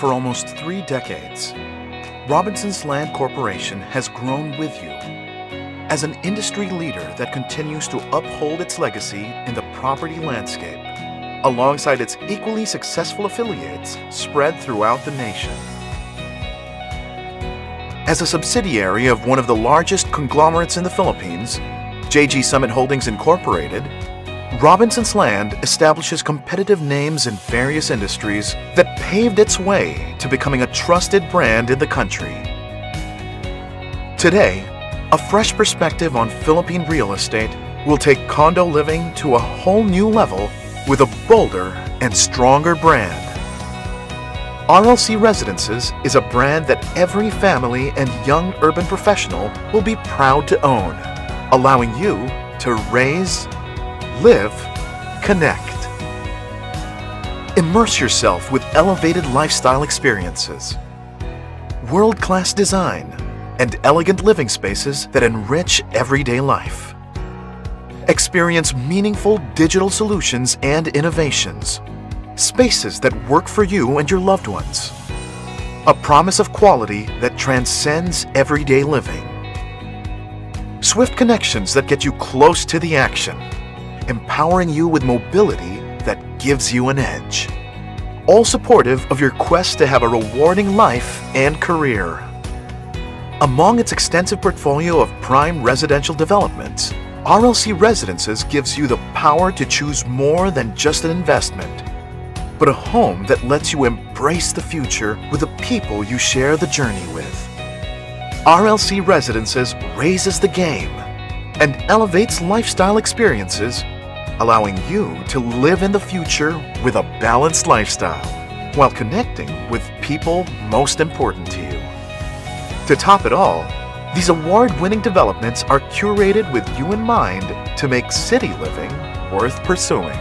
For almost 3 decades, Robinsons Land Corporation has grown with you as an industry leader that continues to uphold its legacy in the property landscape, alongside its equally successful affiliates spread throughout the nation. As a subsidiary of one of the largest conglomerates in the Philippines, JG Summit Holdings Incorporated, Robinsons Land establishes competitive names in various industries that paved its way to becoming a trusted brand in the country. Today, a fresh perspective on Philippine real estate will take condo living to a whole new level with a bolder and stronger brand. RLC Residences is a brand that every family and young urban professional will be proud to own, allowing you to raise, live, connect. Immerse yourself with elevated lifestyle experiences, world-class design, and elegant living spaces that enrich everyday life. Experience meaningful digital solutions and innovations, spaces that work for you and your loved ones. A promise of quality that transcends everyday living. Swift connections that get you close to the action, empowering you with mobility that gives you an edge. All supportive of your quest to have a rewarding life and career. Among its extensive portfolio of prime residential developments, RLC Residences gives you the power to choose more than just an investment, but a home that lets you embrace the future with the people you share the journey with. RLC Residences raises the game and elevates lifestyle experiences, allowing you to live in the future with a balanced lifestyle while connecting with people most important to you. To top it all, these award-winning developments are curated with you in mind to make city living worth pursuing.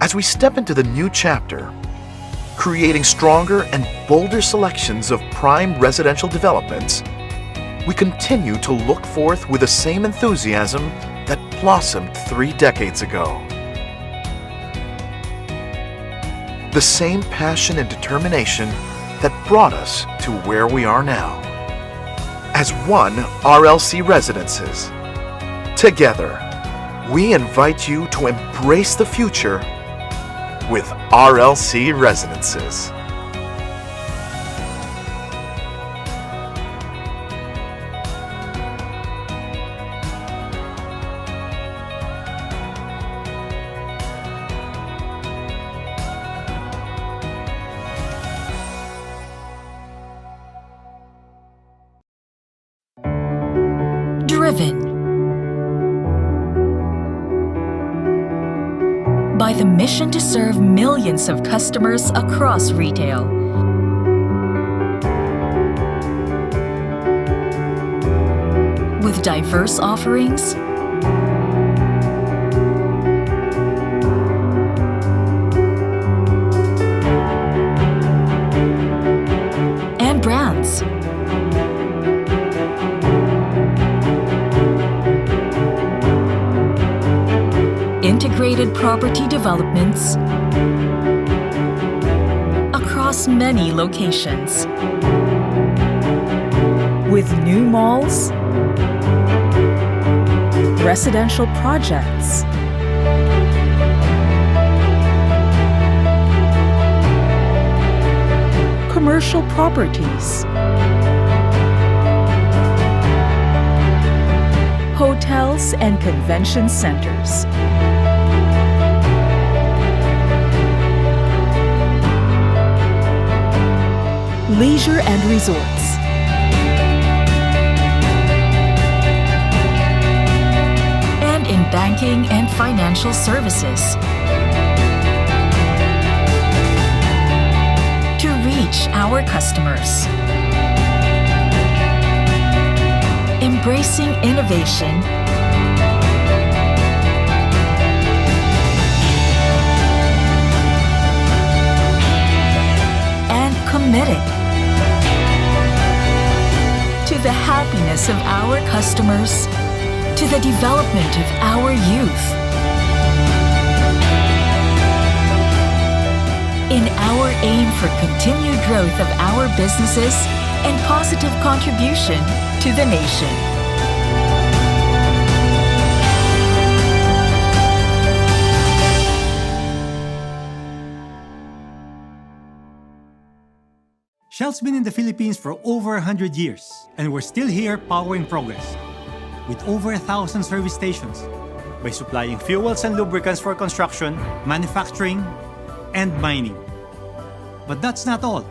As we step into the new chapter, creating stronger and bolder selections of prime residential developments, we continue to look forth with the same enthusiasm that blossomed 3 decades ago. The same passion and determination that brought us to where we are now. As one RLC Residences, together, we invite you to embrace the future with RLC Residences. Driven by the mission to serve millions of customers across retail. With diverse offerings, and brands. Integrated property developments across many locations. With new malls, residential projects, commercial properties, hotels and convention centers. Leisure and resorts. And in banking and financial services. To reach our customers. Embracing innovation committed to the happiness of our customers, to the development of our youth. In our aim for continued growth of our businesses and positive contribution to the nation. Shell's been in the Philippines for over 100 years, and we're still here powering progress. With over 1,000 service stations, by supplying fuels and lubricants for construction, manufacturing, and mining. But that's not all.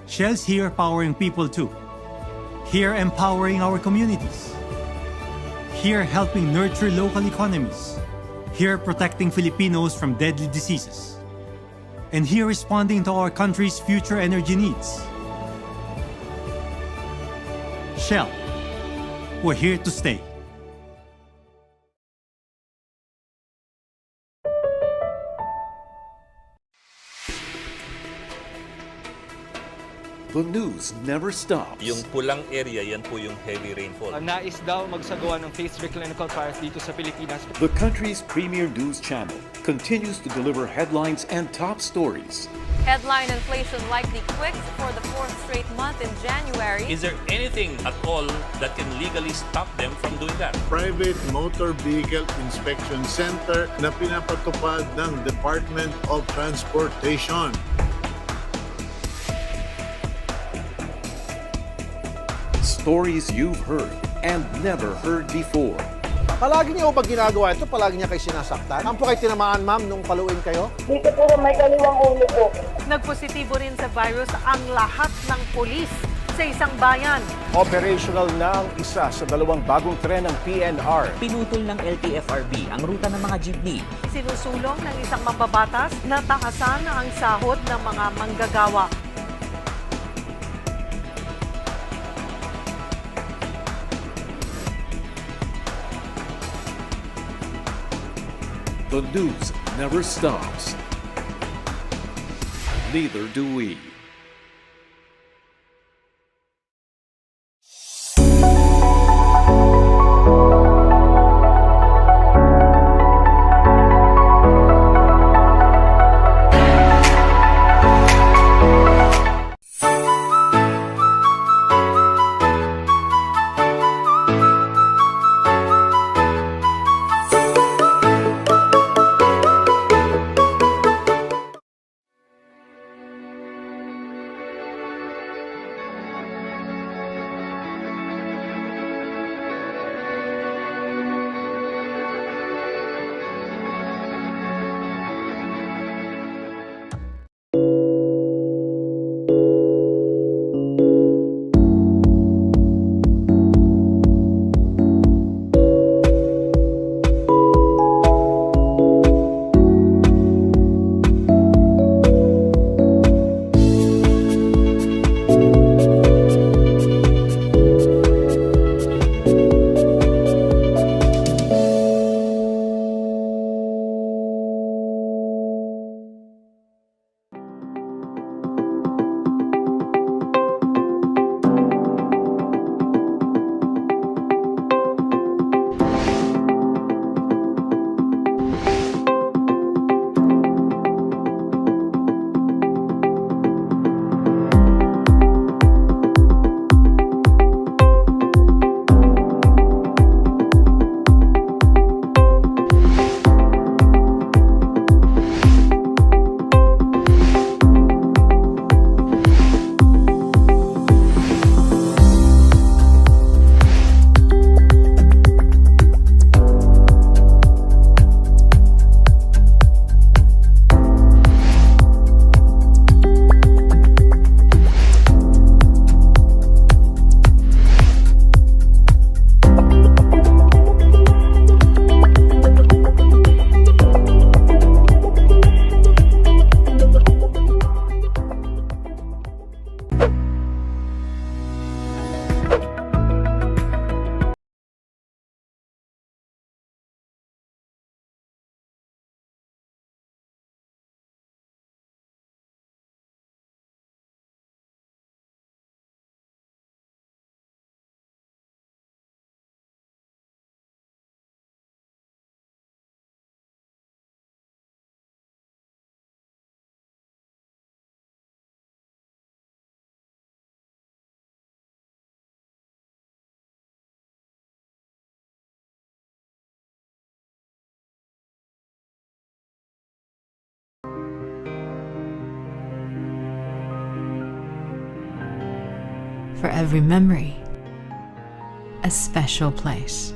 Shell's here powering people too. Here empowering our communities. Here helping nurture local economies. Here protecting Filipinos from deadly diseases. And here responding to our country's future energy needs. Shell, we're here to stay. The news never stops. Yung pulang area, yan po yung heavy rainfall. Nais daw magsagawa ng phased clinical trials dito sa Pilipinas. The country's premier news channel continues to deliver headlines and top stories. Headline inflation likely quicks for the fourth straight month in January. Is there anything at all that can legally stop them from doing that? Private Motor Vehicle Inspection Center na pinapatupad ng Department of Transportation. Stories you've heard and never heard before. Palagi niyo ba ginagawa ito? Palagi niya kayo sinasaktan? Ang po kayo tinamaan, ma'am, nung paluin kayo? Dito po may kaliwang ulo po. Nagpositibo rin sa virus ang lahat ng pulis sa isang bayan. Operational na ang isa sa dalawang bagong tren ng PNR. Pinutol ng LTFRB ang ruta ng mga jeepney. Sinusulong ng isang mambabatas na taasan ang sahod ng mga manggagawa. The news never stops. Neither do we. For every memory, a special place.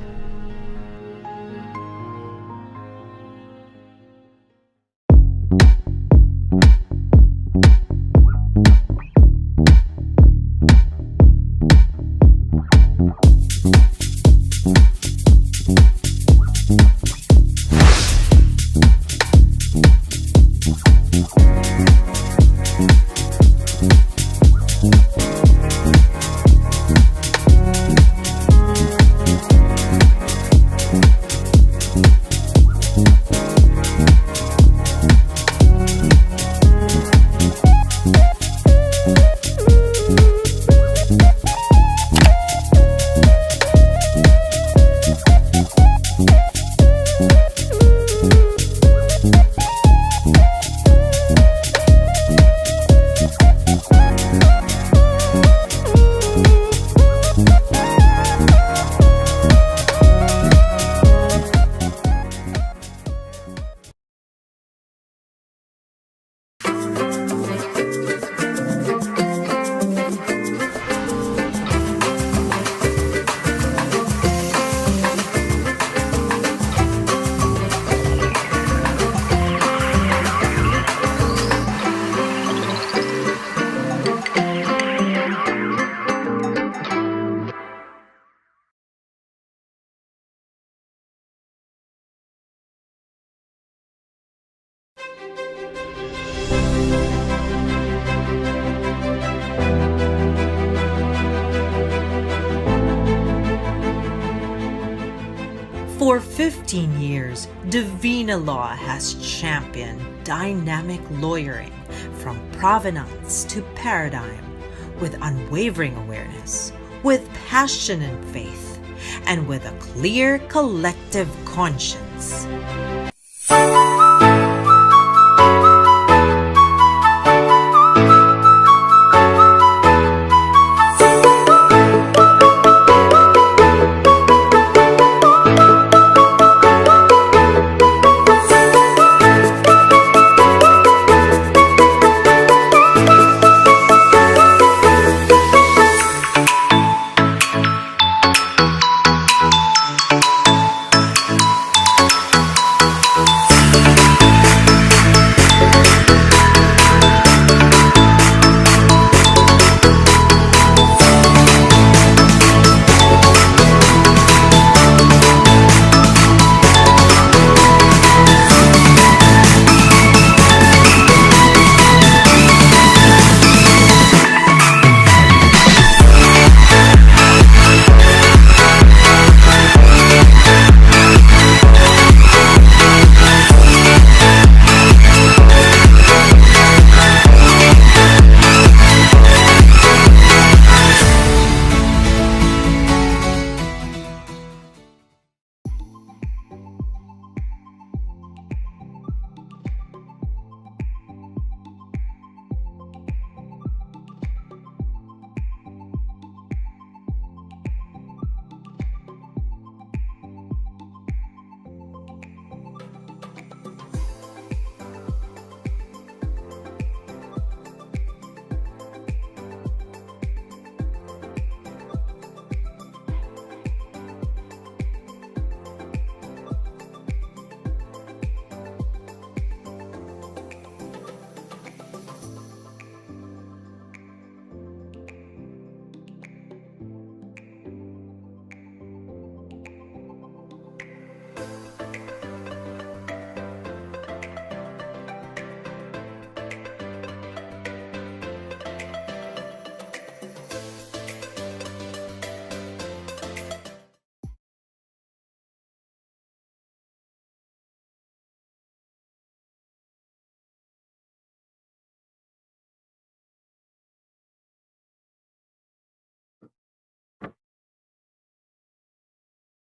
For 15 years, Divina Law has championed dynamic lawyering from provenance to paradigm with unwavering awareness, with passion and faith, and with a clear collective conscience.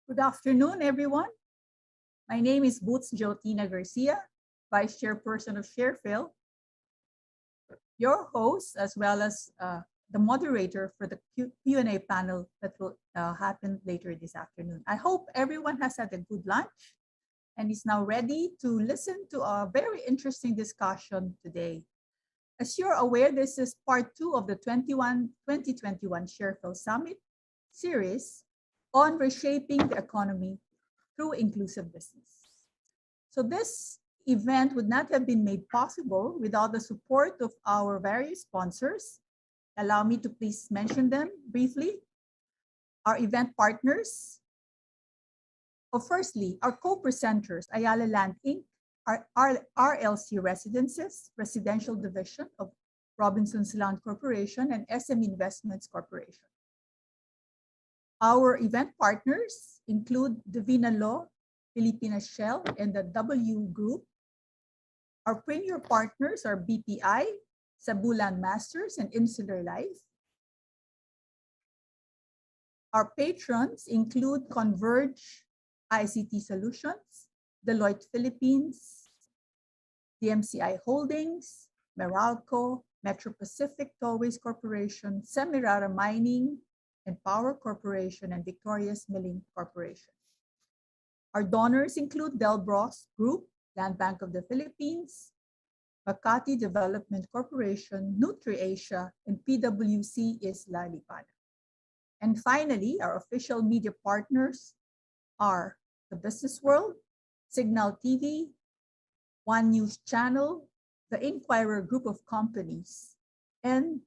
Good afternoon, everyone. My name is Boots Jotina Garcia, Vice Chairperson of SharePHIL, your host, as well as the moderator for the Q&A panel that will happen later this afternoon. I hope everyone has had a good lunch and is now ready to listen to a very interesting discussion today. As you're aware, this is part 2 of the 2021 SharePHIL Summit series on reshaping the economy through inclusive business. So this event would not have been made possible without the support of our various sponsors. Allow me to please mention them briefly. Our event partners. Firstly, our co-presenters, Ayala Land Inc., our RLC Residences, Residential Division of Robinson's Land Corporation, and SM Investments Corporation. Our event partners include Divina Law, Pilipinas Shell, and the W Group. Our premier partners are BPI, Sabulan Masters, and Insular Life. Our patrons include Converge ICT Solutions, Deloitte Philippines, DMCI Holdings, Meralco, Metro Pacific Tollways Corporation, Semirara Mining and Power Corporation, and Victoria's Milling Corporation. Our donors include Delbros Group, Land Bank of the Philippines, Makati Development Corporation, NutriAsia, and PwC Isla Lipana. And finally, our official media partners are the Business World, Signal TV, One News Channel, the Inquirer Group of Companies, and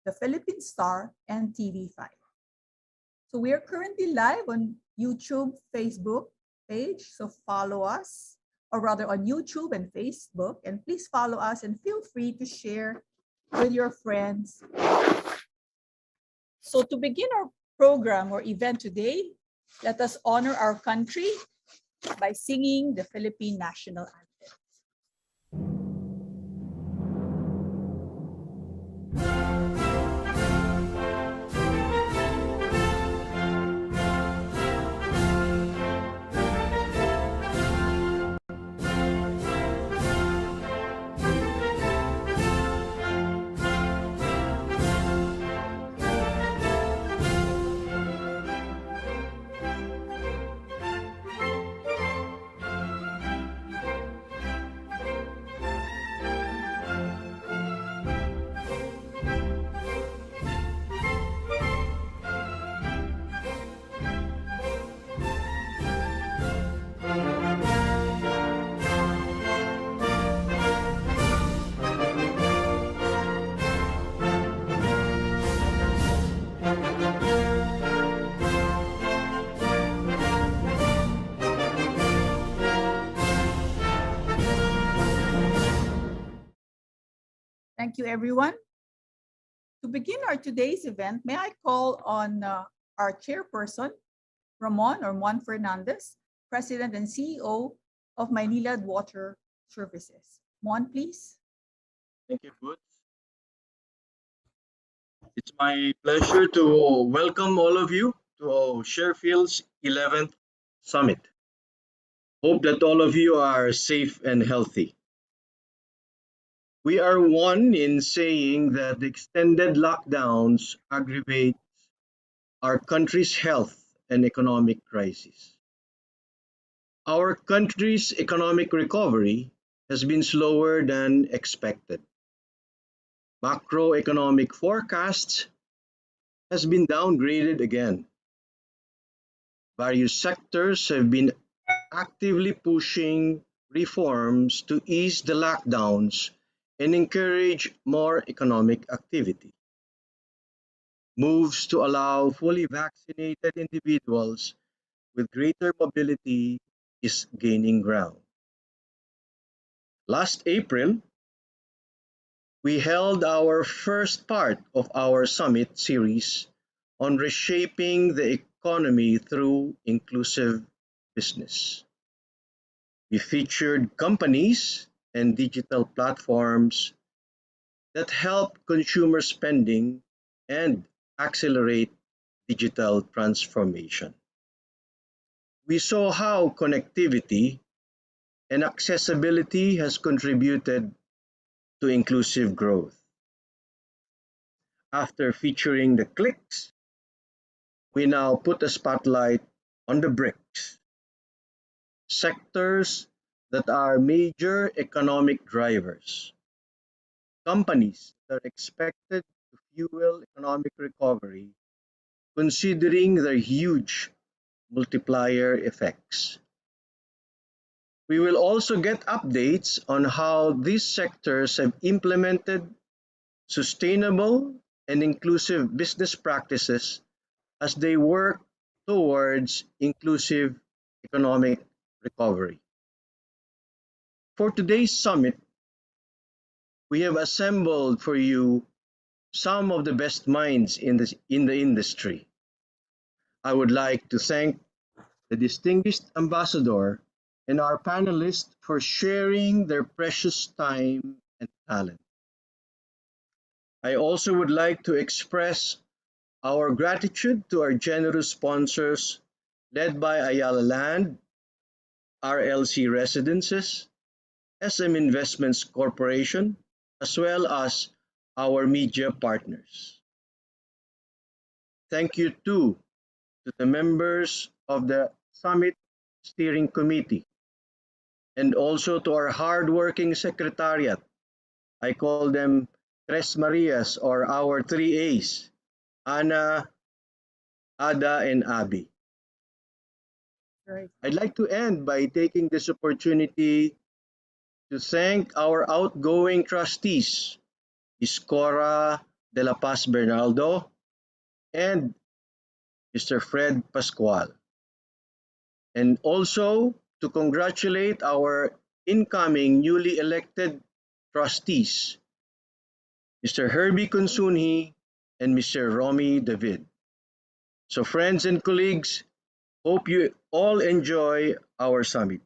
the Philippine Star and TV5. So we are currently live on YouTube, Facebook page, so follow us, or rather on YouTube and Facebook, and please follow us and feel free to share with your friends. So to begin our program or event today, let us honor our country by singing the Philippine National Anthem. Thank you, everyone. To begin our today's event, may I call on our chairperson, Ramon Fernandez, President and CEO of Maynilad Water Services. Mon, please. Thank you, Boots. It's my pleasure to welcome all of you to SharePHIL's 11th Summit. Hope that all of you are safe and healthy. We are one in saying that the extended lockdowns aggravate our country's health and economic crisis. Our country's economic recovery has been slower than expected. Macroeconomic forecasts has been downgraded again. Various sectors have been actively pushing reforms to ease the lockdowns and encourage more economic activity. Moves to allow fully vaccinated individuals with greater mobility is gaining ground. Last April, we held our first part of our summit series on reshaping the economy through inclusive business. We featured companies and digital platforms that help consumer spending and accelerate digital transformation. We saw how connectivity and accessibility has contributed to inclusive growth. After featuring the clicks, we now put a spotlight on the bricks, sectors that are major economic drivers. companies that are expected to fuel economic recovery, considering their huge multiplier effects. We will also get updates on how these sectors have implemented sustainable and inclusive business practices as they work towards inclusive economic recovery. For today's summit, we have assembled for you some of the best minds in the industry. I would like to thank the distinguished ambassador and our panelists for sharing their precious time and talent. I also would like to express our gratitude to our generous sponsors led by Ayala Land, RLC Residences, SM Investments Corporation, as well as our media partners. Thank you too to the members of the Summit Steering Committee and also to our hardworking secretariat. I call them Tres Marias or our 3 A's, Ana, Ada, and Abby. Right. I'd like to end by taking this opportunity to thank our outgoing trustees, Ms. Cora de la Paz Bernaldo and Mr. Fred Pascual. And also to congratulate our incoming newly elected trustees, Mr. Herbie Consunhi and Mr. Romy David. So friends and colleagues, hope you all enjoy our summit.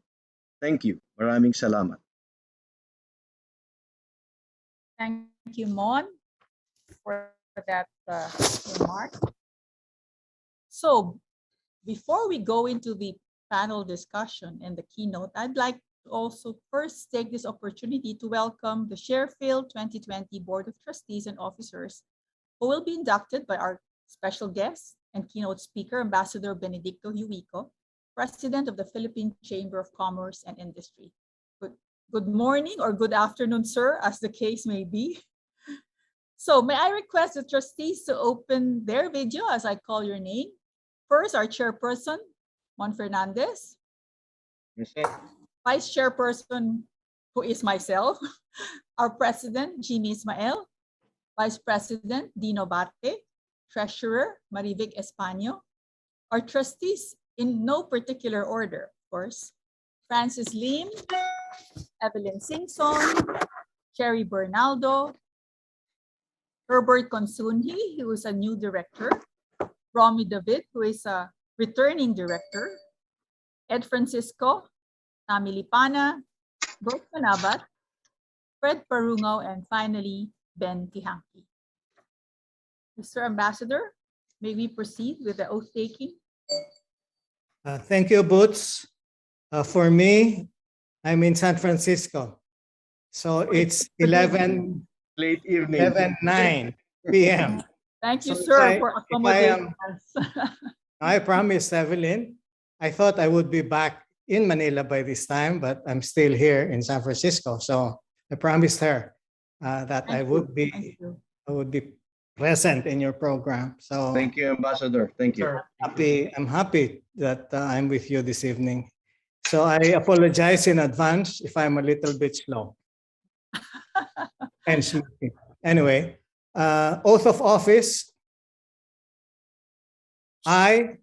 Thank you. Maraming salamat. Thank you, Mon, for that remark. So, before we go into the panel discussion and the keynote, I'd like to also first take this opportunity to welcome the SharePHIL 2020 Board of Trustees and Officers, who will be inducted by our special guest and keynote speaker, Ambassador Benedicto Huico, President of the Philippine Chamber of Commerce and Industry. Good morning or good afternoon, sir, as the case may be. So may I request the trustees to open their video as I call your name. First, our chairperson, Mon Fernandez. Yes, sir. Vice chairperson, who is myself, our president, Jimmy Ismael, Vice President, Dino Barte, Treasurer, Marivic Españo, our trustees in no particular order, of course, Francis Lim, Evelyn Singson, Cherry Bernaldo, Herbert Consunhi, who is a new director, Romy David, who is a returning director, Ed Francisco, Nami Lipana, Bert Manabat, Fred Parungaw, and finally, Ben Tihanki. Mr. Ambassador, may we proceed with the oath taking? Thank you, Boots. For me, I'm in San Francisco. So it's 11, late evening. 11:09 p.m. Thank you, So sir, for accommodating us. I promised Evelyn, I thought I would be back in Manila by this time, but I'm still here in San Francisco. So I promised her that I would be present in your program. So thank you, Ambassador. Thank you. I'm happy that I'm with you this evening. So I apologize in advance if I'm a little bit slow. And sleepy. Anyway, oath of office. I,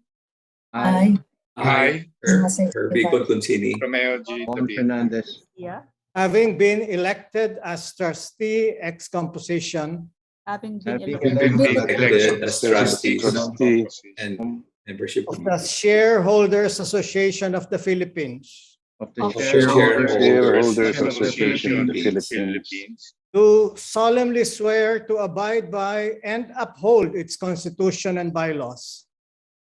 Herbie Consuntini, Mon Fernandez, having been elected as trustee ex composition, having been elected as trustees and membership of the Shareholders Association of the Philippines, of the Shareholders Association of the Philippines, do solemnly swear to abide by and uphold its constitution and bylaws.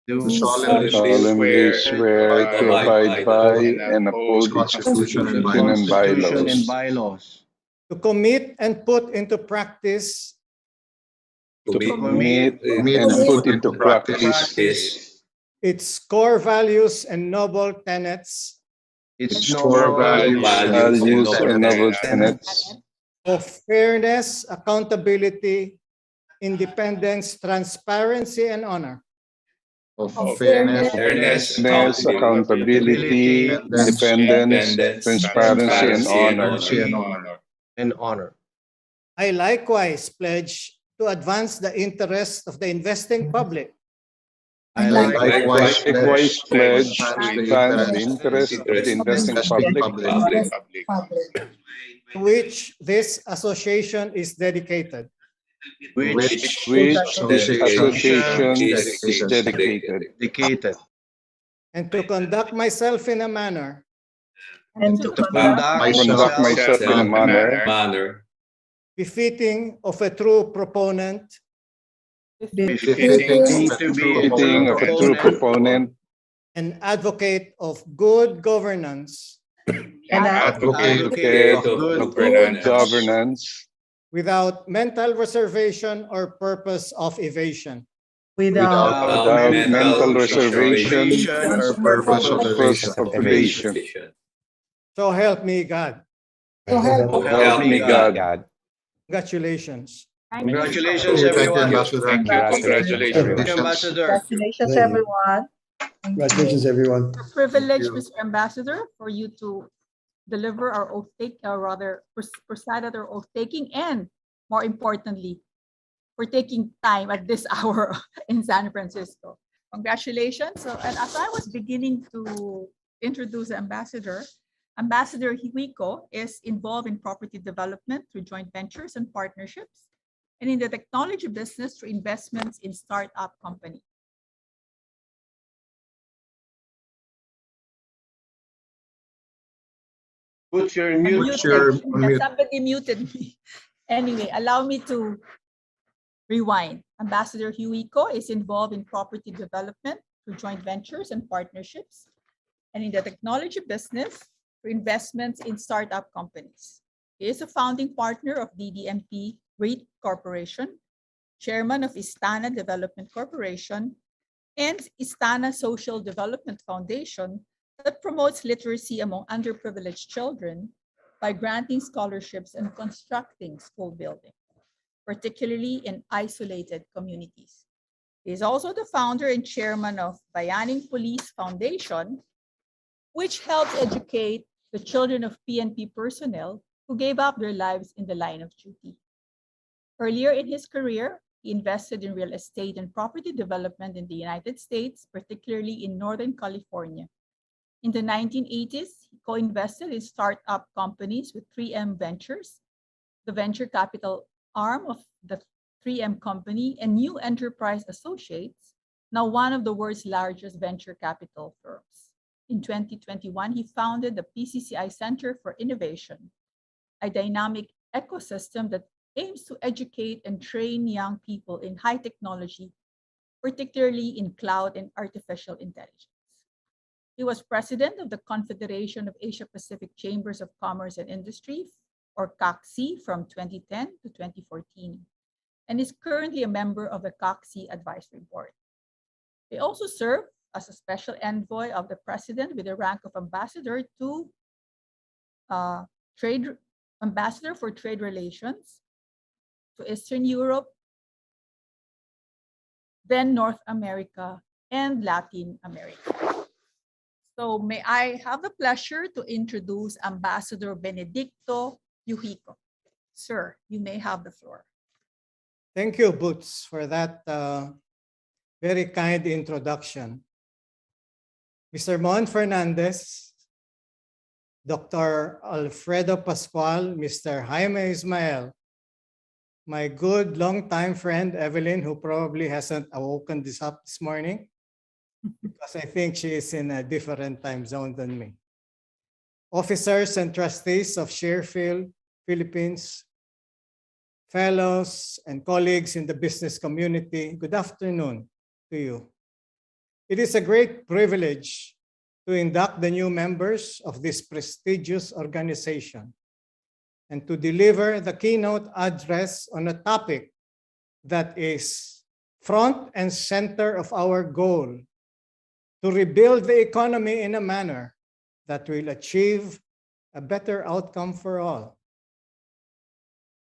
do solemnly swear to abide by and uphold its constitution and bylaws, to commit and put into practice its core values and noble tenets, of fairness, accountability, independence, transparency, and honor. Of fairness, accountability, independence, transparency, and honor. I likewise pledge to advance the interests of the investing public. I likewise pledge to advance the interest of the investing public, to which this association is dedicated. which this association is dedicated. And to conduct myself in a manner befitting of a true proponent and advocate of good governance without mental reservation or purpose of evasion. Without mental reservation or purpose of evasion. So help me God. Help me God. Congratulations. Congratulations, everyone. Congratulations, everyone. Congratulations, everyone. It's a privilege, Mr. Ambassador, for you to deliver our oath take, or rather preside at our oath taking, and more importantly, for taking time at this hour in San Francisco. Congratulations. So, and as I was beginning to introduce the ambassador, Ambassador Hiwiko is involved in property development through joint ventures and partnerships, and in the technology business through investments in startup companies. Put your mute. Somebody muted me. Anyway, allow me to rewind. Ambassador Hiwiko is involved in property development through joint ventures and partnerships, and in the technology business through investments in startup companies. He is a founding partner of DDMP REIT Corporation, chairman of Istana Development Corporation, and Istana Social Development Foundation that promotes literacy among underprivileged children by granting scholarships and constructing school buildings, particularly in isolated communities. He is also the founder and chairman of Bayaning Police Foundation, which helps educate the children of PNP personnel who gave up their lives in the line of duty. Earlier in his career, he invested in real estate and property development in the United States, particularly in Northern California. In the 1980s, he co-invested in startup companies with 3M Ventures, the venture capital arm of the 3M Company, and New Enterprise Associates, now one of the world's largest venture capital firms. In 2021, he founded the PCCI Center for Innovation, a dynamic ecosystem that aims to educate and train young people in high technology, particularly in cloud and artificial intelligence. He was president of the Confederation of Asia Pacific Chambers of Commerce and Industry, or CACSI, from 2010 to 2014, and is currently a member of the CACSI Advisory Board. He also served as a special envoy of the president with the rank of ambassador to Ambassador for Trade Relations to Eastern Europe, then North America, and Latin America. So may I have the pleasure to introduce Ambassador Benedicto Hiwiko. Sir, you may have the floor. Thank you, Boots, for that very kind introduction. Mr. Mon Fernandez, Dr. Alfredo Pascual, Mr. Jaime Ismael, my good longtime friend Evelyn, who probably hasn't awoken this up this morning, because I think she is in a different time zone than me. Officers and trustees of SharePHIL Philippines, fellows and colleagues in the business community, good afternoon to you. It is a great privilege to induct the new members of this prestigious organization and to deliver the keynote address on a topic that is front and center of our goal to rebuild the economy in a manner that will achieve a better outcome for all.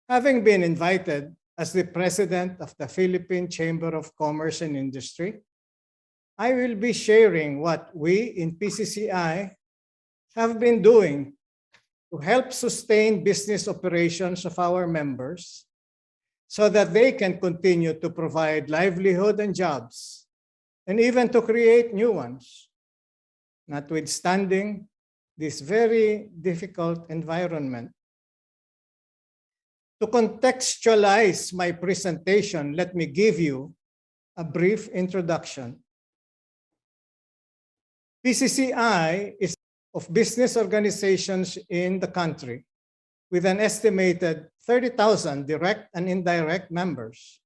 Having been invited as the president of the Philippine Chamber of Commerce and Industry, I will be sharing what we in PCCI have been doing to help sustain business operations of our members so that they can continue to provide livelihood and jobs, and even to create new ones, notwithstanding this very difficult environment. To contextualize my presentation, let me give you a brief introduction. PCCI is of business organizations in the country with an estimated 30,000 direct and indirect members.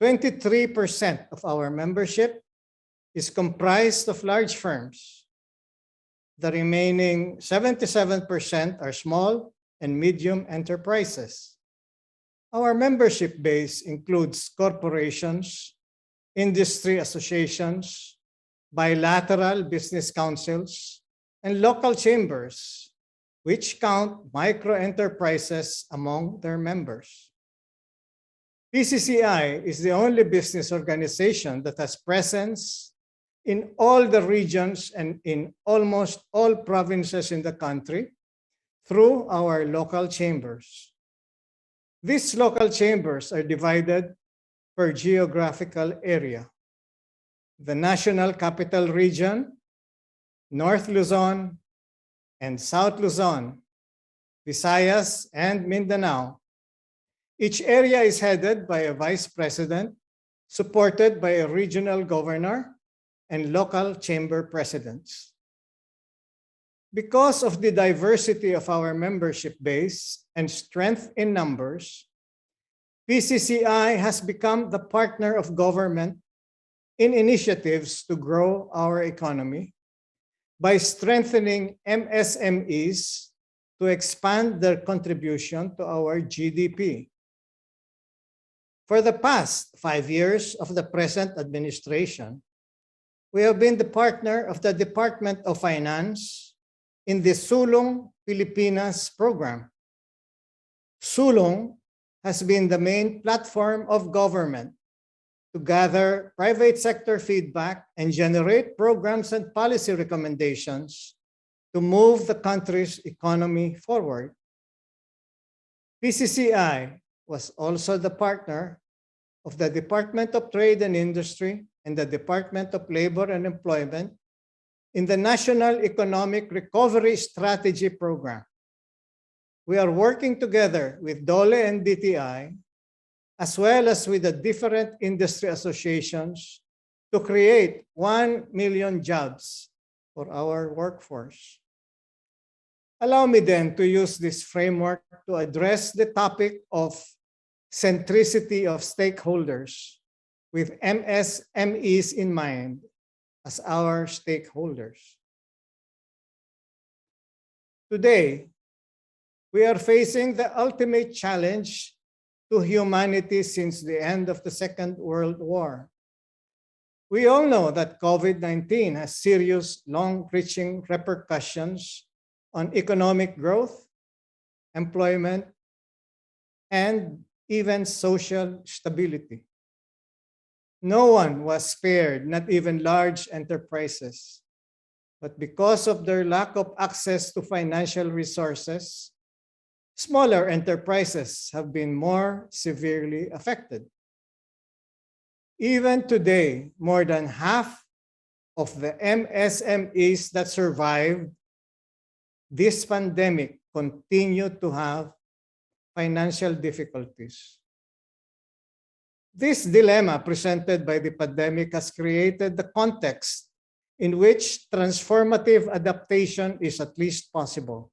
23% of our membership is comprised of large firms. The remaining 77% are small and medium enterprises. Our membership base includes corporations, industry associations, bilateral business councils, and local chambers, which count micro-enterprises among their members. PCCI is the only business organization that has presence in all the regions and in almost all provinces in the country through our local chambers. These local chambers are divided per geographical area. The National Capital Region, North Luzon, and South Luzon, Visayas, and Mindanao. Each area is headed by a vice president, supported by a regional governor and local chamber presidents. Because of the diversity of our membership base and strength in numbers, PCCI has become the partner of government in initiatives to grow our economy by strengthening MSMEs to expand their contribution to our GDP. For the past 5 years of the present administration, we have been the partner of the Department of Finance in the Sulong Pilipinas program. Sulong has been the main platform of government to gather private sector feedback and generate programs and policy recommendations to move the country's economy forward. PCCI was also the partner of the Department of Trade and Industry and the Department of Labor and Employment in the National Economic Recovery Strategy Program. We are working together with DOLE and DTI, as well as with the different industry associations, to create 1 million jobs for our workforce. Allow me then to use this framework to address the topic of centricity of stakeholders with MSMEs in mind as our stakeholders. Today, we are facing the ultimate challenge to humanity since the end of the Second World War. We all know that COVID-19 has serious, long-reaching repercussions on economic growth, employment, and even social stability. No one was spared, not even large enterprises. But because of their lack of access to financial resources, smaller enterprises have been more severely affected. Even today, more than half of the MSMEs that survived this pandemic continue to have financial difficulties. This dilemma presented by the pandemic has created the context in which transformative adaptation is at least possible.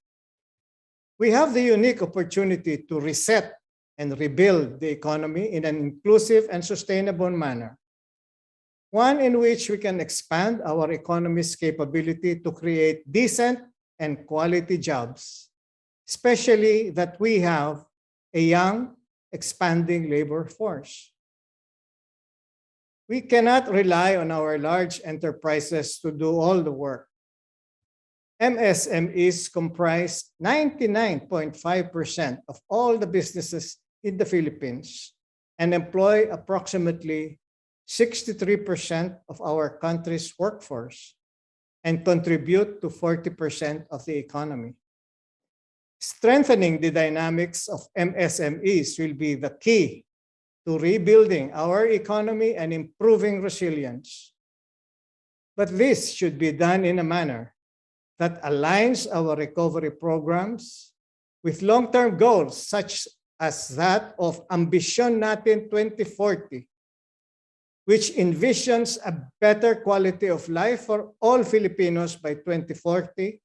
We have the unique opportunity to reset and rebuild the economy in an inclusive and sustainable manner, one in which we can expand our economy's capability to create decent and quality jobs, especially that we have a young, expanding labor force. We cannot rely on our large enterprises to do all the work. MSMEs comprise 99.5% of all the businesses in the Philippines and employ approximately 63% of our country's workforce and contribute to 40% of the economy. Strengthening the dynamics of MSMEs will be the key to rebuilding our economy and improving resilience. But this should be done in a manner that aligns our recovery programs with long-term goals such as that of Ambisyon Natin 2040, which envisions a better quality of life for all Filipinos by 2040,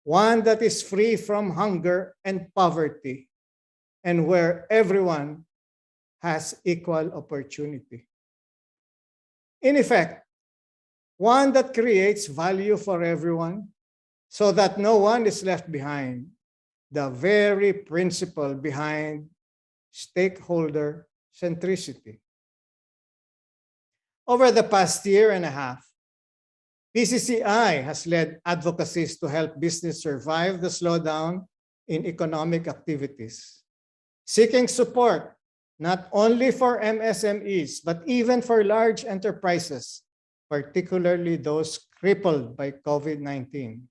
one that is free from hunger and poverty, and where everyone has equal opportunity. In effect, one that creates value for everyone so that no one is left behind, the very principle behind stakeholder-centricity. Over the past year and a half, PCCI has led advocacies to help business survive the slowdown in economic activities, seeking support not only for MSMEs, but even for large enterprises, particularly those crippled by COVID-19.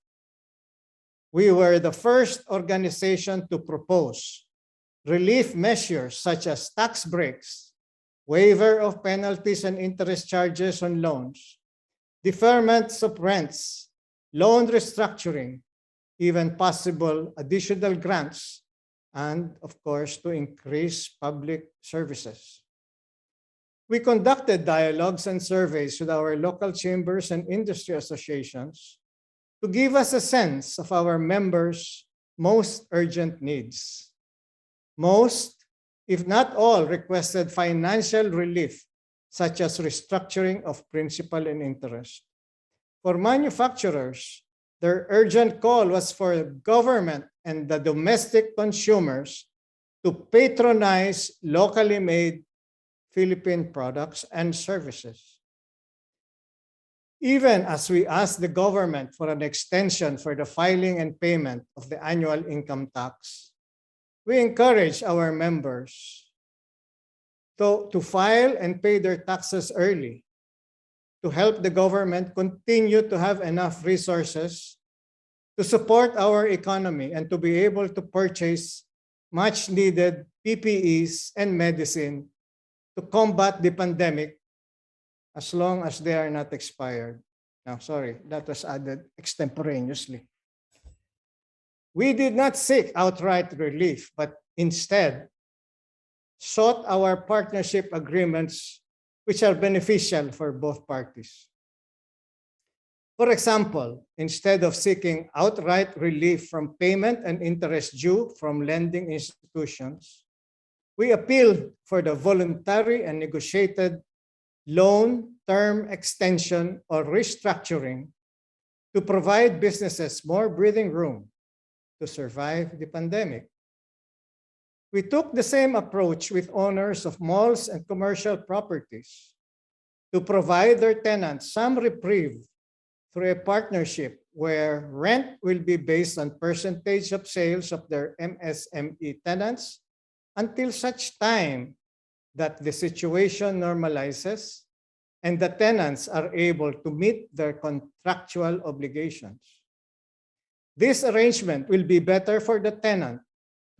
We were the first organization to propose relief measures such as tax breaks, waiver of penalties and interest charges on loans, deferments of rents, loan restructuring, even possible additional grants, and of course, to increase public services. We conducted dialogues and surveys with our local chambers and industry associations to give us a sense of our members' most urgent needs. Most, if not all, requested financial relief, such as restructuring of principal and interest. For manufacturers, their urgent call was for the government and the domestic consumers to patronize locally made Philippine products and services. Even as we asked the government for an extension for the filing and payment of the annual income tax, we encourage our members to file and pay their taxes early to help the government continue to have enough resources to support our economy and to be able to purchase much needed PPEs and medicine to combat the pandemic as long as they are not expired. Now, sorry, that was added extemporaneously. We did not seek outright relief, but instead sought our partnership agreements which are beneficial for both parties. For example, instead of seeking outright relief from payment and interest due from lending institutions, we appealed for the voluntary and negotiated loan term extension or restructuring to provide businesses more breathing room to survive the pandemic. We took the same approach with owners of malls and commercial properties to provide their tenants some reprieve through a partnership where rent will be based on percentage of sales of their MSME tenants until such time that the situation normalizes and the tenants are able to meet their contractual obligations. This arrangement will be better for the tenant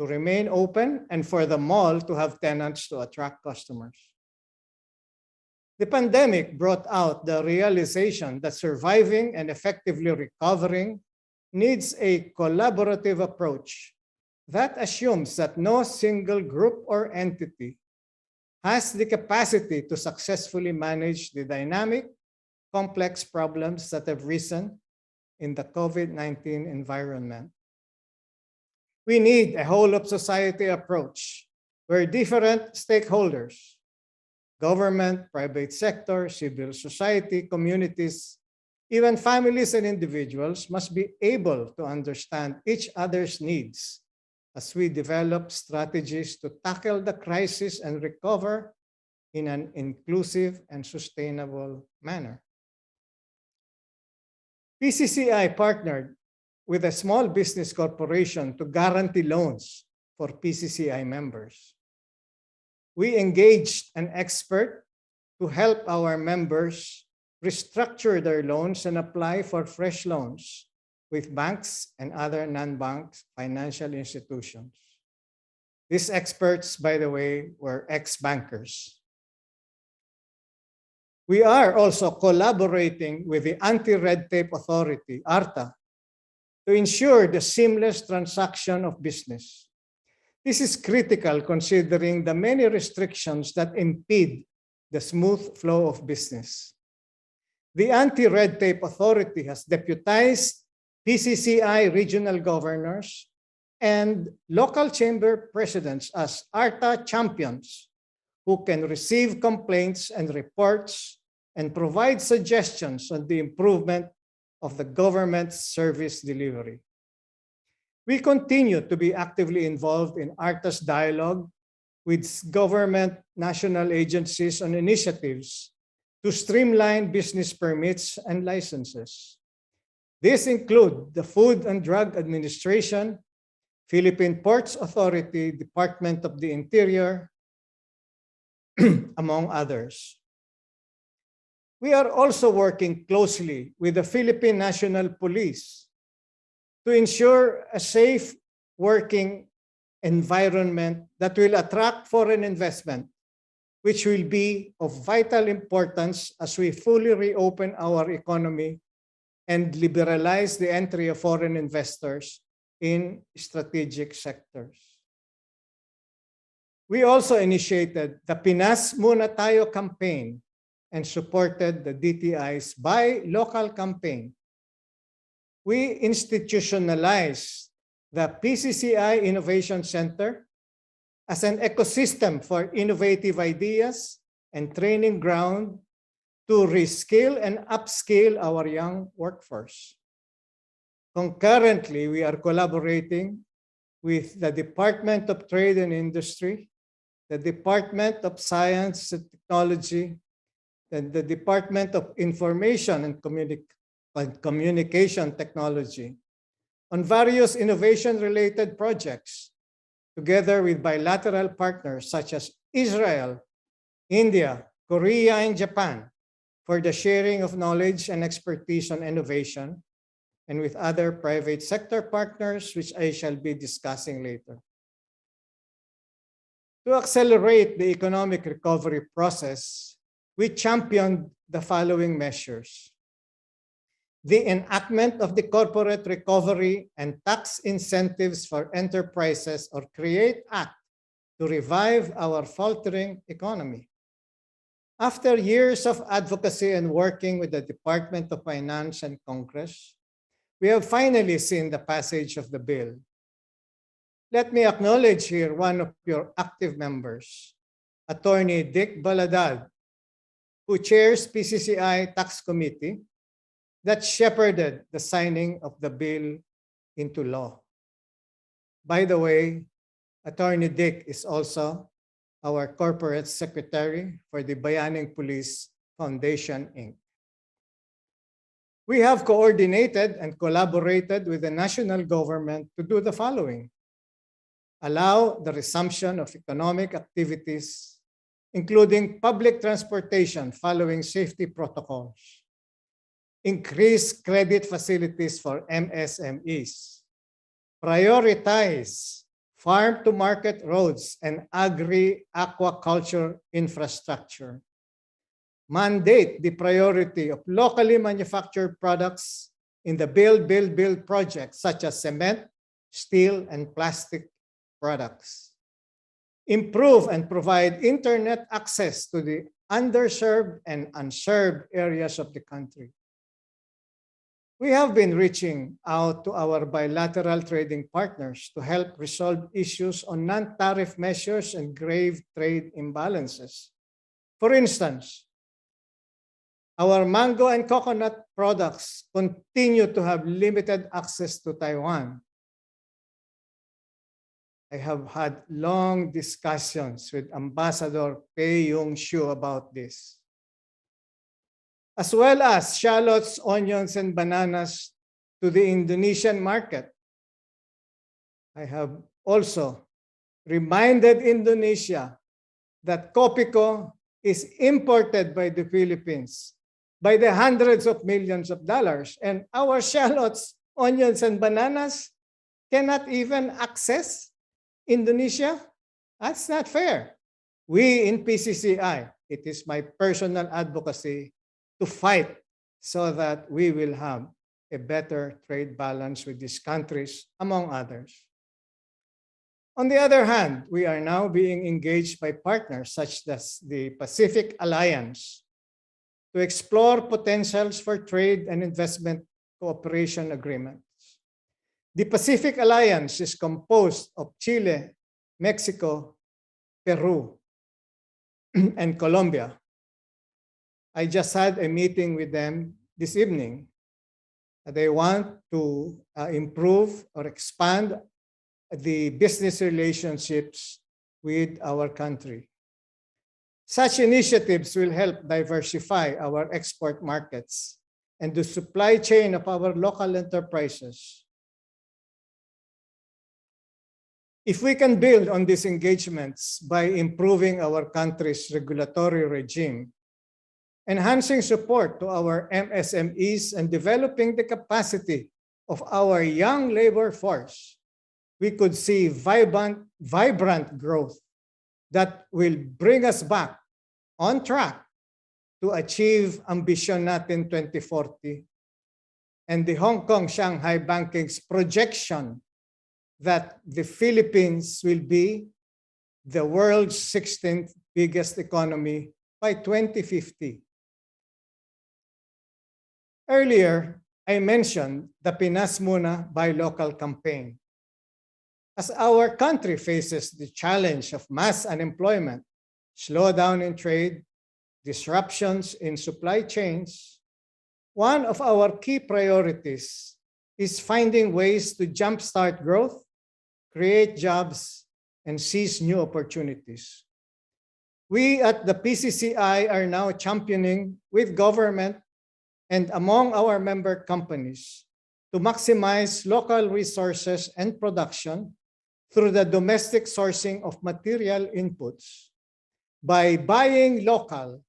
to remain open and for the mall to have tenants to attract customers. The pandemic brought out the realization that surviving and effectively recovering needs a collaborative approach that assumes that no single group or entity has the capacity to successfully manage the dynamic, complex problems that have risen in the COVID-19 environment. We need a whole-of-society approach where different stakeholders, government, private sector, civil society, communities, even families and individuals must be able to understand each other's needs as we develop strategies to tackle the crisis and recover in an inclusive and sustainable manner. PCCI partnered with a small business corporation to guarantee loans for PCCI members. We engaged an expert to help our members restructure their loans and apply for fresh loans with banks and other non-bank financial institutions. These experts, by the way, were ex-bankers. We are also collaborating with the Anti-Red Tape Authority, ARTA, to ensure the seamless transaction of business. This is critical considering the many restrictions that impede the smooth flow of business. The Anti-Red Tape Authority has deputized PCCI regional governors and local chamber presidents as ARTA champions who can receive complaints and reports and provide suggestions on the improvement of the government's service delivery. We continue to be actively involved in ARTA's dialogue with government national agencies on initiatives to streamline business permits and licenses. These include the Food and Drug Administration, Philippine Ports Authority, Department of the Interior, among others. We are also working closely with the Philippine National Police to ensure a safe working environment that will attract foreign investment, which will be of vital importance as we fully reopen our economy and liberalize the entry of foreign investors in strategic sectors. We also initiated the Pinas Muna Tayo campaign and supported the DTI's Buy Local campaign. We institutionalized the PCCI Innovation Center as an ecosystem for innovative ideas and training ground to reskill and upskill our young workforce. Concurrently, we are collaborating with the Department of Trade and Industry, the Department of Science and Technology, and the Department of Information and Communication Technology on various innovation-related projects, together with bilateral partners such as Israel, India, Korea, and Japan, for the sharing of knowledge and expertise on innovation, and with other private sector partners, which I shall be discussing later. To accelerate the economic recovery process, we championed the following measures: the enactment of the Corporate Recovery and Tax Incentives for Enterprises, or CREATE Act, to revive our faltering economy. After years of advocacy and working with the Department of Finance and Congress, we have finally seen the passage of the bill. Let me acknowledge here one of your active members, Attorney Dick Baladad, who chairs PCCI Tax Committee, that shepherded the signing of the bill into law. By the way, Attorney Dick is also our corporate secretary for the Bayaning Police Foundation, Inc. We have coordinated and collaborated with the national government to do the following: allow the resumption of economic activities, including public transportation following safety protocols, increase credit facilities for MSMEs, prioritize farm-to-market roads and agri-aquaculture infrastructure, mandate the priority of locally manufactured products in the Build projects such as cement, steel, and plastic products, improve and provide internet access to the underserved and unserved areas of the country. We have been reaching out to our bilateral trading partners to help resolve issues on non-tariff measures and grave trade imbalances. For instance, our mango and coconut products continue to have limited access to Taiwan. I have had long discussions with Ambassador Pei Yong-shu about this, as well as shallots, onions, and bananas to the Indonesian market. I have also reminded Indonesia that Copico is imported by the Philippines by the hundreds of millions of dollars, and our shallots, onions, and bananas cannot even access Indonesia. That's not fair. We in PCCI, it is my personal advocacy to fight so that we will have a better trade balance with these countries, among others. On the other hand, we are now being engaged by partners such as the Pacific Alliance to explore potentials for trade and investment cooperation agreements. The Pacific Alliance is composed of Chile, Mexico, Peru, and Colombia. I just had a meeting with them this evening. They want to improve or expand the business relationships with our country. Such initiatives will help diversify our export markets and the supply chain of our local enterprises. If we can build on these engagements by improving our country's regulatory regime, enhancing support to our MSMEs, and developing the capacity of our young labor force, we could see vibrant growth that will bring us back on track to achieve ambition natin 2040 and the Hong Kong-Shanghai Banking's projection that the Philippines will be the world's 16th biggest economy by 2050. Earlier, I mentioned the Pinas Muna Buy Local campaign. As our country faces the challenge of mass unemployment, slowdown in trade, disruptions in supply chains, one of our key priorities is finding ways to jumpstart growth, create jobs, and seize new opportunities. We at the PCCI are now championing with government and among our member companies to maximize local resources and production through the domestic sourcing of material inputs. By buying local,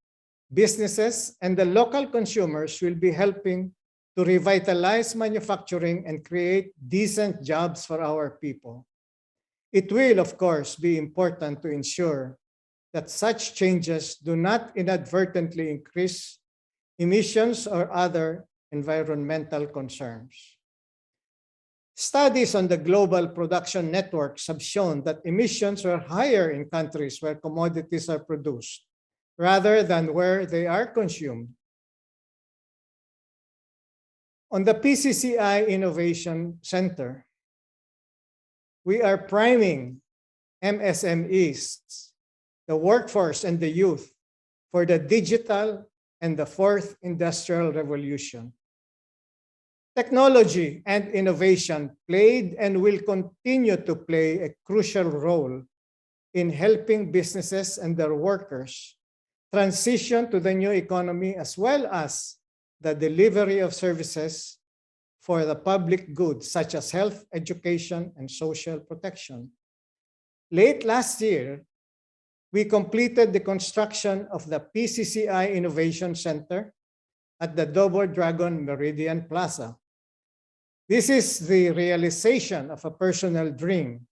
businesses and the local consumers will be helping to revitalize manufacturing and create decent jobs for our people. It will, of course, be important to ensure that such changes do not inadvertently increase emissions or other environmental concerns. Studies on the global production networks have shown that emissions are higher in countries where commodities are produced rather than where they are consumed. On the PCCI Innovation Center, we are priming MSMEs, the workforce, and the youth for the digital and the fourth industrial revolution. Technology and innovation played and will continue to play a crucial role in helping businesses and their workers transition to the new economy, as well as the delivery of services for the public goods such as health, education, and social protection. Late last year, we completed the construction of the PCCI Innovation Center at the Double Dragon Meridian Plaza. This is the realization of a personal dream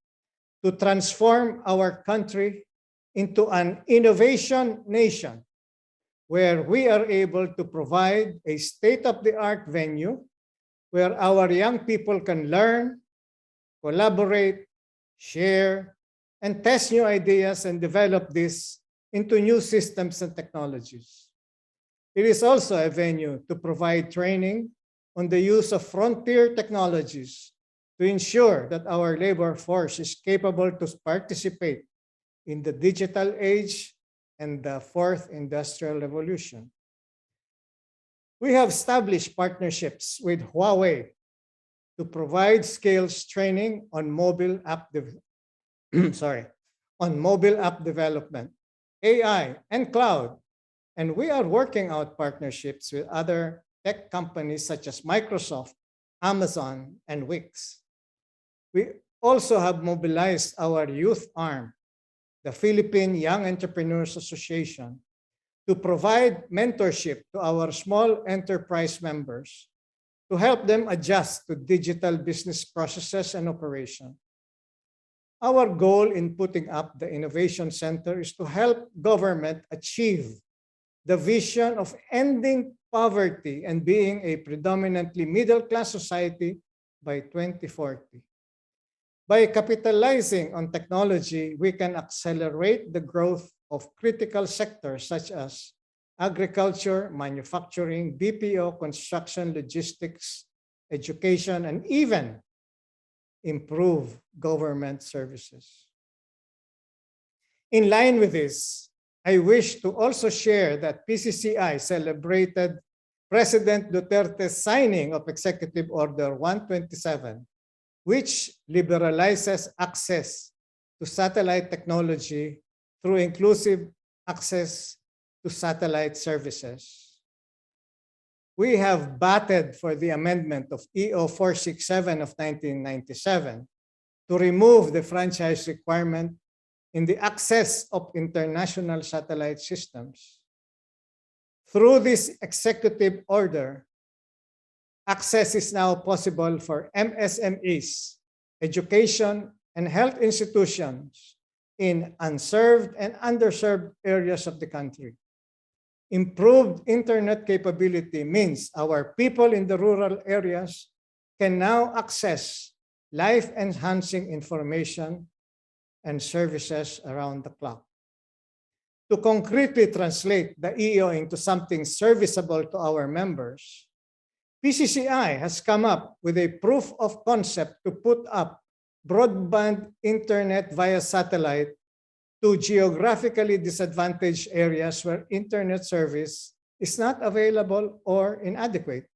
to transform our country into an innovation nation where we are able to provide a state-of-the-art venue where our young people can learn, collaborate, share, and test new ideas and develop this into new systems and technologies. It is also a venue to provide training on the use of frontier technologies to ensure that our labor force is capable to participate in the digital age and the fourth industrial revolution. We have established partnerships with Huawei to provide skills training on mobile app development, AI, and cloud. And we are working out partnerships with other tech companies such as Microsoft Amazon, and Wix. We also have mobilized our youth arm, the Philippine Young Entrepreneurs Association, to provide mentorship to our small enterprise members to help them adjust to digital business processes and operation. Our goal in putting up the Innovation Center is to help government achieve the vision of ending poverty and being a predominantly middle-class society by 2040. By capitalizing on technology, we can accelerate the growth of critical sectors such as agriculture, manufacturing, BPO, construction, logistics, education, and even improve government services. In line with this, I wish to also share that PCCI celebrated President Duterte's signing of Executive Order 127, which liberalizes access to satellite technology through inclusive access to satellite services. We have batted for the amendment of EO 467 of 1997 to remove the franchise requirement in the access of international satellite systems. Through this executive order, access is now possible for MSMEs, education, and health institutions in unserved and underserved areas of the country. Improved internet capability means our people in the rural areas can now access life-enhancing information and services around the clock. To concretely translate the EO into something serviceable to our members, PCCI has come up with a proof of concept to put up broadband internet via satellite to geographically disadvantaged areas where internet service is not available or inadequate.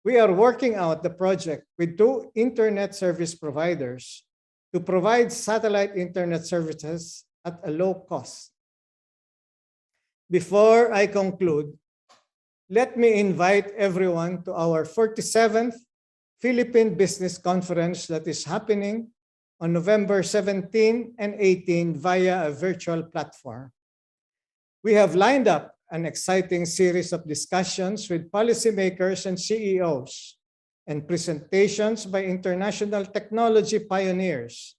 We are working out the project with 2 internet service providers to provide satellite internet services at a low cost. Before I conclude, let me invite everyone to our 47th Philippine Business Conference that is happening on November 17 and 18 via a virtual platform. We have lined up an exciting series of discussions with policymakers and CEOs and presentations by international technology pioneers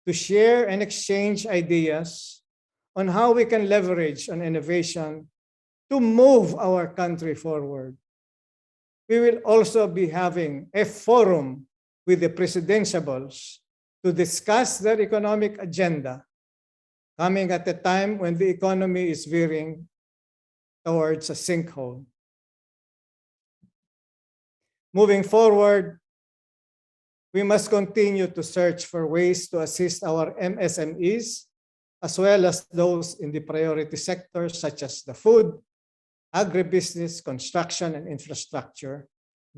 to share and exchange ideas on how we can leverage on innovation to move our country forward. We will also be having a forum with the presidentiables to discuss their economic agenda, coming at a time when the economy is veering towards a sinkhole. Moving forward, we must continue to search for ways to assist our MSMEs, as well as those in the priority sectors such as the food, agribusiness, construction and infrastructure,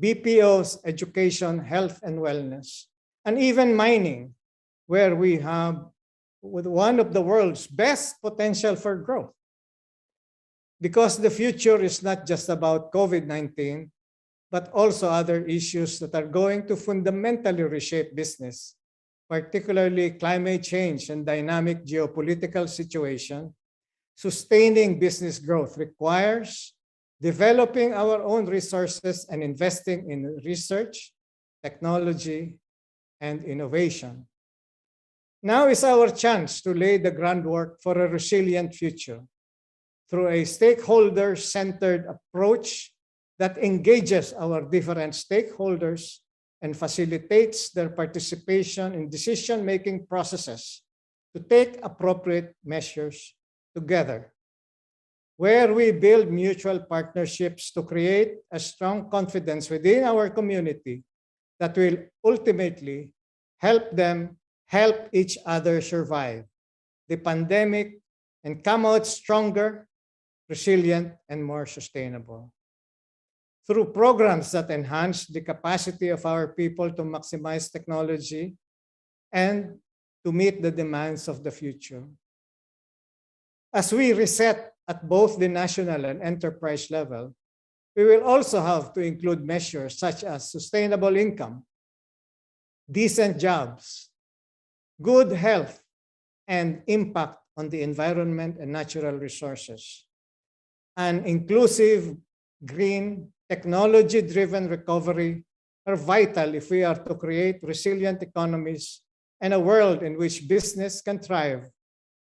BPOs, education, health and wellness, and even mining, where we have one of the world's best potential for growth. Because the future is not just about COVID-19, but also other issues that are going to fundamentally reshape business, particularly climate change and dynamic geopolitical situation. Sustaining business growth requires developing our own resources and investing in research, technology, and innovation. Now is our chance to lay the groundwork for a resilient future through a stakeholder-centered approach that engages our different stakeholders and facilitates their participation in decision-making processes to take appropriate measures together, where we build mutual partnerships to create a strong confidence within our community that will ultimately help them help each other survive the pandemic and come out stronger, resilient, and more sustainable. Through programs that enhance the capacity of our people to maximize technology and to meet the demands of the future. As we reset at both the national and enterprise level, We will also have to include measures such as sustainable income, decent jobs, good health, and impact on the environment and natural resources. An inclusive, green, technology-driven recovery are vital if we are to create resilient economies and a world in which business can thrive,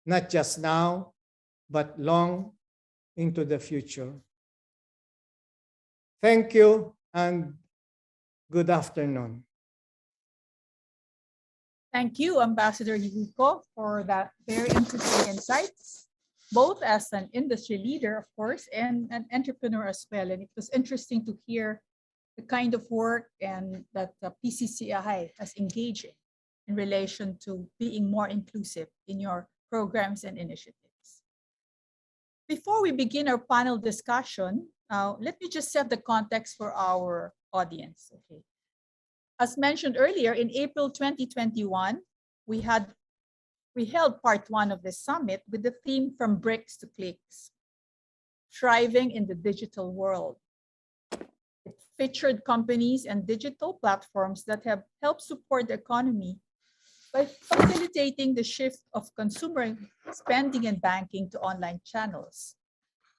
not just now, but long into the future. Thank you and good afternoon. Thank you, Ambassador Yuko, for that very interesting insights, both as an industry leader, of course, and an entrepreneur as well. And it was interesting to hear the kind of work and that the PCCI has engaged in relation to being more inclusive in your programs and initiatives. Before we begin our panel discussion, let me just set the context for our audience. Okay. As mentioned earlier, in April 2021, we held part one of this summit with the theme From Bricks to Clicks, Thriving in the Digital World. It featured companies and digital platforms that have helped support the economy by facilitating the shift of consumer spending and banking to online channels.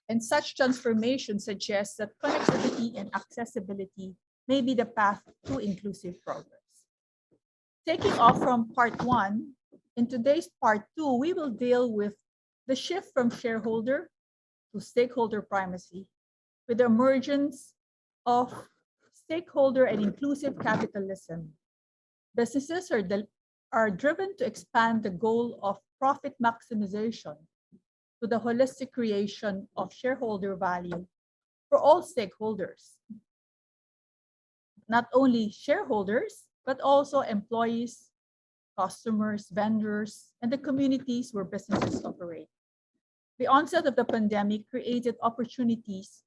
And such transformation suggests that connectivity and accessibility may be the path to inclusive progress. Taking off from part one, in today's part two, we will deal with the shift from shareholder to stakeholder primacy with the emergence of stakeholder and inclusive capitalism. Businesses are driven to expand the goal of profit maximization to the holistic creation of shareholder value for all stakeholders. Not only shareholders, but also employees, customers, vendors, and the communities where businesses operate. The onset of the pandemic created opportunities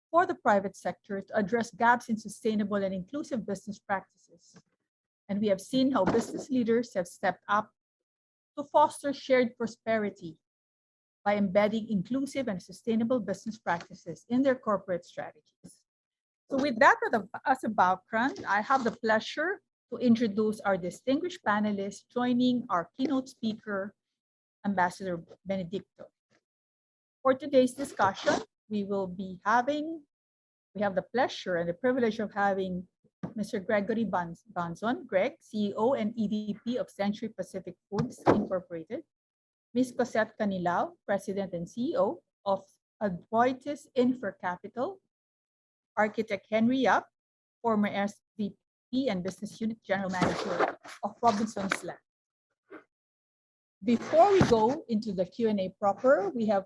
for the private sector to address gaps in sustainable and inclusive business practices. And we have seen how business leaders have stepped up to foster shared prosperity by embedding inclusive and sustainable business practices in their corporate strategies. So with that as a background, I have the pleasure to introduce our distinguished panelists joining our keynote speaker, Ambassador Benedicto. For today's discussion, we have the pleasure and the privilege of having Mr. Gregory Banzon, Greg, CEO and EVP of Century Pacific Foods Incorporated, Ms. Cosette Canilao, President and CEO of Advoitis Infra Capital, Architect Henry Yap, former SVP and Business Unit General Manager of Robinson's Land. Before we go into the Q&A proper, we have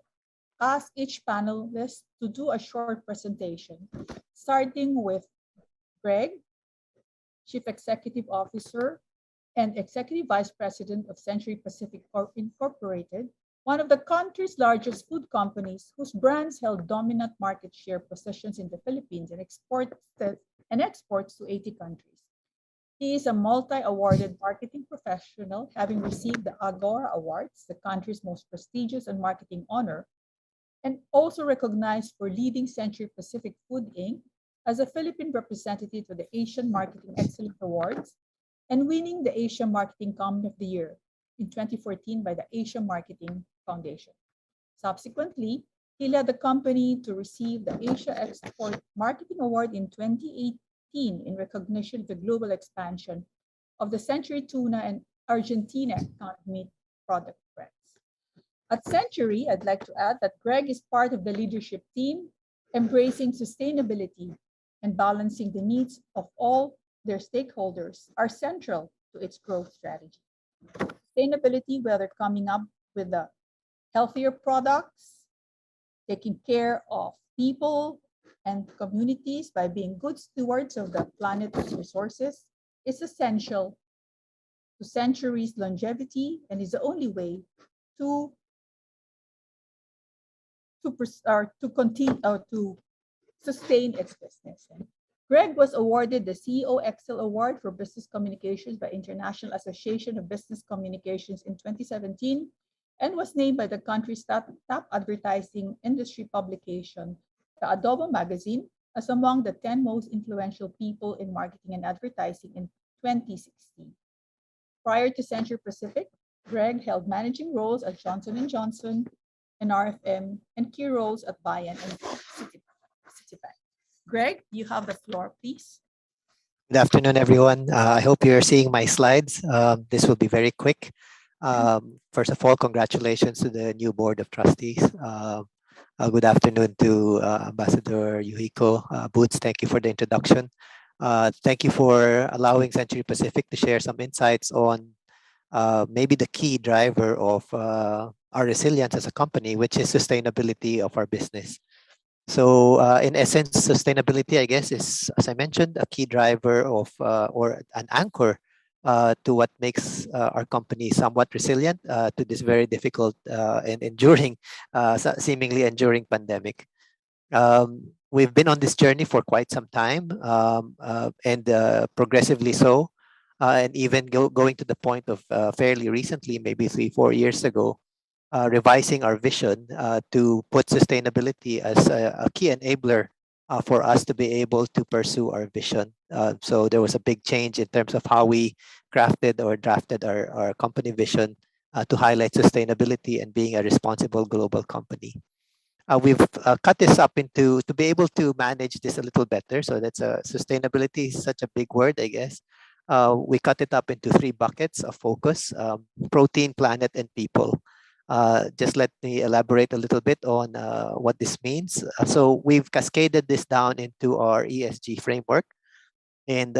asked each panelist to do a short presentation, starting with Greg, Chief Executive Officer and Executive Vice President of Century Pacific Incorporated, one of the country's largest food companies whose brands held dominant market share positions in the Philippines and exports to 80 countries. He is a multi-awarded marketing professional, having received the Agora Awards, the country's most prestigious and marketing honor, and also recognized for leading Century Pacific Food Inc. as a Philippine representative to the Asian Marketing Excellence Awards and winning the Asia Marketing Company of the Year in 2014 by the Asia Marketing Foundation. Subsequently, he led the company to receive the Asia Export Marketing Award in 2018 in recognition of the global expansion of the Century Tuna and Argentina canned meat product brands. At Century, I'd like to add that Greg is part of the leadership team embracing sustainability and balancing the needs of all their stakeholders are central to its growth strategy. Sustainability, whether coming up with the healthier products, taking care of people and communities by being good stewards of the planet's resources, is essential to Century's longevity and is the only way to sustain its business. Greg was awarded the CEO Excel Award for Business Communications by International Association of Business Communications in 2017 and was named by the country's top advertising industry publication, the Adobo magazine, as among the 10 most influential people in marketing and advertising in 2016. Prior to Century Pacific, Greg held managing roles at Johnson & Johnson and RFM and key roles at Bayan and Citibank. Greg, you have the floor, please. Good afternoon, everyone. I hope you're seeing my slides. This will be very quick. First of all, congratulations to the new Board of Trustees. Good afternoon to Ambassador Yuhiko. Boots, thank you for the introduction. Thank you for allowing Century Pacific to share some insights on maybe the key driver of our resilience as a company, which is sustainability of our business. So in essence, sustainability, I guess, is, as I mentioned, a key driver of or an anchor to what makes our company somewhat resilient to this very difficult and enduring, seemingly enduring pandemic. We've been on this journey for quite some time and progressively so, and even going to the point of fairly recently, maybe 3-4 years ago, revising our vision to put sustainability as a key enabler for us to be able to pursue our vision. So there was a big change in terms of how we crafted or drafted our company vision to highlight sustainability and being a responsible global company. We've cut this up into to be able to manage this a little better. So that's sustainability is such a big word, I guess. We cut it up into 3 buckets of focus: protein, planet, and people. Just let me elaborate a little bit on what this means. So we've cascaded this down into our ESG framework and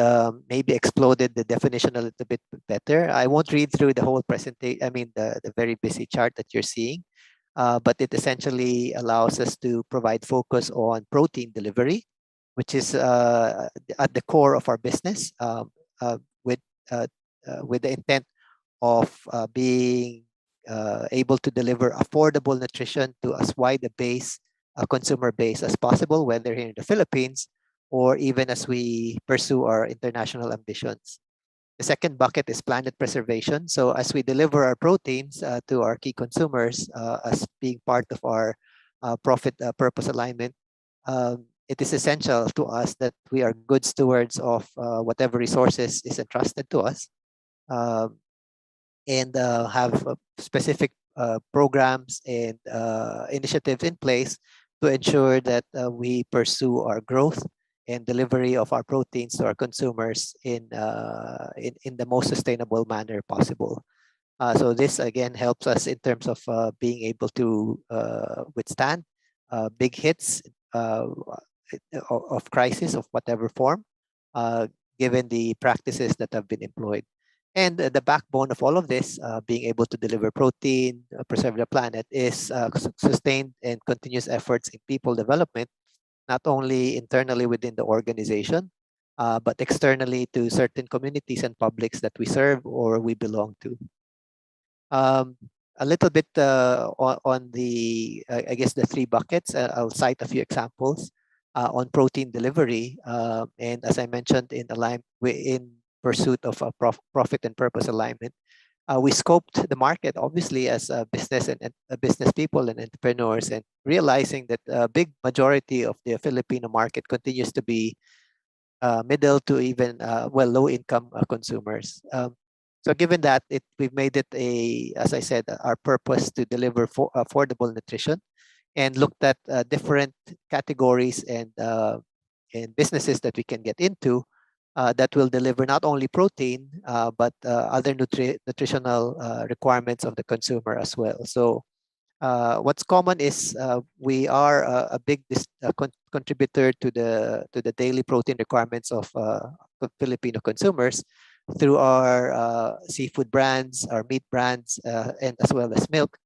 maybe exploded the definition a little bit better. I won't read through the whole presentation, I mean the very busy chart that you're seeing, but it essentially allows us to provide focus on protein delivery, which is at the core of our business with the intent of being able to deliver affordable nutrition to as wide a consumer base as possible, whether here in the Philippines or even as we pursue our international ambitions. The second bucket is planet preservation. So as we deliver our proteins to our key consumers as being part of our profit purpose alignment, it is essential to us that we are good stewards of whatever resources is entrusted to us. And have specific programs and initiatives in place to ensure that we pursue our growth and delivery of our proteins to our consumers in the most sustainable manner possible. So this again helps us in terms of being able to withstand big hits of crisis of whatever form, given the practices that have been employed. And the backbone of all of this, being able to deliver protein, preserve the planet, is sustained and continuous efforts in people development, not only internally within the organization, but externally to certain communities and publics that we serve or we belong to. A little bit on the, I guess, the 3 buckets. I'll cite a few examples on protein delivery. And as I mentioned, in pursuit of a profit and purpose alignment, we scoped the market obviously as a business and business people and entrepreneurs, and realizing that a big majority of the Filipino market continues to be middle to even low income consumers. So given that, we've made it as I said, our purpose to deliver affordable nutrition, and looked at different categories and businesses that we can get into that will deliver not only protein, but other nutritional requirements of the consumer as well. So what's common is we are a big contributor to the daily protein requirements of Filipino consumers through our seafood brands, our meat brands, and as well as milk.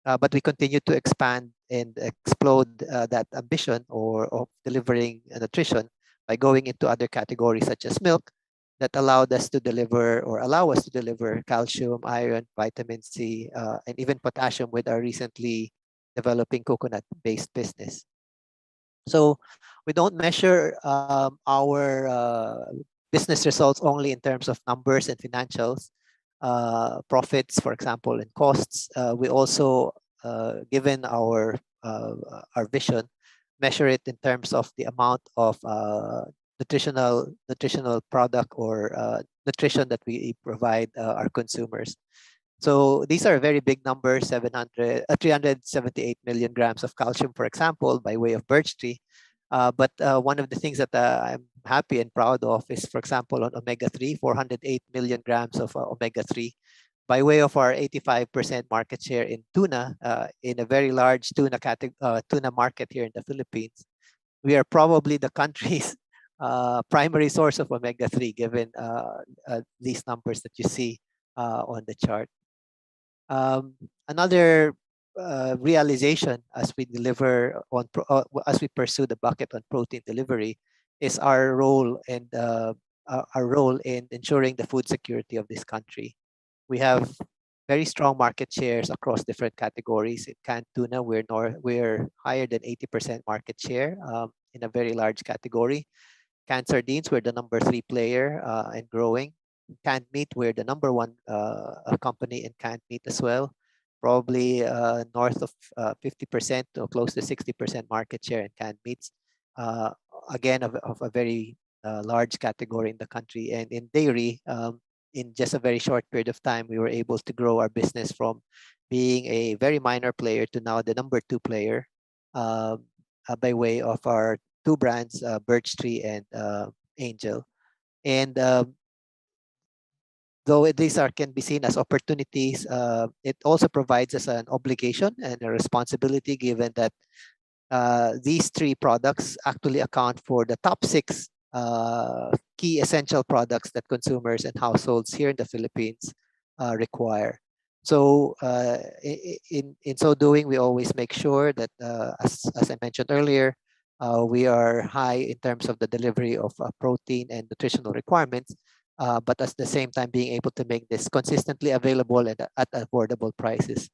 But we continue to expand and explode that ambition of delivering nutrition by going into other categories such as milk that allow us to deliver calcium, iron, vitamin C, and even potassium with our recently developing coconut-based business. So we don't measure our business results only in terms of numbers and financials, profits, for example, and costs. We also, given our vision, measure it in terms of the amount of nutritional product or nutrition that we provide our consumers. So these are very big numbers: 378 million grams of calcium, for example, by way of birch tree. But one of the things that I'm happy and proud of is, for example, on omega-3, 408 million grams of omega-3 by way of our 85% market share in tuna, in a very large tuna market here in the Philippines. We are probably the country's primary source of omega-3, given these numbers that you see on the chart. Another realization as we deliver on as we pursue the bucket on protein delivery is our role in ensuring the food security of this country. We have very strong market shares across different categories. In canned tuna, we're higher than 80% market share in a very large category. Canned sardines, we're the #3 player and growing. Canned meat, we're the #1 company in canned meat as well. Probably north of 50% or close to 60% market share in canned meats. Again, of a very large category in the country. And in dairy, in just a very short period of time, we were able to grow our business from being a very minor player to now the #2 player by way of our two brands, Birch Tree and Angel. And though these can be seen as opportunities, it also provides us an obligation and a responsibility, given that these three products actually account for the top 6 key essential products that consumers and households here in the Philippines require. So in so doing, we always make sure that, as I mentioned earlier, we are high in terms of the delivery of protein and nutritional requirements, but at the same time being able to make this consistently available at affordable prices.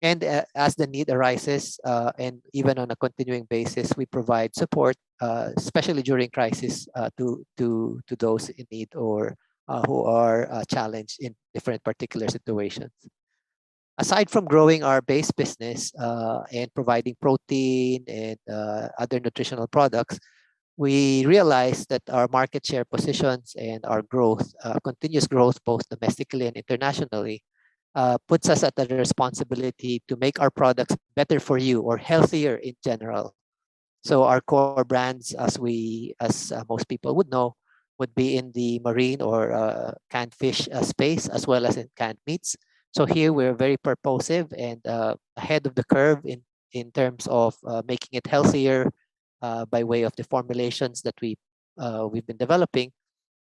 And as the need arises, and even on a continuing basis, we provide support, especially during crisis, to those in need or who are challenged in different particular situations. Aside from growing our base business and providing protein and other nutritional products, we realize that our market share positions and our growth, continuous growth both domestically and internationally, puts us at the responsibility to make our products better for you or healthier in general. So our core brands, as most people would know, would be in the marine or canned fish space, as well as in canned meats. So here we're very purposive and ahead of the curve in terms of making it healthier by way of the formulations that we've been developing,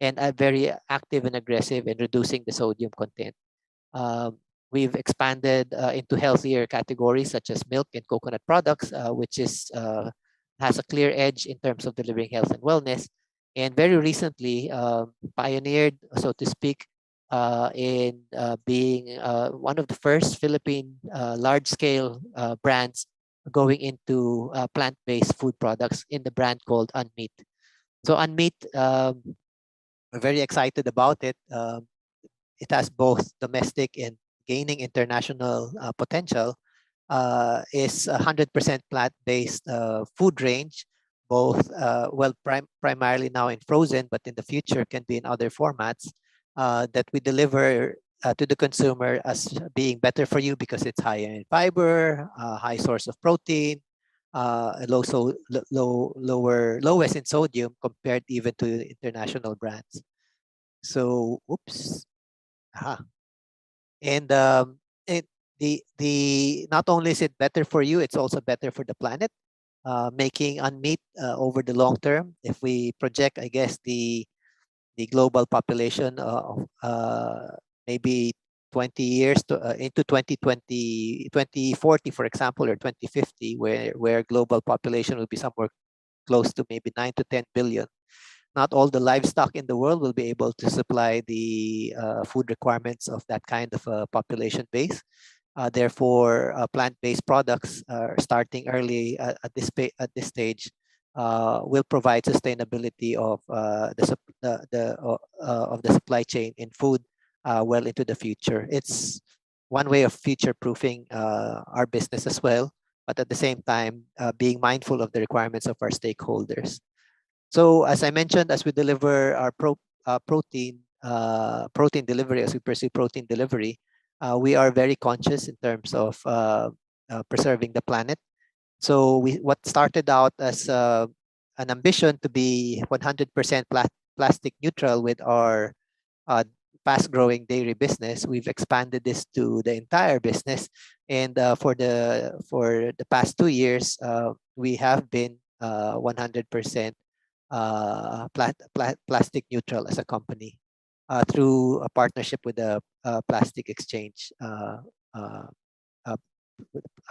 and very active and aggressive in reducing the sodium content. We've expanded into healthier categories such as milk and coconut products, which has a clear edge in terms of delivering health and wellness. And very recently pioneered, so to speak, in being one of the first Philippine large-scale brands going into plant-based food products in the brand called Unmeat. So Unmeat, we're very excited about it. It has both domestic and gaining international potential. Is 100% plant-based food range, both primarily now in frozen, but in the future can be in other formats that we deliver to the consumer as being better for you because it's high in fiber, high source of protein, lowest in sodium compared even to international brands. So, oops. And not only is it better for you, it's also better for the planet, making Unmeat over the long term. If we project, I guess, the global population maybe 20 years into 2020, 2040, for example, or 2050, where global population will be somewhere close to maybe 9 to 10 billion. Not all the livestock in the world will be able to supply the food requirements of that kind of a population base. Therefore, plant-based products starting early at this stage will provide sustainability of the supply chain in food well into the future. It's one way of future-proofing our business as well but at the same time, being mindful of the requirements of our stakeholders. So as I mentioned, as we deliver our protein delivery, as we pursue protein delivery, we are very conscious in terms of preserving the planet. So what started out as an ambition to be 100% plastic neutral with our fast-growing dairy business, we've expanded this to the entire business. And for the past 2 years, we have been 100% plastic neutral as a company through a partnership with the plastic exchange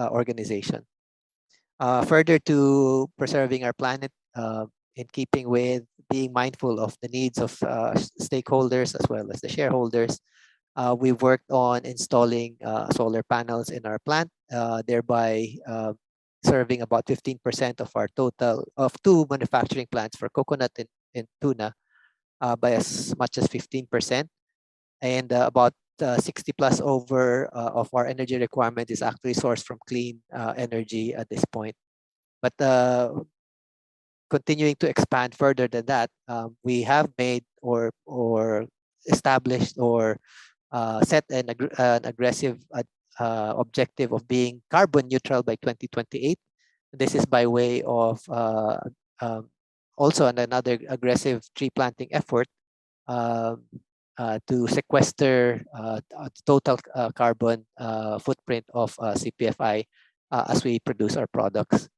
organization. Further to preserving our planet, in keeping with being mindful of the needs of stakeholders as well as the shareholders, we've worked on installing solar panels in our plant, thereby serving about 15% of our total of 2 manufacturing plants for coconut and tuna by as much as 15%. And about 60 plus over of our energy requirement is actually sourced from clean energy at this point. But continuing to expand further than that, we have made or established or set an aggressive objective of being carbon neutral by 2028. This is by way of also another aggressive tree planting effort to sequester total carbon footprint of CPFI as we produce our products.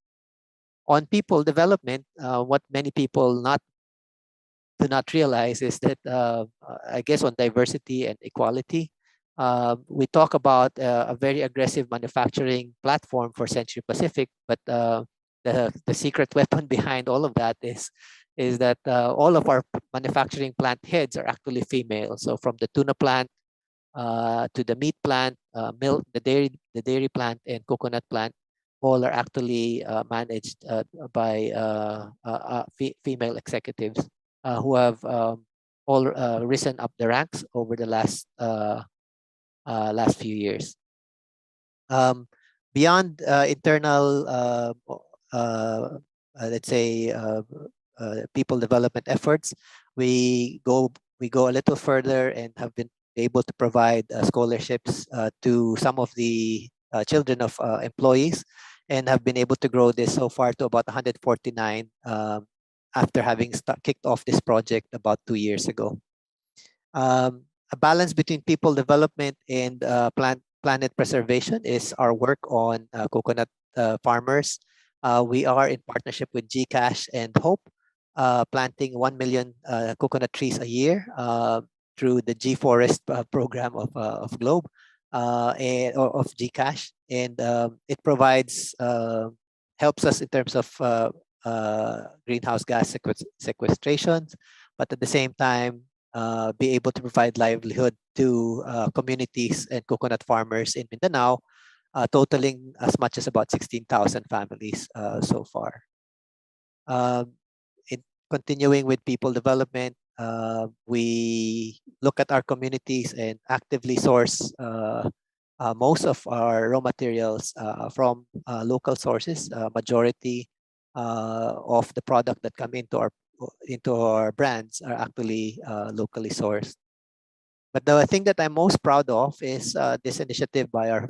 On people development, what many people do not realize is that I guess on diversity and equality, we talk about a very aggressive manufacturing platform for Century Pacific, but the secret weapon behind all of that is that all of our manufacturing plant heads are actually female. So from the tuna plant to the meat plant, milk, the dairy plant, and coconut plant, all are actually managed by female executives who have all risen up the ranks over the last few years. Beyond internal, let's say, people development efforts, we go a little further and have been able to provide scholarships to some of the children of employees, and have been able to grow this so far to about 149 after having kicked off this project about 2 years ago. A balance between people development and planet preservation is our work on coconut farmers. We are in partnership with GCash and Hope, planting 1 million coconut trees a year through the G Forest program of Globe and of GCash, and it provides helps us in terms of greenhouse gas sequestration, but at the same time be able to provide livelihood to communities and coconut farmers in Mindanao, totaling as much as about 16,000 families so far. Continuing with people development, we look at our communities and actively source most of our raw materials from local sources. Majority of the product that come into our brands are actually locally sourced. But the thing that I'm most proud of is this initiative by our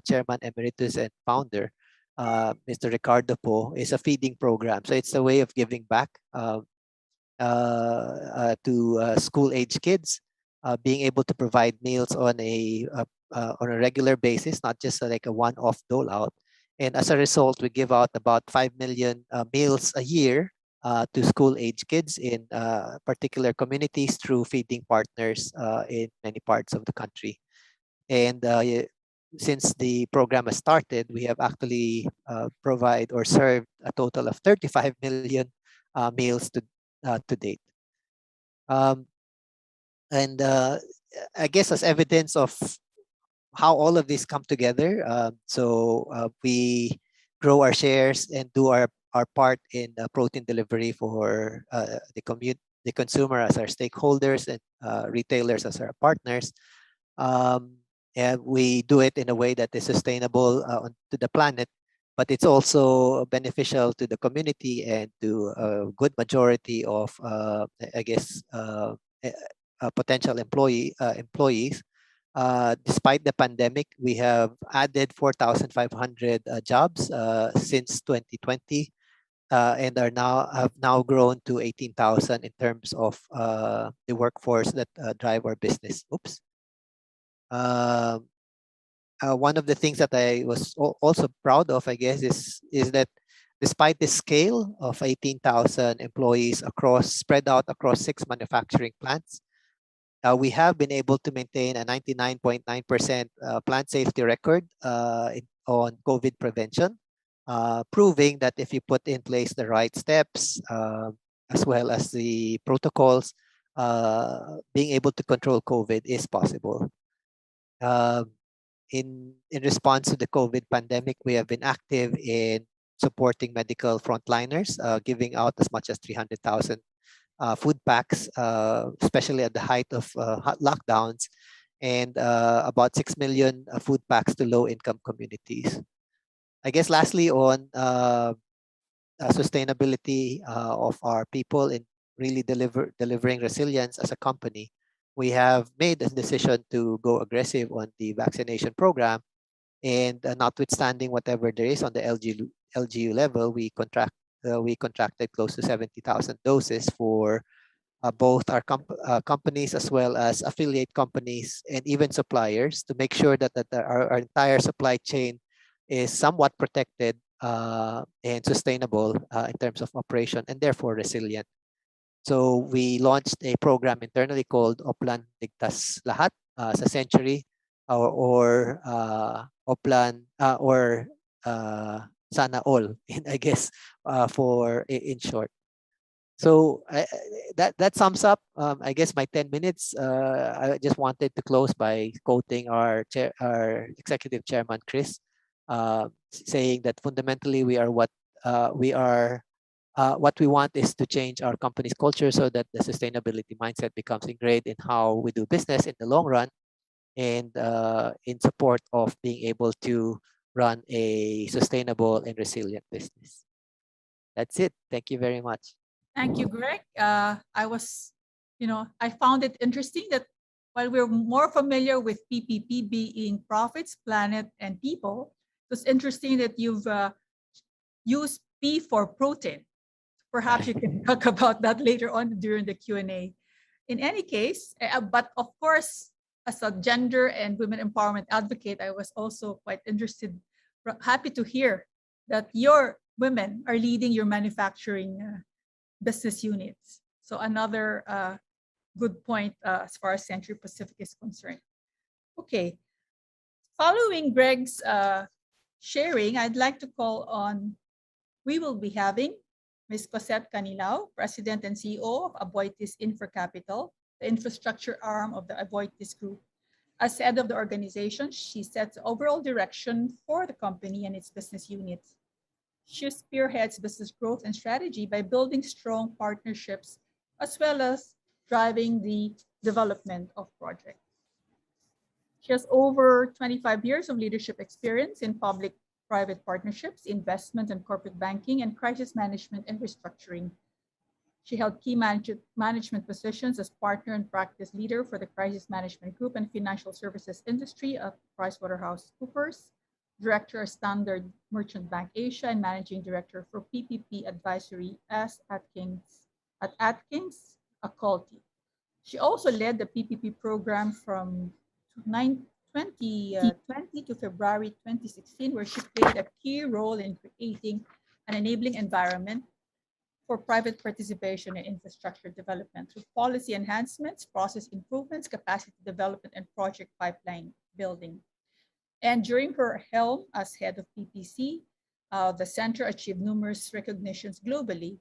Chairman Emeritus and Founder, Mr. Ricardo Po, is a feeding program. So it's a way of giving back to school-age kids, being able to provide meals on a regular basis, not just like a one-off dole out. And as a result, we give out about 5 million meals a year to school-age kids in particular communities through feeding partners in many parts of the country. And since the program has started, we have actually provide or served a total of 35 million meals to date. And I guess as evidence of how all of this come together, we grow our shares and do our part in protein delivery for the consumer as our stakeholders and retailers as our partners. and we do it in a way that is sustainable to the planet, but it's also beneficial to the community and to a good majority of, I guess, potential employees. Despite the pandemic, we have added 4,500 jobs since 2020, and have now grown to 18,000 in terms of the workforce that drive our business. Oops. One of the things that I was also proud of, I guess, is that despite the scale of 18,000 employees spread out across 6 manufacturing plants, we have been able to maintain a 99.9% plant safety record on COVID prevention, proving that if you put in place the right steps, as well as the protocols, being able to control COVID is possible. In response to the COVID pandemic, we have been active in supporting medical frontliners, giving out as much as 300,000 food packs, especially at the height of lockdowns, and about 6 million food packs to low-income communities. I guess lastly, on sustainability of our people in really delivering resilience as a company, we have made a decision to go aggressive on the vaccination program, and notwithstanding whatever there is on the LGU level, we contracted close to 70,000 doses for both our companies as well as affiliate companies and even suppliers, to make sure that our entire supply chain is somewhat protected and sustainable in terms of operation, and therefore resilient. So we launched a program internally called Oplan Ligtas Lahat sa Century, or Oplan or Sana All, I guess, in short. So that sums up, I guess, my 10 minutes. I just wanted to close by quoting our executive chairman, Chris, saying that fundamentally what we want is to change our company's culture so that the sustainability mindset becomes ingrained in how we do business in the long run, and in support of being able to run a sustainable and resilient business. That's it. Thank you very much. Thank you, Greg. I found it interesting that while we're more familiar with PPP being profits, planet, and people, it was interesting that you've used P for protein. Perhaps you can talk about that later on during the Q&A. In any case, but of course, as a gender and women empowerment advocate, I was also quite happy to hear that your women are leading your manufacturing business units. So another good point as far as Century Pacific is concerned. Okay, following Greg's sharing, I'd like to call on, we will be having Ms. Cosette Canilao, President and CEO of Aboitiz Infracapital, the infrastructure arm of the Aboitiz Group. As head of the organization, she sets the overall direction for the company and its business units. She spearheads business growth and strategy by building strong partnerships, as well as driving the development of projects. She has over 25 years of leadership experience in public-private partnerships, investment and corporate banking, and crisis management and restructuring. She held key management positions as partner and practice leader for the crisis management group and financial services industry at PricewaterhouseCoopers, director of Standard Merchant Bank Asia, and managing director for PPP advisory at Atkins Acolti. She also led the PPP program from 2020 to February 2016, where she played a key role in creating an enabling environment for private participation in infrastructure development through policy enhancements, process improvements, capacity development, and project pipeline building. And during her helm as head of PPC, the center achieved numerous recognitions globally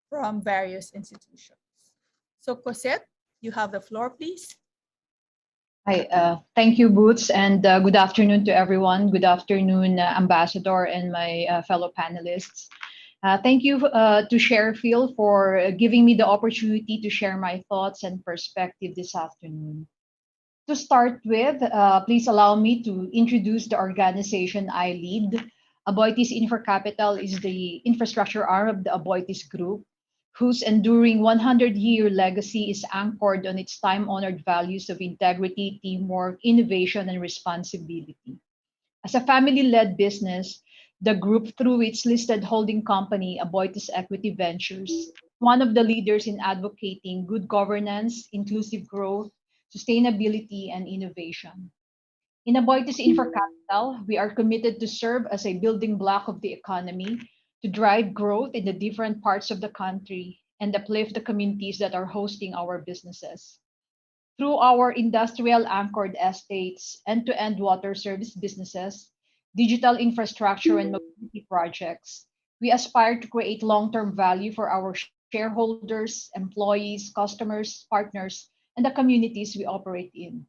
from various institutions. So Cosette, you have the floor, please. Hi, thank you, Boots, and good afternoon to everyone. Good afternoon, Ambassador and my fellow panelists. Thank you to SharePHIL for giving me the opportunity to share my thoughts and perspective this afternoon. To start with, please allow me to introduce the organization I lead. Aboitiz Infracapital is the infrastructure arm of the Aboitiz Group, whose enduring 100-year legacy is anchored on its time-honored values of integrity, teamwork, innovation, and responsibility. As a family-led business, the group, through its listed holding company, Aboitiz Equity Ventures, one of the leaders in advocating good governance, inclusive growth, sustainability, and innovation. In Aboitiz Infracapital, we are committed to serve as a building block of the economy, to drive growth in the different parts of the country, and uplift the communities that are hosting our businesses. Through our industrial anchored estates, end-to-end water service businesses, digital infrastructure, and mobility projects, we aspire to create long-term value for our shareholders, employees, customers, partners, and the communities we operate in.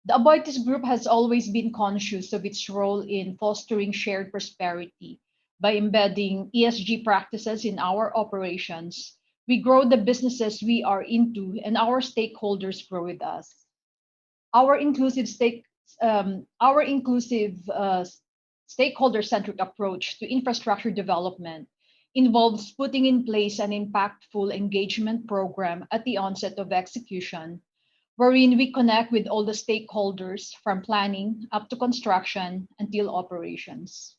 The Aboitiz Group has always been conscious of its role in fostering shared prosperity by embedding ESG practices in our operations. We grow the businesses we are into, and our stakeholders grow with us. Our inclusive stakeholder-centric approach to infrastructure development involves putting in place an impactful engagement program at the onset of execution, wherein we connect with all the stakeholders from planning up to construction until operations.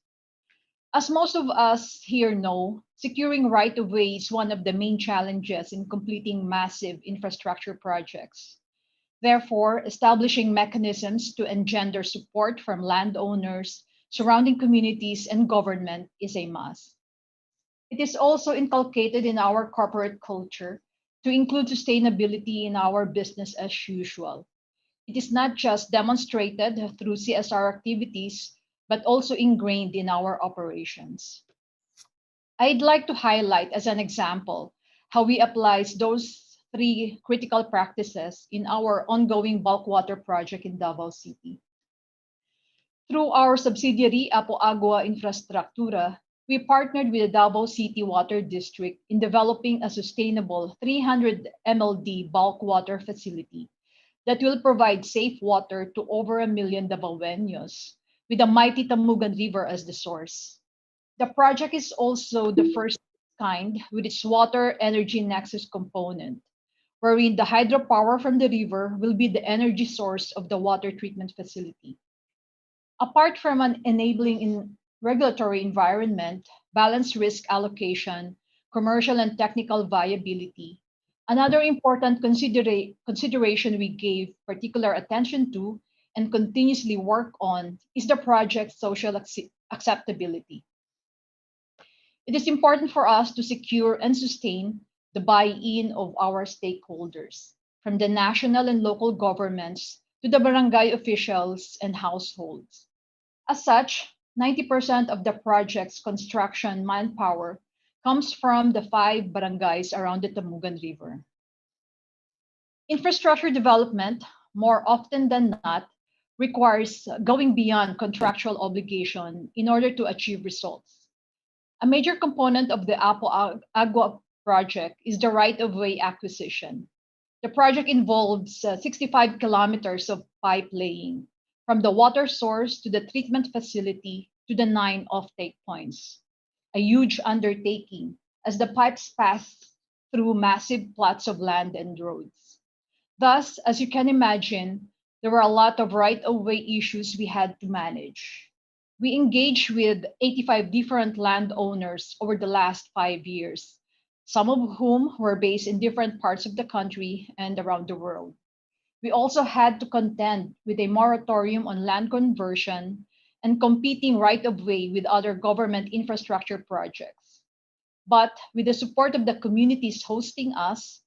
As most of us here know, securing right-of-way is one of the main challenges in completing massive infrastructure projects. Therefore, establishing mechanisms to engender support from landowners, surrounding communities, and government is a must. It is also inculcated in our corporate culture to include sustainability in our business as usual. It is not just demonstrated through CSR activities, but also ingrained in our operations. I'd like to highlight as an example how we apply those three critical practices in our ongoing bulk water project in Davao City. Through our subsidiary Apo Agua Infrastructura, we partnered with the Davao City Water District in developing a sustainable 300 MLD bulk water facility that will provide safe water to over 1 million Davaoenos, with the mighty Tamugan River as the source. The project is also the first of its kind with its water energy nexus component, wherein the hydropower from the river will be the energy source of the water treatment facility. Apart from an enabling regulatory environment, balanced risk allocation, commercial and technical viability, another important consideration we gave particular attention to and continuously work on is the project's social acceptability. It is important for us to secure and sustain the buy-in of our stakeholders, from the national and local governments to the barangay officials and households. As such, 90% of the project's construction manpower comes from the 5 barangays around the Tamugan River. Infrastructure development, more often than not, requires going beyond contractual obligation in order to achieve results. A major component of the Apo Agua project is the right-of-way acquisition. The project involves 65 kilometers of pipe laying, from the water source to the treatment facility to the 9 offtake points. A huge undertaking, as the pipes pass through massive plots of land and roads. Thus, as you can imagine, there were a lot of right-of-way issues we had to manage. We engaged with 85 different landowners over the last 5 years, some of whom were based in different parts of the country and around the world. We also had to contend with a moratorium on land conversion and competing right-of-way with other government infrastructure projects. But with the support of the communities hosting us,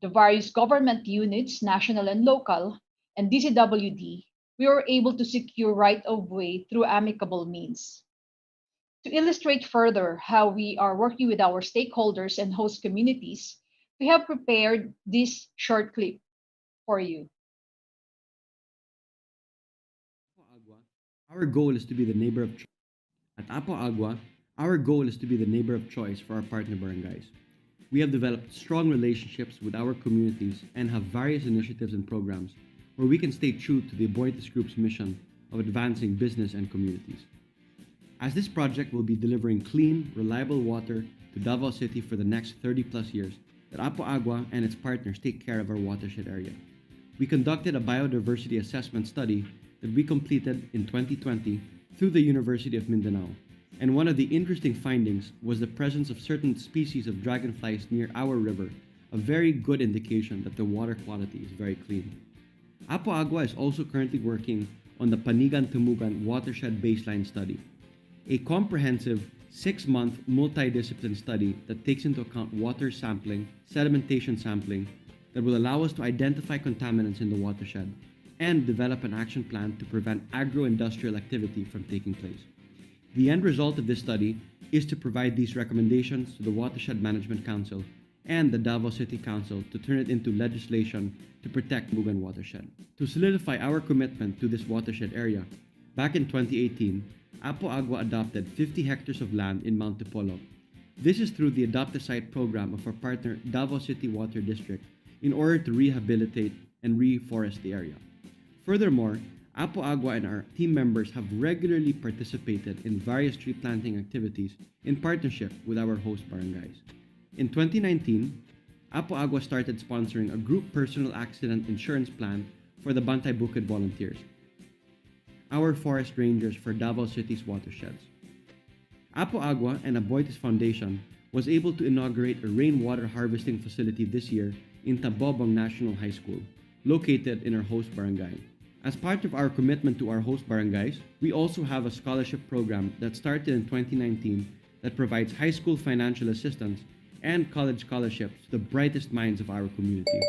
the various government units, national and local, and DCWD, we were able to secure right-of-way through amicable means. To illustrate further how we are working with our stakeholders and host communities, we have prepared this short clip for you. Our goal is to be the neighbor of choice. At Apo Agua, our goal is to be the neighbor of choice for our partner barangays. we have developed strong relationships with our communities and have various initiatives and programs where we can stay true to the Aboitiz Group's mission of advancing business and communities. As this project will be delivering clean, reliable water to Davao City for the next 30 plus years, that Apo Agua and its partners take care of our watershed area. We conducted a biodiversity assessment study that we completed in 2020 through the University of Mindanao. And one of the interesting findings was the presence of certain species of dragonflies near our river, a very good indication that the water quality is very clean. Apo Agua is also currently working on the Panigan-Tumugan Watershed Baseline Study, a comprehensive 6-month multidiscipline study that takes into account water sampling, sedimentation sampling, that will allow us to identify contaminants in the watershed and develop an action plan to prevent agro-industrial activity from taking place. The end result of this study is to provide these recommendations to the Watershed Management Council and the Davao City Council to turn it into legislation to protect Mugan watershed. To solidify our commitment to this watershed area, back in 2018, Apo Agua adopted 50 hectares of land in Mount Tipolo. This is through the Adopt a Site program of our partner Davao City Water District in order to rehabilitate and reforest the area. Furthermore, Apo Agua and our team members have regularly participated in various tree planting activities in partnership with our host barangays. In 2019, Apo Agua started sponsoring a group personal accident insurance plan for the Bantay Bukid volunteers, our forest rangers for Davao City's watersheds. Apo Agua and Aboitiz Foundation was able to inaugurate a rainwater harvesting facility this year in Tabobong National High School, located in our host barangay. As part of our commitment to our host barangays, we also have a scholarship program that started in 2019 that provides high school financial assistance and college scholarships to the brightest minds of our community.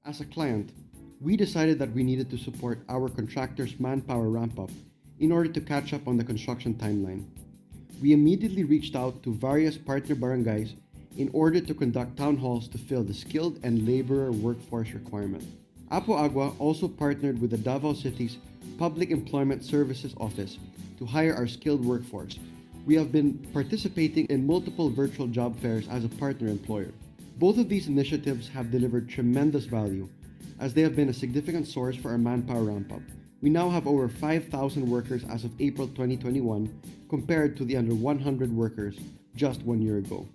As a client, we decided that we needed to support our contractors' manpower ramp-up in order to catch up on the construction timeline. We immediately reached out to various partner barangays in order to conduct town halls to fill the skilled and laborer workforce requirement. Apo Agua also partnered with the Davao City's Public Employment Services Office to hire our skilled workforce. We have been participating in multiple virtual job fairs as a partner employer. Both of these initiatives have delivered tremendous value, as they have been a significant source for our manpower ramp-up. We now have over 5,000 workers as of April 2021, compared to the under 100 workers just 1 year ago.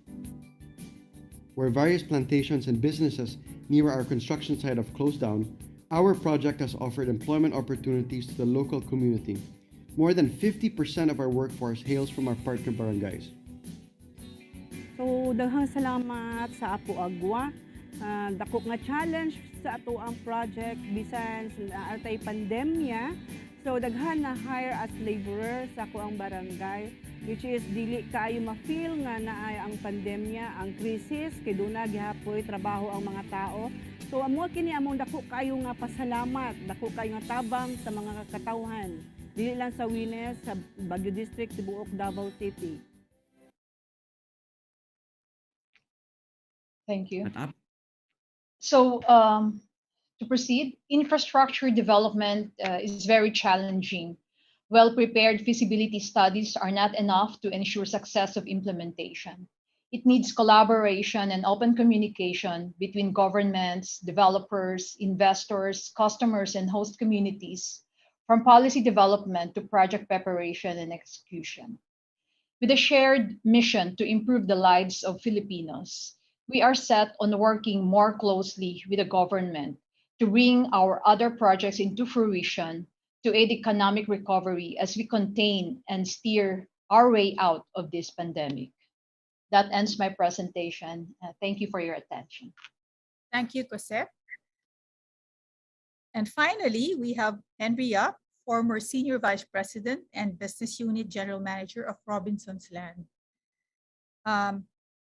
Where various plantations and businesses near our construction site have closed down, our project has offered employment opportunities to the local community. More than 50% of our workforce hails from our partner barangays. So, daghang salamat sa Apo Agua. Dako nga challenge sa ato ang project bisan sa atay pandemya. So, daghan na hire as laborer sa ako ang barangay, which is dili kaayo ma-feel nga naay ang pandemya, ang krisis, kay duna gihapoy trabaho ang mga tao. So, amo kini among dako kayo nga pasalamat, dako kayo nga tabang sa mga katawhan. Dili lang sa Wines, sa Baguio District, tibuok Davao City. Thank you. So, to proceed, infrastructure development is very challenging. Well-prepared feasibility studies are not enough to ensure success of implementation. It needs collaboration and open communication between governments, developers, investors, customers, and host communities, from policy development to project preparation and execution. With a shared mission to improve the lives of Filipinos, we are set on working more closely with the government to bring our other projects into fruition to aid economic recovery as we contain and steer our way out of this pandemic. That ends my presentation. Thank you for your attention. Thank you, Cosette. And finally, we have Henry Yap, former Senior Vice President and Business Unit General Manager of Robinson's Land.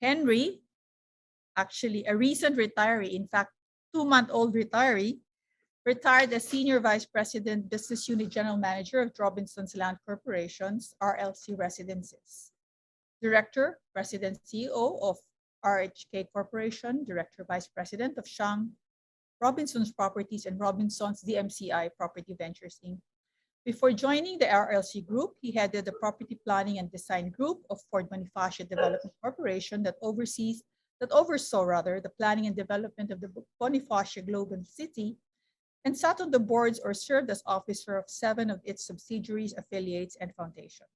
Henry, actually a recent retiree, in fact, 2-month-old retiree, retired as Senior Vice President, Business Unit General Manager of Robinson's Land Corporation's RLC Residences. Director, President, CEO of RHK Corporation, Director, Vice President of Shang, Robinson's Properties, and Robinson's DMCI Property Ventures, Inc. Before joining the RLC Group, he headed the Property Planning and Design Group of Ford Bonifacio Development Corporation that oversees that oversaw the planning and development of the Bonifacio Global City, and sat on the boards or served as officer of 7 of its subsidiaries, affiliates, and foundations.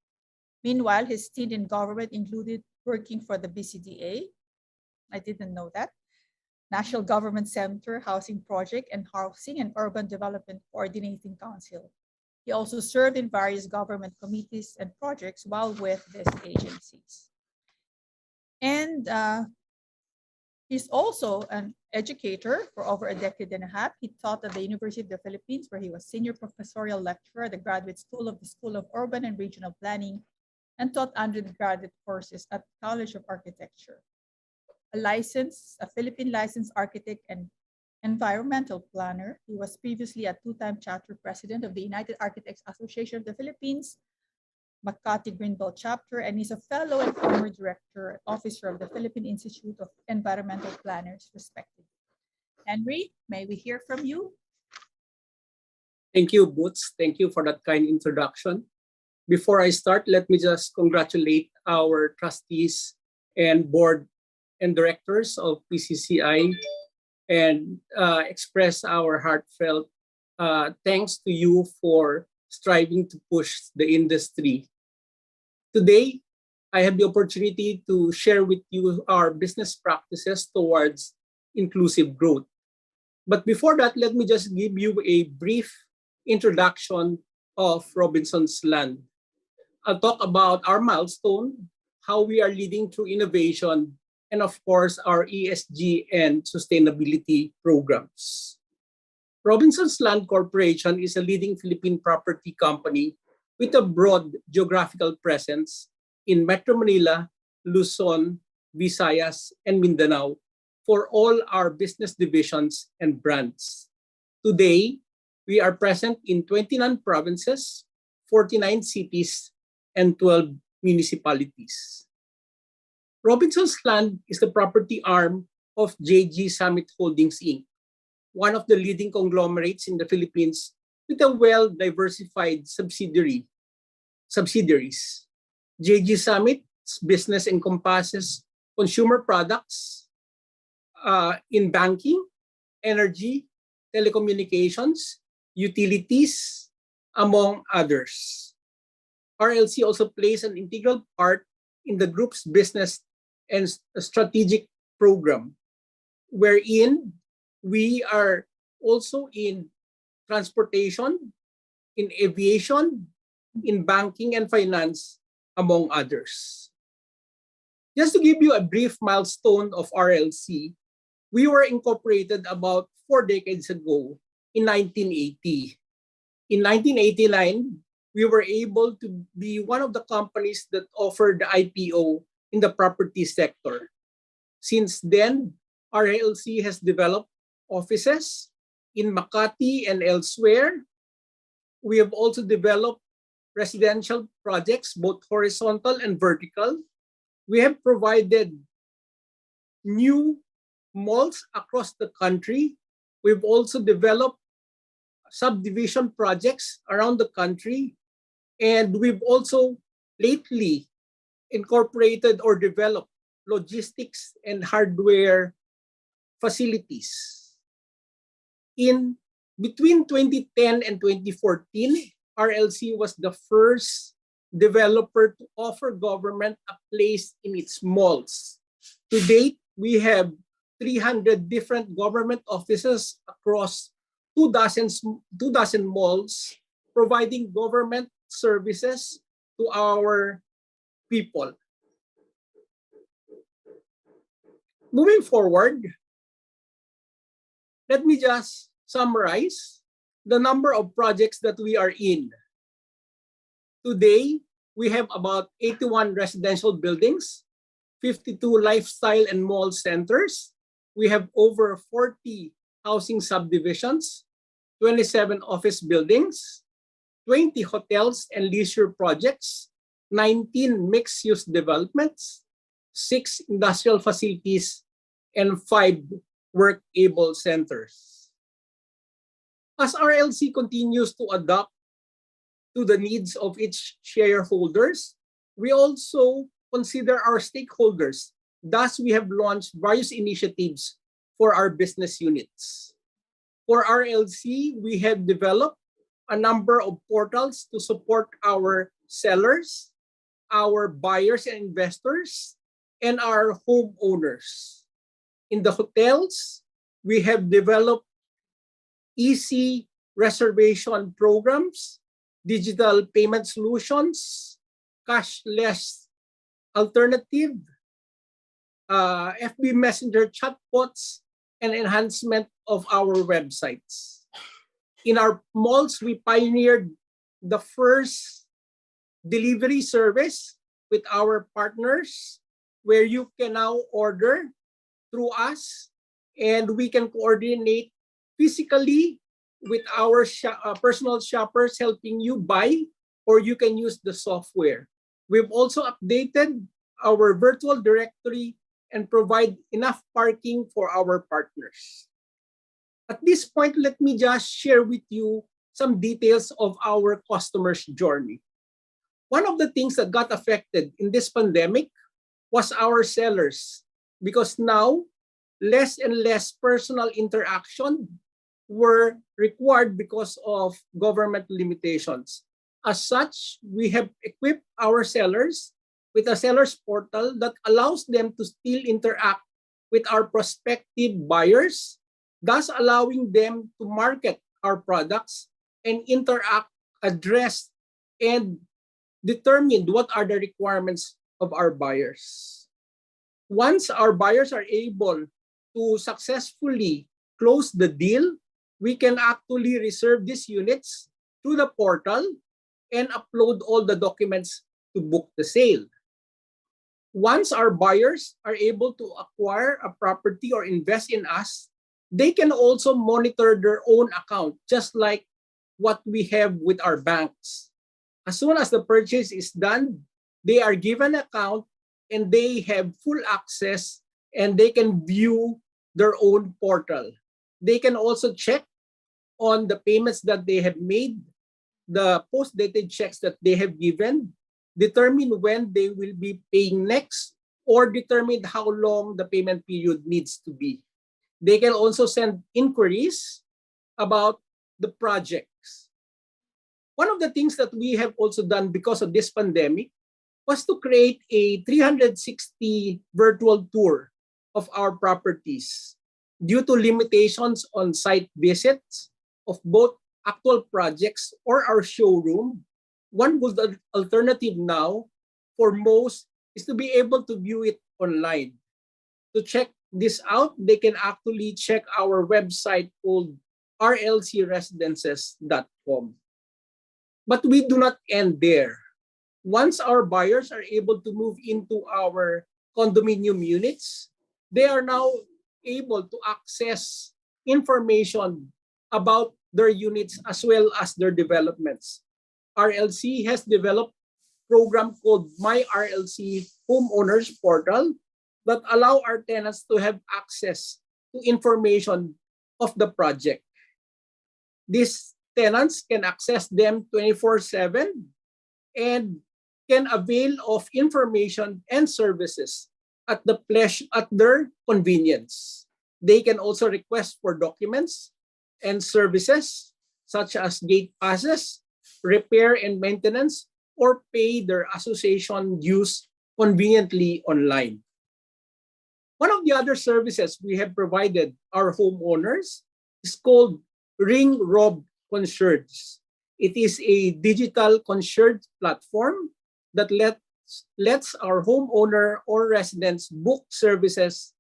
Meanwhile, his stint in government included working for the BCDA, I didn't know that, National Government Center Housing Project, and Housing and Urban Development Coordinating Council. He also served in various government committees and projects while with these agencies. And he's also an educator for over a decade and a half. He taught at the University of the Philippines, where he was senior professorial lecturer at the Graduate School of the School of Urban and Regional Planning, and taught undergraduate courses at College of Architecture. A Philippine licensed architect and environmental planner. He was previously a 2-time chapter president of the United Architects Association of the Philippines, Makati Greenbelt chapter, and he's a fellow and former director and officer of the Philippine Institute of Environmental Planners, respectively. Henry, may we hear from you? Thank you, Boots. Thank you for that kind introduction. Before I start, let me just congratulate our trustees and board and directors of PCCI and express our heartfelt thanks to you for striving to push the industry. Today, I have the opportunity to share with you our business practices towards inclusive growth. But before that, let me just give you a brief introduction of Robinson's Land. I'll talk about our milestone, how we are leading through innovation, and of course, our ESG and sustainability programs. Robinson's Land Corporation is a leading Philippine property company with a broad geographical presence in Metro Manila, Luzon, Visayas, and Mindanao for all our business divisions and brands. Today, we are present in 29 provinces, 49 cities, and 12 municipalities. Robinson's Land is the property arm of JG Summit Holdings, Inc., one of the leading conglomerates in the Philippines with a well-diversified subsidiaries. JG Summit's business encompasses consumer products in banking, energy, telecommunications, utilities, among others. RLC also plays an integral part in the group's business and strategic program, wherein we are also in transportation, in aviation, in banking and finance, among others. Just to give you a brief milestone of RLC, we were incorporated about 4 decades ago in 1980. In 1989, we were able to be one of the companies that offered the IPO in the property sector. Since then, RLC has developed offices in Makati and elsewhere. We have also developed residential projects, both horizontal and vertical. We have provided new malls across the country. We've also developed subdivision projects around the country. And we've also lately incorporated or developed logistics and hardware facilities. In between 2010 and 2014, RLC was the first developer to offer government a place in its malls. To date, we have 300 different government offices across 2 dozen malls, providing government services to our people. Moving forward, let me just summarize the number of projects that we are in. Today, we have about 81 residential buildings, 52 lifestyle and mall centers. We have over 40 housing subdivisions, 27 office buildings, 20 hotels and leisure projects, 19 mixed-use developments, 6 industrial facilities, and 5 work-able centers. As RLC continues to adapt to the needs of its shareholders, we also consider our stakeholders Thus, we have launched various initiatives for our business units. For RLC, we have developed a number of portals to support our sellers, our buyers and investors, and our homeowners. In the hotels, we have developed easy reservation programs, digital payment solutions, cashless alternative, FB Messenger chatbots, and enhancement of our websites. In our malls, we pioneered the first delivery service with our partners, where you can now order through us, and we can coordinate physically with our personal shoppers helping you buy, or you can use the software. We've also updated our virtual directory and provide enough parking for our partners. At this point, let me just share with you some details of our customers' journey. One of the things that got affected in this pandemic was our sellers, because now less and less personal interaction were required because of government limitations. As such, we have equipped our sellers with a sellers portal that allows them to still interact with our prospective buyers, thus allowing them to market our products and interact, address, and determine what are the requirements of our buyers. Once our buyers are able to successfully close the deal, we can actually reserve these units through the portal and upload all the documents to book the sale. Once our buyers are able to acquire a property or invest in us, they can also monitor their own account, just like what we have with our banks. As soon as the purchase is done, they are given an account and they have full access, and they can view their own portal. They can also check on the payments that they have made, the post-dated checks that they have given, determine when they will be paying next, or determine how long the payment period needs to be. They can also send inquiries about the projects. One of the things that we have also done because of this pandemic was to create a 360 virtual tour of our properties. Due to limitations on site visits of both actual projects or our showroom, one good alternative now for most is to be able to view it online. To check this out, they can actually check our website called rlcresidences.com. But we do not end there. Once our buyers are able to move into our condominium units, they are now able to access information about their units as well as their developments. RLC has developed a program called My RLC Homeowners Portal that allow our tenants to have access to information of the project. These tenants can access them 24/7 and can avail of information and services at their convenience. They can also request for documents and services such as gate passes, repair and maintenance, or pay their association dues conveniently online. One of the other services we have provided our homeowners is called Ring Rob Concierge. It is a digital concierge platform that lets our homeowner or residents book services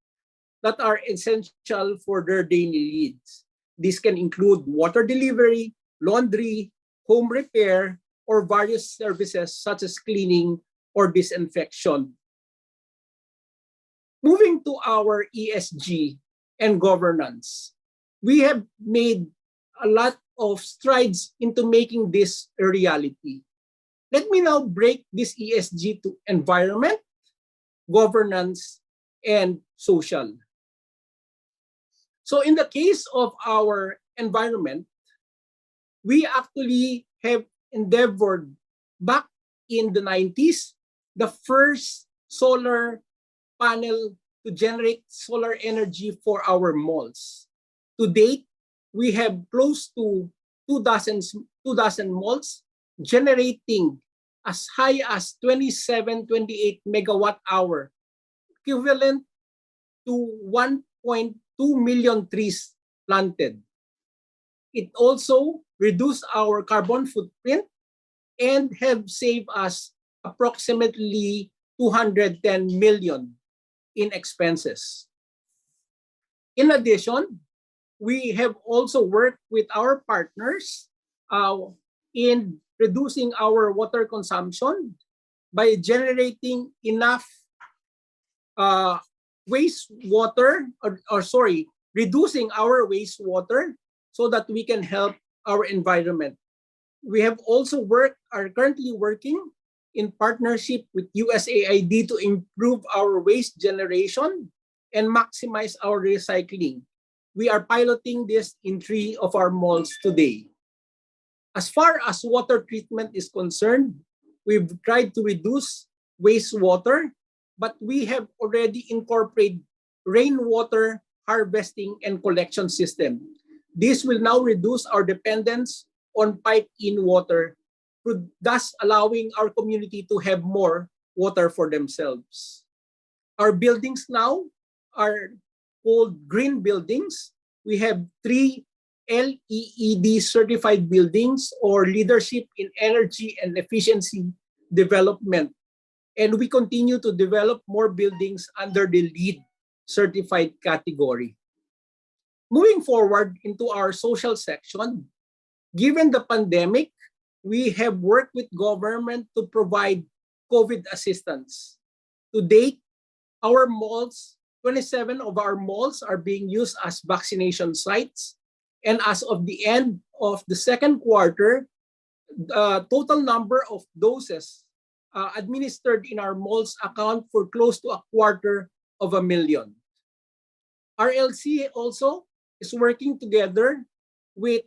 that are essential for their daily needs. This can include water delivery, laundry, home repair, or various services such as cleaning or disinfection. Moving to our ESG and governance, we have made a lot of strides into making this a reality. Let me now break this ESG to environment, governance, and social. So in the case of our environment, we actually have endeavored back in the 90s, the first solar panel to generate solar energy for our malls. To date, we have close to 2 dozen malls generating as high as 28 megawatt hour, equivalent to 1.2 million trees planted. It also reduced our carbon footprint and have saved us approximately 210 million in expenses. In addition, we have also worked with our partners in reducing our water consumption by generating enough wastewater, reducing our wastewater so that we can help our environment. We have also are currently working in partnership with USAID to improve our waste generation and maximize our recycling. We are piloting this in 3 of our malls today. As far as water treatment is concerned, we've tried to reduce wastewater, but we have already incorporated rainwater harvesting and collection system. This will now reduce our dependence on piped-in water, thus allowing our community to have more water for themselves. Our buildings now are called green buildings. We have 3 LEED certified buildings or leadership in energy and efficiency development. And we continue to develop more buildings under the LEED certified category. Moving forward into our social section, given the pandemic, we have worked with government to provide COVID assistance. To date, our malls, 27 of our malls are being used as vaccination sites. And as of the end of the second quarter, the total number of doses administered in our malls account for close to 250,000. RLC also is working together with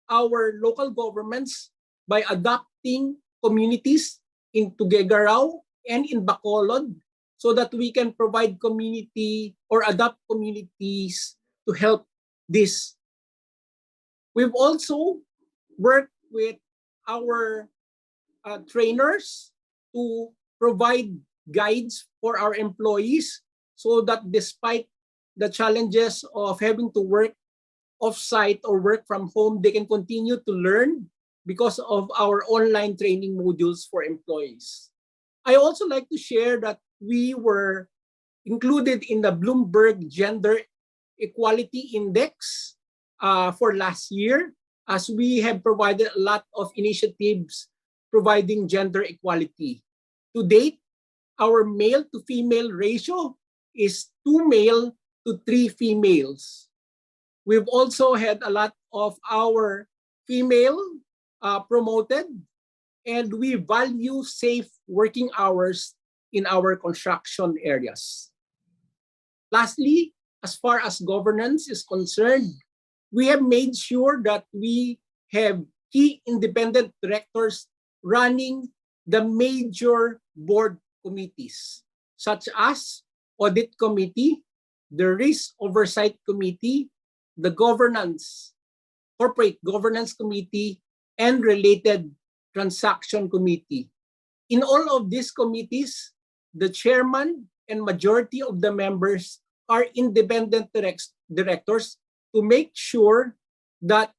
our local governments by adopting communities in Tuguegarao and in Bacolod so that we can provide community or adopt communities to help this. We've also worked with our trainers to provide guides for our employees so that despite the challenges of having to work off-site or work from home, they can continue to learn because of our online training modules for employees. I also like to share that we were included in the Bloomberg Gender Equality Index for last year, as we have provided a lot of initiatives providing gender equality. To date, our male to female ratio is 2 male to 3 females. We've also had a lot of our female promoted, and we value safe working hours in our construction areas. Lastly, as far as governance is concerned, we have made sure that we have key independent directors running the major board committees, such as Audit Committee, the Risk Oversight Committee, the Corporate Governance Committee, and related Transaction Committee. In all of these committees, the chairman and majority of the members are independent directors to make sure that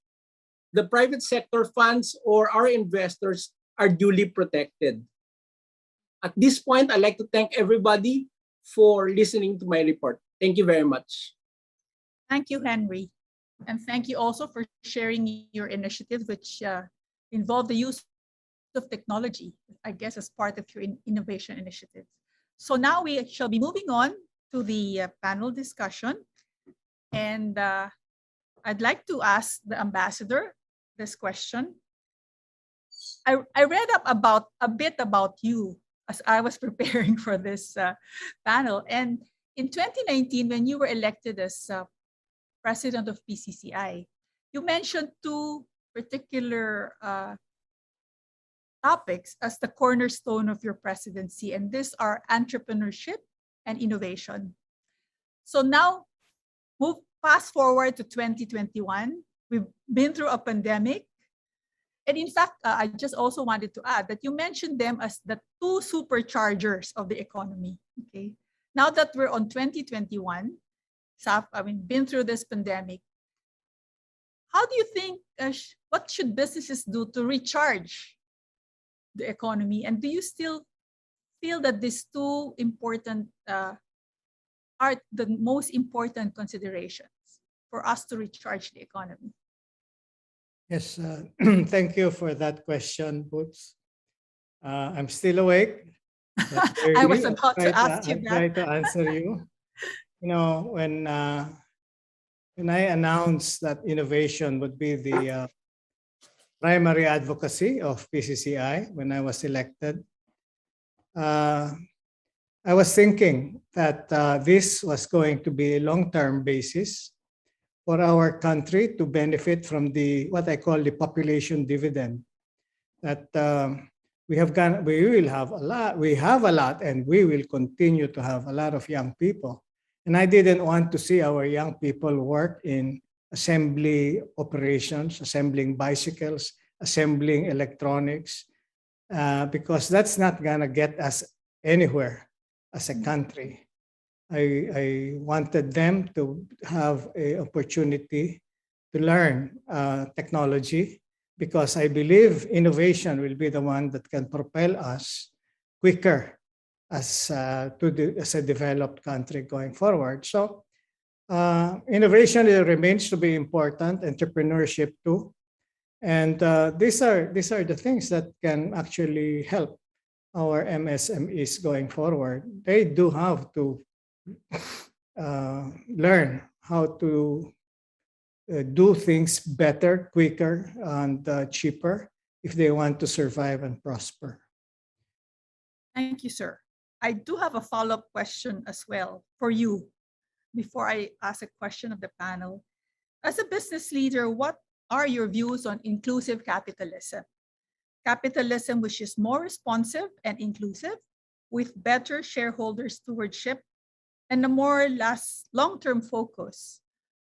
the private sector funds or our investors are duly protected. At this point, I'd like to thank everybody for listening to my report. Thank you very much. Thank you, Henry. And thank you also for sharing your initiatives, which involve the use of technology, I guess, as part of your innovation initiatives. So now we shall be moving on to the panel discussion. And I'd like to ask the ambassador this question. I read up a bit about you as I was preparing for this panel. And in 2019, when you were elected as president of PCCI, you mentioned 2 particular topics as the cornerstone of your presidency, and these are entrepreneurship and innovation. So now, fast forward to 2021, we've been through a pandemic. And in fact, I just also wanted to add that you mentioned them as the two superchargers of the economy. Okay. Now that we're on 2021, been through this pandemic, how do you think, what should businesses do to recharge the economy? And do you still feel that these two important are the most important considerations for us to recharge the economy? Yes, thank you for that question, Boots. I'm still awake. But I was about to ask you that. I'll try to answer you. You know, when I announced that innovation would be the primary advocacy of PCCI when I was elected, I was thinking that this was going to be a long-term basis for our country to benefit from what I call the population dividend. That we will have a lot, we have a lot, and we will continue to have a lot of young people. And I didn't want to see our young people work in assembly operations, assembling bicycles, assembling electronics, because that's not gonna get us anywhere as a country. I wanted them to have an opportunity to learn technology, because I believe innovation will be the one that can propel us quicker as a developed country going forward. So innovation remains to be important, entrepreneurship too. And these are the things that can actually help our MSMEs going forward. They do have to learn how to do things better, quicker, and cheaper if they want to survive and prosper. Thank you, sir. I do have a follow-up question as well for you before I ask a question of the panel. As a business leader, what are your views on inclusive capitalism? Capitalism which is more responsive and inclusive, with better shareholder stewardship and a more long-term focus,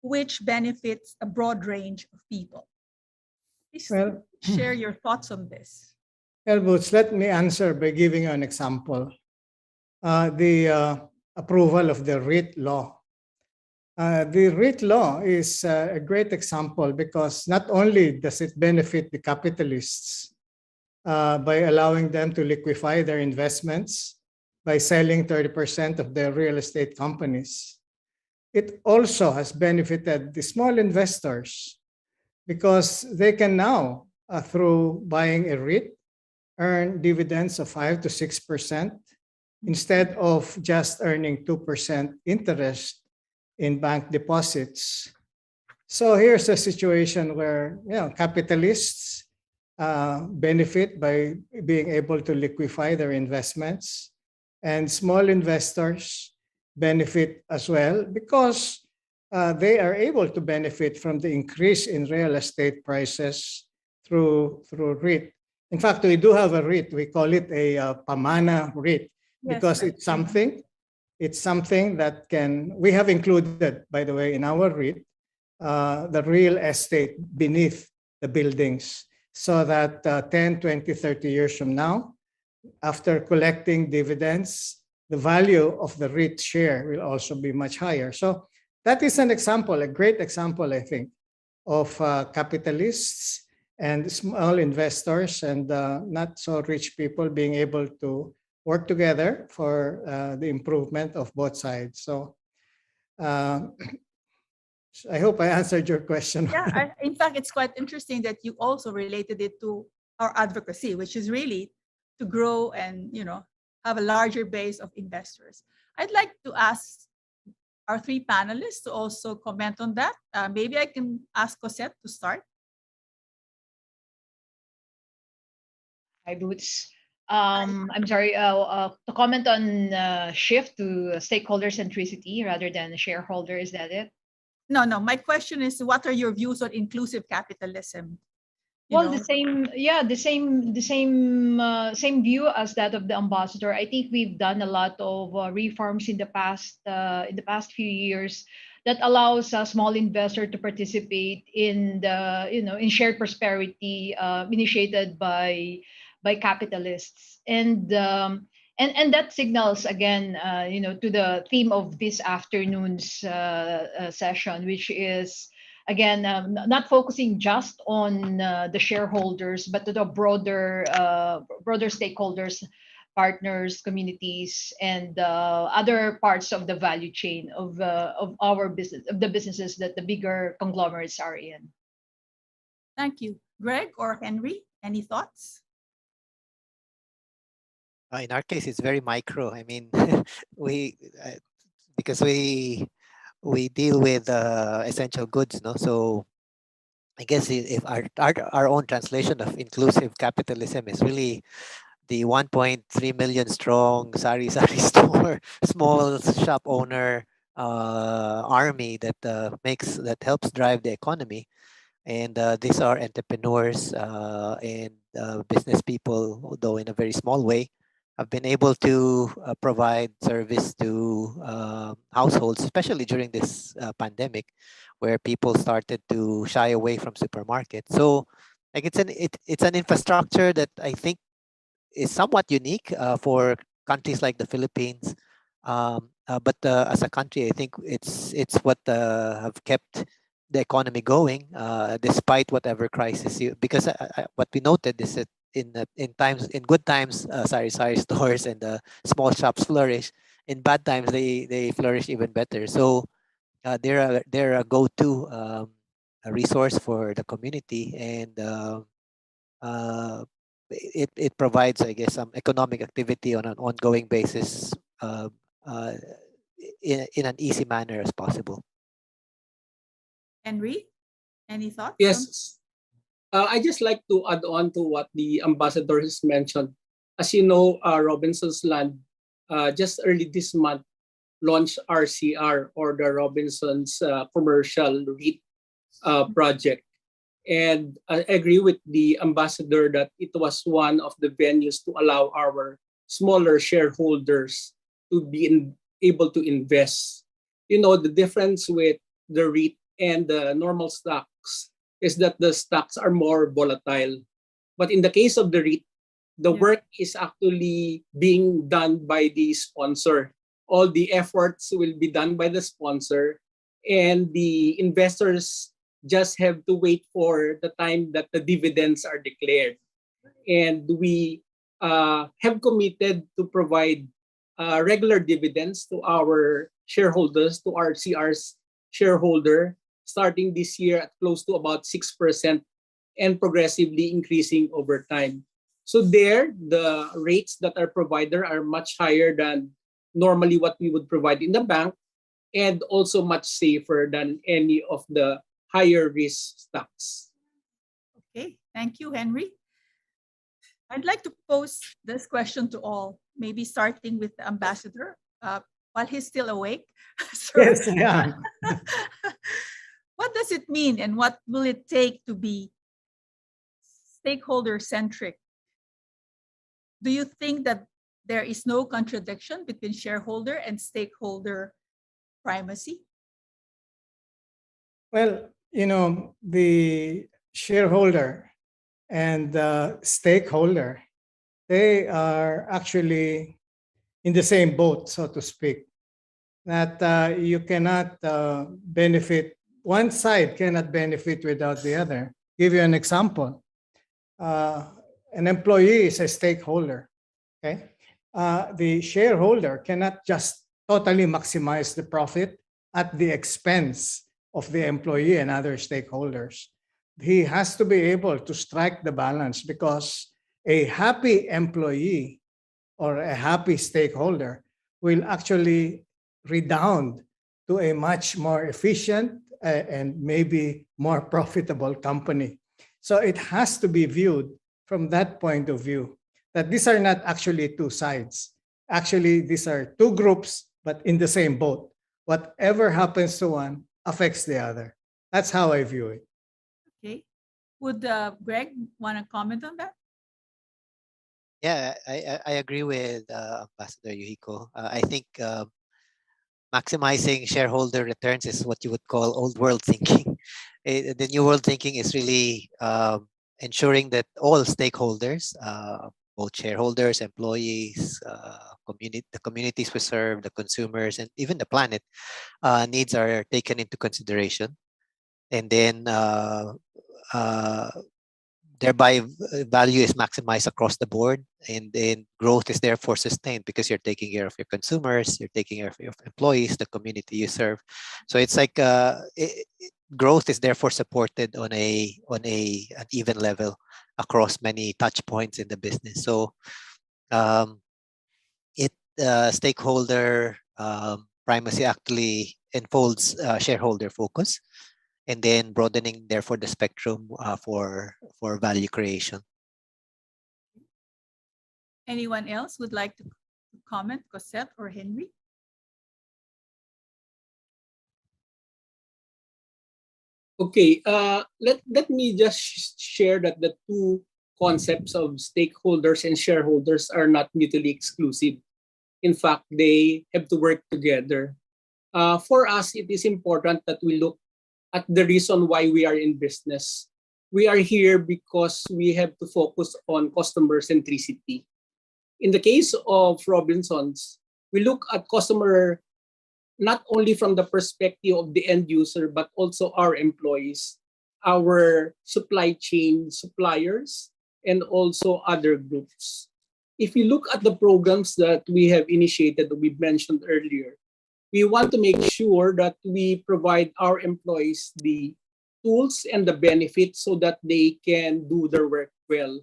which benefits a broad range of people. Please share your thoughts on this. Well, Boots, let me answer by giving you an example. The approval of the REIT law. The REIT law is a great example because not only does it benefit the capitalists by allowing them to liquefy their investments by selling 30% of their real estate companies, it also has benefited the small investors because they can now, through buying a REIT, earn dividends of 5 to 6% instead of just earning 2% interest in bank deposits. So here's a situation where capitalists benefit by being able to liquefy their investments, and small investors benefit as well because they are able to benefit from the increase in real estate prices through REIT. In fact, we do have a REIT. We call it a Pamana REIT because it's something that we have included, by the way, in our REIT, the real estate beneath the buildings, so that 10, 20, 30 years from now, after collecting dividends, the value of the REIT share will also be much higher. So that is an example, a great example, I think, of capitalists and small investors and not so rich people being able to work together for the improvement of both sides. So I hope I answered your question. Yeah, in fact, it's quite interesting that you also related it to our advocacy, which is really to grow and have a larger base of investors. I'd like to ask our three panelists to also comment on that. Maybe I can ask Cosette to start. Hi, Boots. I'm sorry, to comment on shift to stakeholder-centricity rather than shareholder, is that it? No. My question is, what are your views on inclusive capitalism? Well, the same, yeah, same view as that of the ambassador. I think we've done a lot of reforms in the past few years that allows a small investor to participate in the, in shared prosperity initiated by capitalists, and that signals again, to the theme of this afternoon's session, which is again, not focusing just on the shareholders, but to the broader stakeholders, partners, communities, and other parts of the value chain of our business, of the businesses that the bigger conglomerates are in. Thank you. Greg or Henry, any thoughts? In our case, it's very micro. I mean, we because we deal with essential goods, no? So I guess if our own translation of inclusive capitalism is really the 1.3 million strong sari store small shop owner army that helps drive the economy, and these are entrepreneurs and business people, though in a very small way, have been able to provide service to households, especially during this pandemic, where people started to shy away from supermarkets. So, like it's an infrastructure that I think is somewhat unique for countries like the Philippines. But as a country, I think it's what have kept the economy going despite whatever crisis because what we noted is that in good times, sari stores and small shops flourish. In bad times, they flourish even better. So they're a go-to a resource for the community, and it provides, I guess, some economic activity on an ongoing basis in an easy manner as possible. Henry, any thoughts? Yes. I just like to add on to what the ambassador has mentioned. As you know, Robinson's Land just early this month launched RCR, or the Robinson's Commercial REIT project. And I agree with the ambassador that it was one of the venues to allow our smaller shareholders to be able to invest. You know, the difference with the REIT and the normal stocks is that the stocks are more volatile. But in the case of the REIT, the work is actually being done by the sponsor. All the efforts will be done by the sponsor, and the investors just have to wait for the time that the dividends are declared. And we have committed to provide regular dividends to our shareholders, to our CR's shareholder, starting this year at close to about 6% and progressively increasing over time. So there, the rates that are provided are much higher than normally what we would provide in the bank, and also much safer than any of the higher risk stocks. Okay, thank you, Henry. I'd like to pose this question to all, maybe starting with the ambassador while he's still awake. Yes, yeah. What does it mean, and what will it take to be stakeholder-centric? Do you think that there is no contradiction between shareholder and stakeholder primacy? Well, you know, the shareholder and the stakeholder, they are actually in the same boat, so to speak. That you cannot benefit, one side cannot benefit without the other. Give you an example. An employee is a stakeholder, okay? The shareholder cannot just totally maximize the profit at the expense of the employee and other stakeholders. He has to be able to strike the balance, because a happy employee or a happy stakeholder will actually redound to a much more efficient and maybe more profitable company. So it has to be viewed from that point of view, that these are not actually two sides. Actually, these are two groups, but in the same boat. Whatever happens to one affects the other. That's how I view it. Okay. Would Greg want to comment on that? Yeah, I agree with Ambassador Yuhiko. I think maximizing shareholder returns is what you would call old world thinking. The new world thinking is really ensuring that all stakeholders, both shareholders, employees, the communities we serve, the consumers, and even the planet needs are taken into consideration. And then thereby value is maximized across the board, and then growth is therefore sustained because you're taking care of your consumers, you're taking care of your employees, the community you serve. So it's like growth is therefore supported on an even level across many touch points in the business. So stakeholder primacy actually enfolds shareholder focus, and then broadening therefore the spectrum for value creation. Anyone else would like to comment, Cosette or Henry? Okay, let me just share that the two concepts of stakeholders and shareholders are not mutually exclusive. In fact, they have to work together. For us, it is important that we look at the reason why we are in business. We are here because we have to focus on customer centricity. In the case of Robinsons, we look at customer not only from the perspective of the end user, but also our employees, our supply chain suppliers, and also other groups. If you look at the programs that we have initiated, that we mentioned earlier, we want to make sure that we provide our employees the tools and the benefits so that they can do their work well.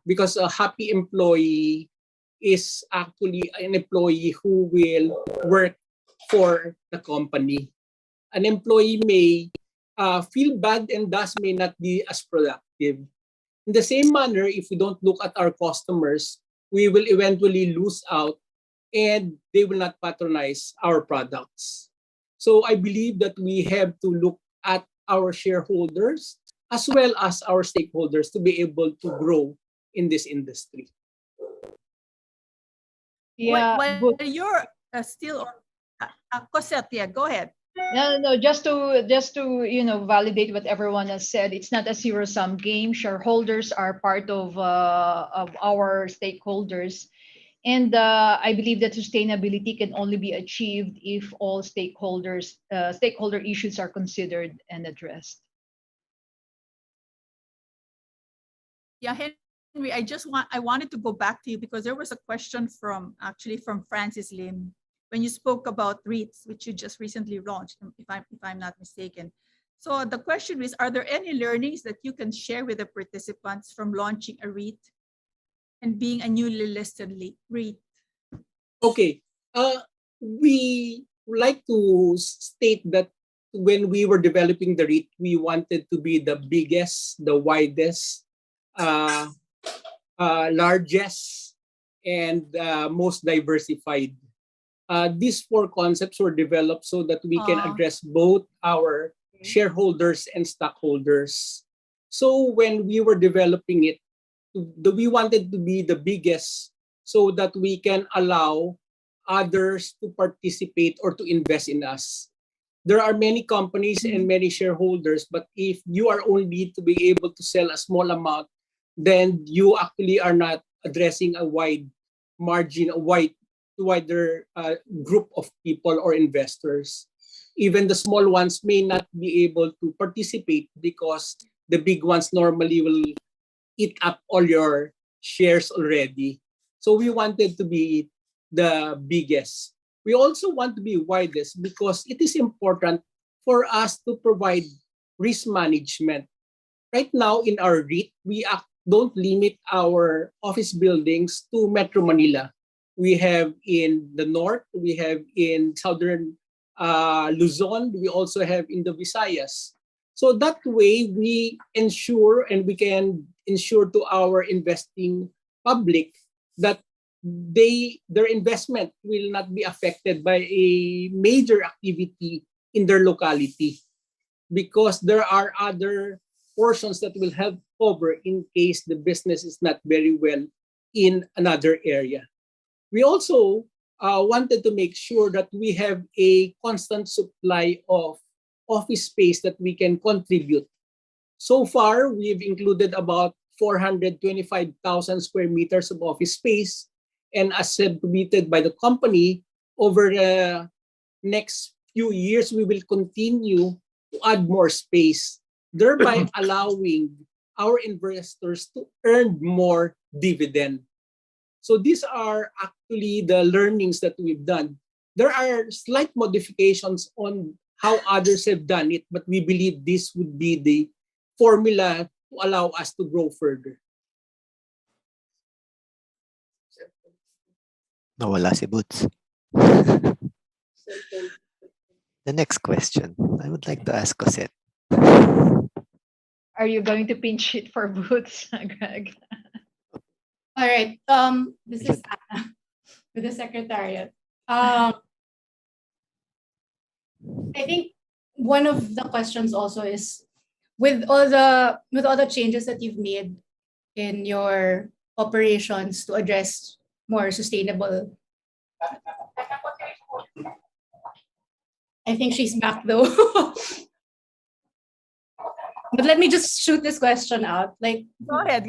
Because a happy employee is actually an employee who will work for the company. An employee may feel bad and thus may not be as productive. In the same manner, if we don't look at our customers, we will eventually lose out and they will not patronize our products. So I believe that we have to look at our shareholders as well as our stakeholders to be able to grow in this industry. Yeah, While you're still, Cosette, yeah, go ahead. No, just to validate what everyone has said, it's not a zero-sum game. Shareholders are part of our stakeholders, and I believe that sustainability can only be achieved if all stakeholder issues are considered and addressed. Yeah, Henry, I wanted to go back to you because there was a question from Francis Lim when you spoke about REITs, which you just recently launched, if I'm not mistaken. So the question is, are there any learnings that you can share with the participants from launching a REIT and being a newly listed REIT? Okay, we like to state that when we were developing the REIT, we wanted to be the biggest, the widest, largest, and most diversified. These four concepts were developed so that we can address both our shareholders and stockholders. So when we were developing it, we wanted to be the biggest so that we can allow others to participate or to invest in us. There are many companies and many shareholders, but if you are only to be able to sell a small amount, then you actually are not addressing a wide margin, a wider group of people or investors. Even the small ones may not be able to participate because the big ones normally will eat up all your shares already. So we wanted to be the biggest. We also want to be widest because it is important for us to provide risk management. Right now in our REIT, we don't limit our office buildings to Metro Manila. We have in the north, we have in southern Luzon, we also have in the Visayas. So that way we ensure and we can ensure to our investing public that their investment will not be affected by a major activity in their locality, because there are other portions that will help cover in case the business is not very well in another area. We also wanted to make sure that we have a constant supply of office space that we can contribute. So far, we've included about 425,000 square meters of office space, and as submitted by the company, over the next few years, we will continue to add more space, thereby allowing our investors to earn more dividend. So these are actually the learnings that we've done. There are slight modifications on how others have done it, but we believe this would be the formula to allow us to grow further. Nawala si Boots. The next question, I would like to ask Cosette. Are you going to pinch it for Boots, Greg? All right. This is Anna with the Secretariat. I think one of the questions also is with all the changes that you've made in your operations to address more sustainable. I think she's back though. But let me just shoot this question out. Like, go ahead.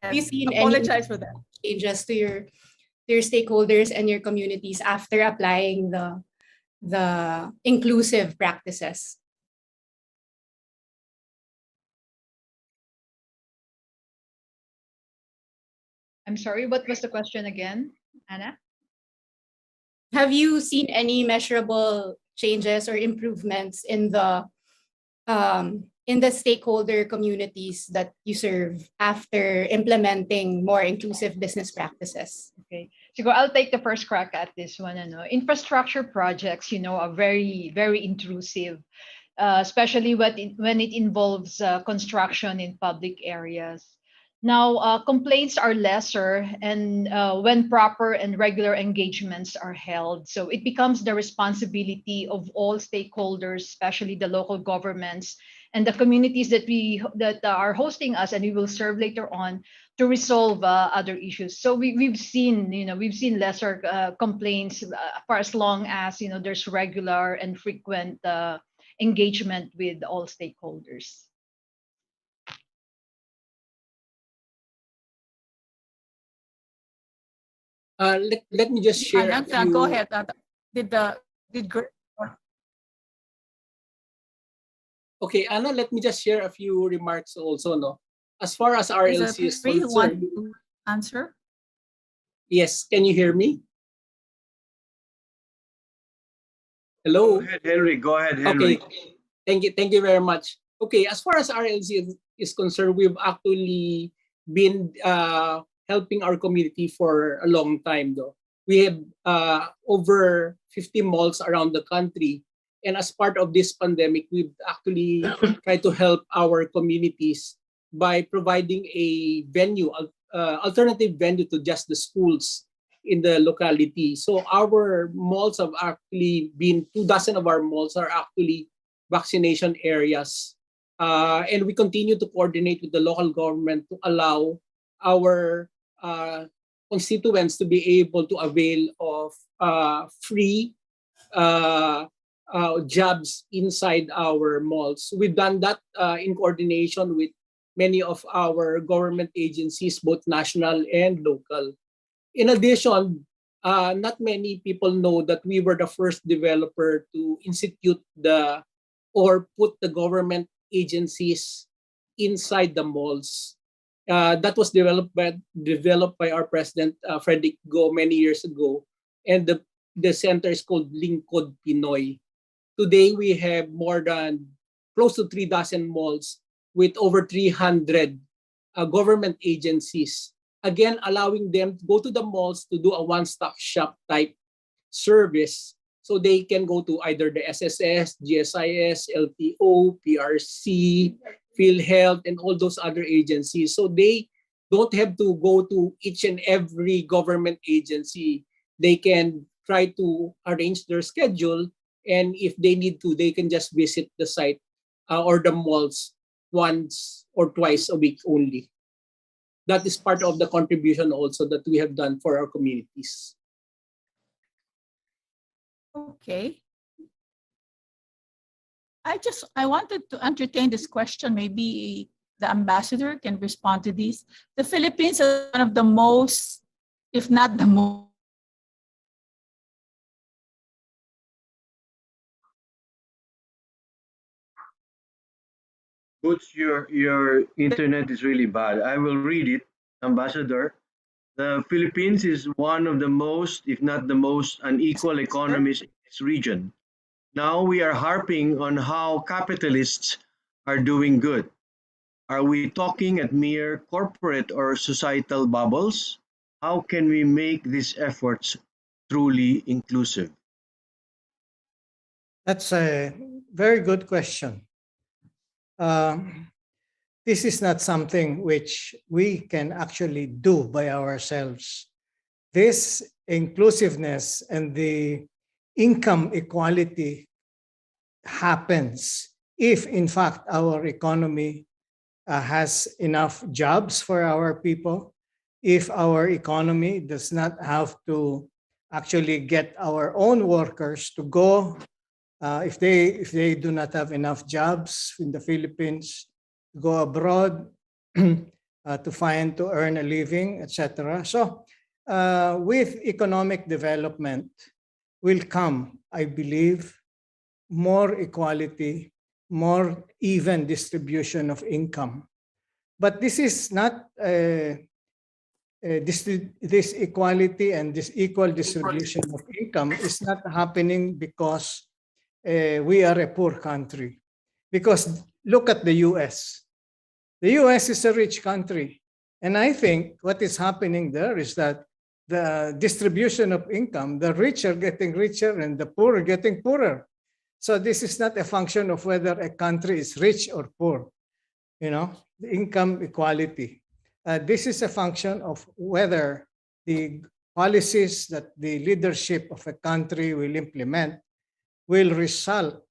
Have you seen Apologize any for that. changes to your stakeholders and your communities after applying the inclusive practices? I'm sorry, what was the question again, Anna? Have you seen any measurable changes or improvements in the stakeholder communities that you serve after implementing more inclusive business practices? Okay, so I'll take the first crack at this one. Infrastructure projects, are very, very intrusive, especially when it involves construction in public areas. Now, complaints are lesser and when proper and regular engagements are held. So it becomes the responsibility of all stakeholders, especially the local governments and the communities that are hosting us and we will serve later on, to resolve other issues. So we've seen lesser complaints for as long as there's regular and frequent engagement with all stakeholders. Let me just share. Go ahead. Okay, Anna, let me just share a few remarks also. As far as RLC is concerned. To answer? Yes, can you hear me? Hello. Go ahead, Henry. Go ahead, Henry. Okay. Thank you very much. Okay, as far as RLC is concerned, we've actually been helping our community for a long time though. We have over 50 malls around the country. And as part of this pandemic, we've actually tried to help our communities by providing a venue, alternative venue to just the schools in the locality. So our malls have actually been, 24 of our malls are actually vaccination areas. And we continue to coordinate with the local government to allow our constituents to be able to avail of free jobs inside our malls. We've done that in coordination with many of our government agencies, both national and local. In addition, not many people know that we were the first developer to institute or put the government agencies inside the malls. That was developed by our president, Frederick Go, many years ago. And the center is called Lingkod Pinoy. Today, we have close to 36 malls with over 300 government agencies. Again, allowing them to go to the malls to do a one-stop shop type service. So they can go to either the SSS, GSIS, LTO, PRC, PhilHealth, and all those other agencies. So they don't have to go to each and every government agency. They can try to arrange their schedule, and if they need to, they can just visit the site or the malls once or twice a week only. That is part of the contribution also that we have done for our communities. Okay. I wanted to entertain this question. Maybe the ambassador can respond to this. The Philippines is one of the most, if not the most, Boots, your internet is really bad. I will read it, Ambassador. The Philippines is one of the most, if not the most, unequal economies in its region. Now we are harping on how capitalists are doing good. Are we talking at mere corporate or societal bubbles? How can we make these efforts truly inclusive? That's a very good question. This is not something which we can actually do by ourselves. This inclusiveness and the income equality happens if, in fact, our economy has enough jobs for our people, if our economy does not have to actually get our own workers to go, if they do not have enough jobs in the Philippines, go abroad to earn a living, etc. So with economic development will come, I believe, more equality, more even distribution of income. But this is not this equality and this equal distribution of income is not happening because we are a poor country. Because look at the US. The US is a rich country. And I think what is happening there is that the distribution of income, the rich are getting richer and the poor are getting poorer. So this is not a function of whether a country is rich or poor, the income equality. This is a function of whether the policies that the leadership of a country will implement will result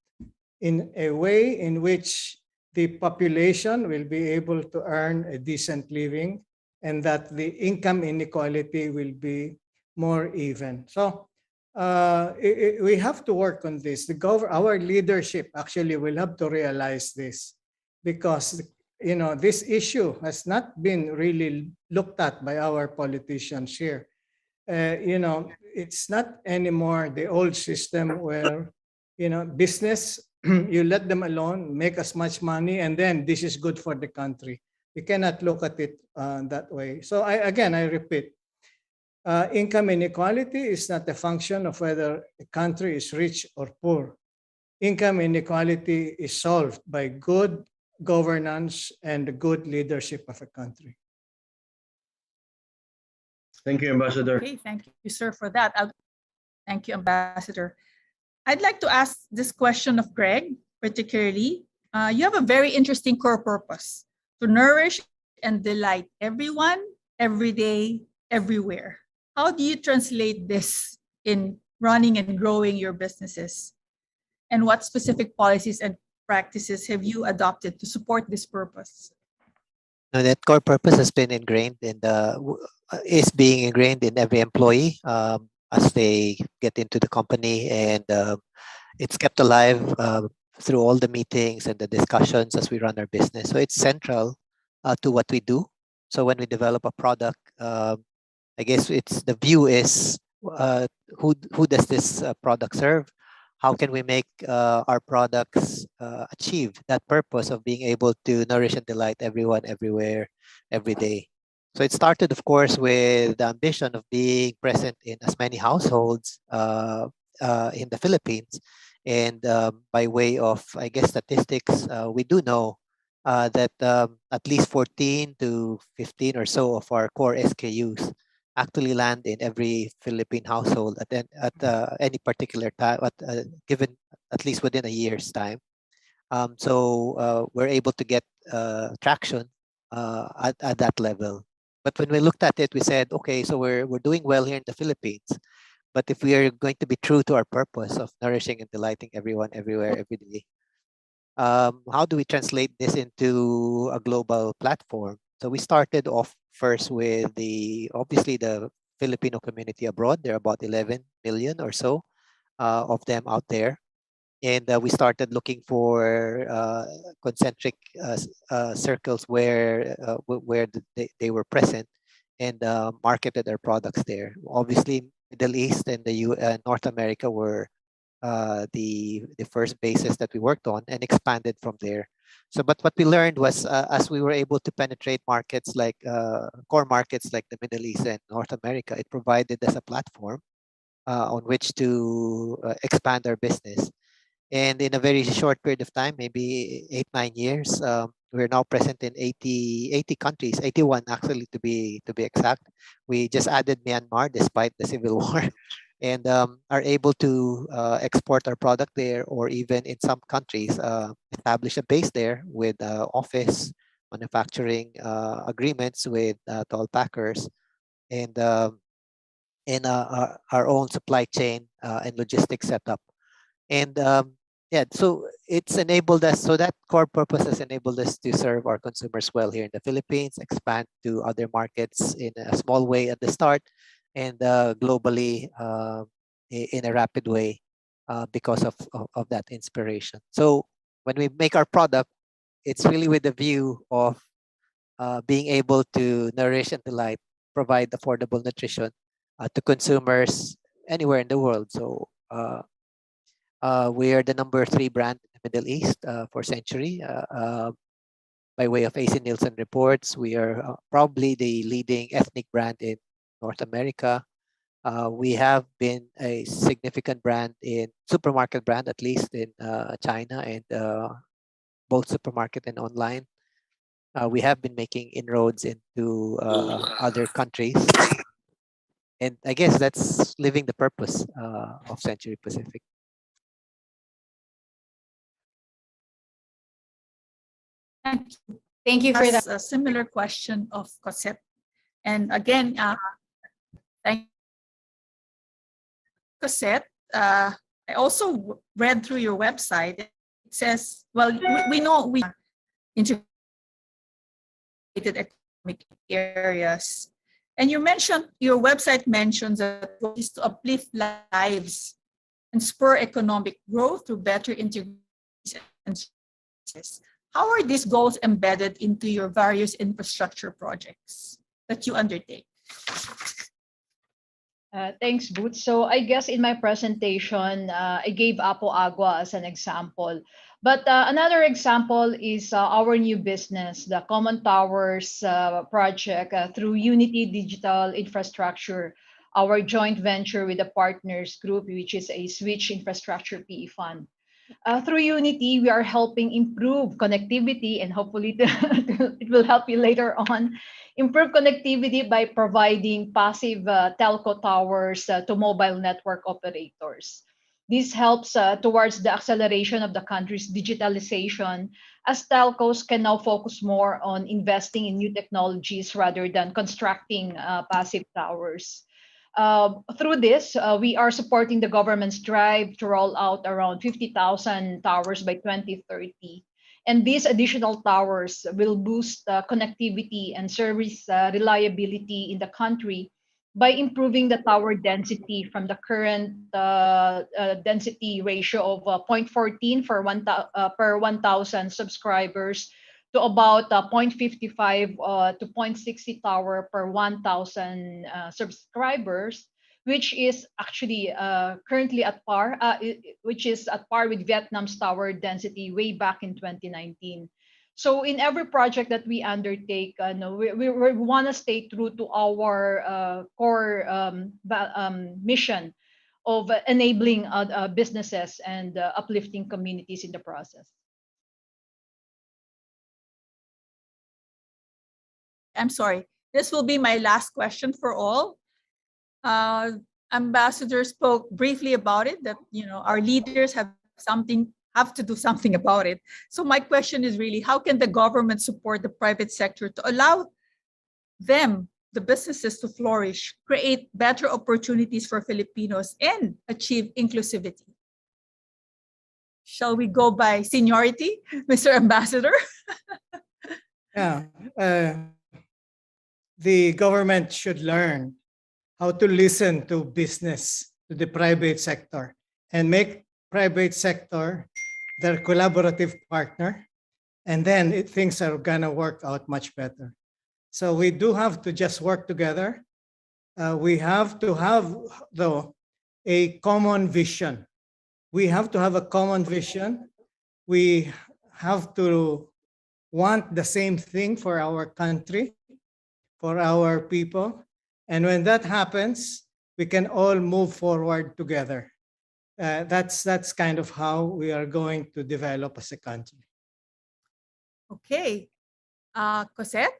in a way in which the population will be able to earn a decent living and that the income inequality will be more even. So we have to work on this. Our leadership actually will have to realize this because this issue has not been really looked at by our politicians here. It's not anymore the old system where business, you let them alone, make as much money, and then this is good for the country. We cannot look at it that way. So I repeat, income inequality is not a function of whether a country is rich or poor. Income inequality is solved by good governance and the good leadership of a country. Thank you, Ambassador. Okay, thank you, sir, for that. Thank you, Ambassador. I'd like to ask this question of Greg, particularly. You have a very interesting core purpose: to nourish and delight everyone, every day, everywhere. How do you translate this in running and growing your businesses? And what specific policies and practices have you adopted to support this purpose? That core purpose has been ingrained is being ingrained in every employee as they get into the company, and it's kept alive through all the meetings and the discussions as we run our business. So it's central to what we do. So when we develop a product, I guess the view is who does this product serve? How can we make our products achieve that purpose of being able to nourish and delight everyone, everywhere, every day? So it started, of course, with the ambition of being present in as many households in the Philippines. And by way of, I guess, statistics, we do know that at least 14 to 15 or so of our core SKUs actually land in every Philippine household at any particular time, given at least within a year's time. So we're able to get traction at that level. But when we looked at it, we said, okay, so we're doing well here in the Philippines. But if we are going to be true to our purpose of nourishing and delighting everyone, everywhere, every day, how do we translate this into a global platform? So we started off first with obviously the Filipino community abroad. There are about 11 million or so of them out there. And we started looking for concentric circles where they were present and marketed their products there. Obviously, Middle East and North America were the first bases that we worked on and expanded from there. So, but what we learned was as we were able to penetrate markets like core markets like the Middle East and North America, it provided us a platform on which to expand our business. And in a very short period of time, maybe 8-9 years, we're now present in 80 countries, 81 actually to be exact. We just added Myanmar despite the civil war, and are able to export our product there, or even in some countries establish a base there with office manufacturing agreements with toll packers, and our own supply chain and logistics setup. And yeah, so it's enabled us, so that core purpose has enabled us to serve our consumers well here in the Philippines, expand to other markets in a small way at the start, and globally in a rapid way because of that inspiration. So when we make our product, it's really with the view of being able to nourish and delight, provide affordable nutrition to consumers anywhere in the world. So we are the #3 brand in the Middle East for Century. By way of AC Nielsen reports, we are probably the leading ethnic brand in North America. We have been a significant brand supermarket brand, at least in China, and both supermarket and online. We have been making inroads into other countries. And I guess that's living the purpose of Century Pacific. Thank you for that. A similar question of Cosette. And again, thank Cosette. I also read through your website. It says, well, we know we integrated economic areas. And your website mentions that is to uplift lives and spur economic growth through better integration and services. How are these goals embedded into your various infrastructure projects that you undertake? Thanks, Boots. So I guess in my presentation, I gave Apo Agua as an example. But another example is our new business, the Common Towers project through Unity Digital Infrastructure, our joint venture with the Partners Group, which is a Switch Infrastructure PE fund. Through Unity, we are helping improve connectivity, and hopefully it will help you later on, improve connectivity by providing passive telco towers to mobile network operators. This helps towards the acceleration of the country's digitalization, as telcos can now focus more on investing in new technologies rather than constructing passive towers. Through this, we are supporting the government's drive to roll out around 50,000 towers by 2030. And these additional towers will boost connectivity and service reliability in the country by improving the tower density from the current density ratio of 0.14 per 1,000 subscribers to about 0.55 to 0.60 tower per 1,000 subscribers, which is actually currently at par, which is at par with Vietnam's tower density way back in 2019. So in every project that we undertake, we want to stay true to our core mission of enabling businesses and uplifting communities in the process. I'm sorry. This will be my last question for all. Ambassador spoke briefly about it, that our leaders have to do something about it. So my question is really, how can the government support the private sector to allow them, the businesses, to flourish, create better opportunities for Filipinos, and achieve inclusivity? Shall we go by seniority, Mr. Ambassador? Yeah, the government should learn how to listen to business, to the private sector, and make private sector their collaborative partner. And then things are gonna work out much better. So we do have to just work together. We have to have, though, a common vision. We have to have a common vision. We have to want the same thing for our country, for our people. And when that happens, we can all move forward together. That's kind of how we are going to develop as a country. Okay. Cosette,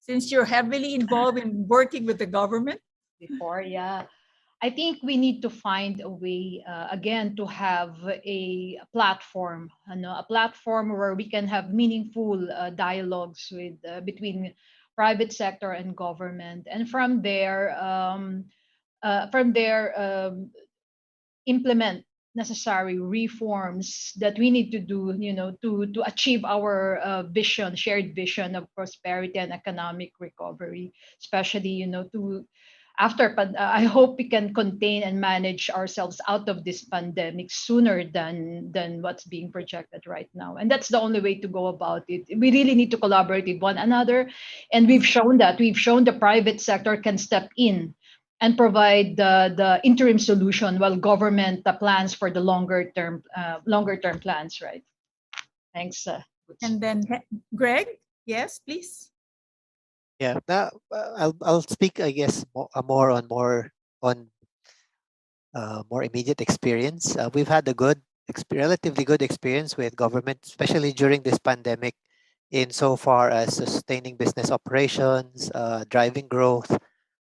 since you're heavily involved in working with the government. Before, yeah. I think we need to find a way, again, to have a platform, a platform where we can have meaningful dialogues with between private sector and government, and from there, implement necessary reforms that we need to do, to achieve our vision, shared vision of prosperity and economic recovery, especially, to I hope we can contain and manage ourselves out of this pandemic sooner than what's being projected right now. And that's the only way to go about it. We really need to collaborate with one another. And we've shown that. We've shown the private sector can step in and provide the interim solution while government plans for the longer term plans, right? Thanks. And then Greg, yes, please. Yeah, I'll speak, I guess, more on more immediate experience. We've had a relatively good experience with government, especially during this pandemic, in so far as sustaining business operations, driving growth.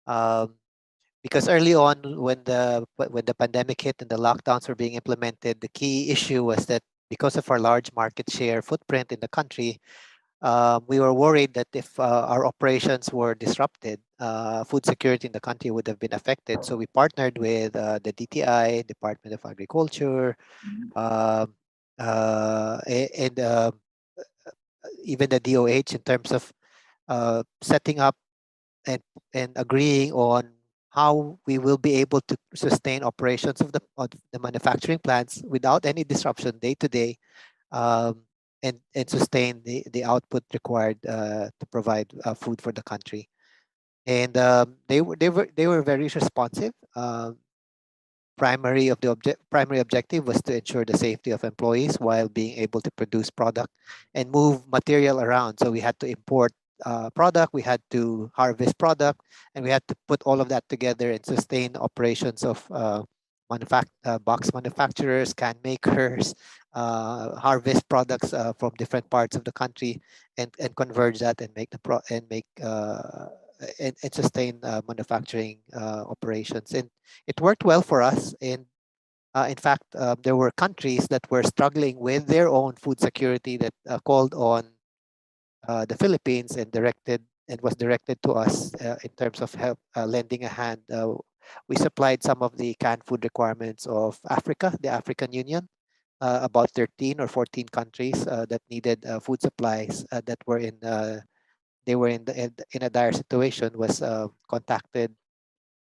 Because early on, when the pandemic hit and the lockdowns were being implemented, the key issue was that because of our large market share footprint in the country, we were worried that if our operations were disrupted, food security in the country would have been affected. So we partnered with the DTI, Department of Agriculture, and even the DOH in terms of setting up and agreeing on how we will be able to sustain operations of the manufacturing plants without any disruption day to day. And sustain the output required to provide food for the country, and they were very responsive. Primary objective was to ensure the safety of employees while being able to produce product and move material around. So we had to import product, we had to harvest product, and we had to put all of that together and sustain operations of box manufacturers, can makers, harvest products from different parts of the country, and converge that and make and sustain manufacturing operations. And it worked well for us. And in fact, there were countries that were struggling with their own food security that called on the Philippines and was directed to us in terms of help, lending a hand. We supplied some of the canned food requirements of Africa, the African Union, about 13 or 14 countries that needed food supplies that were in a dire situation, was contacted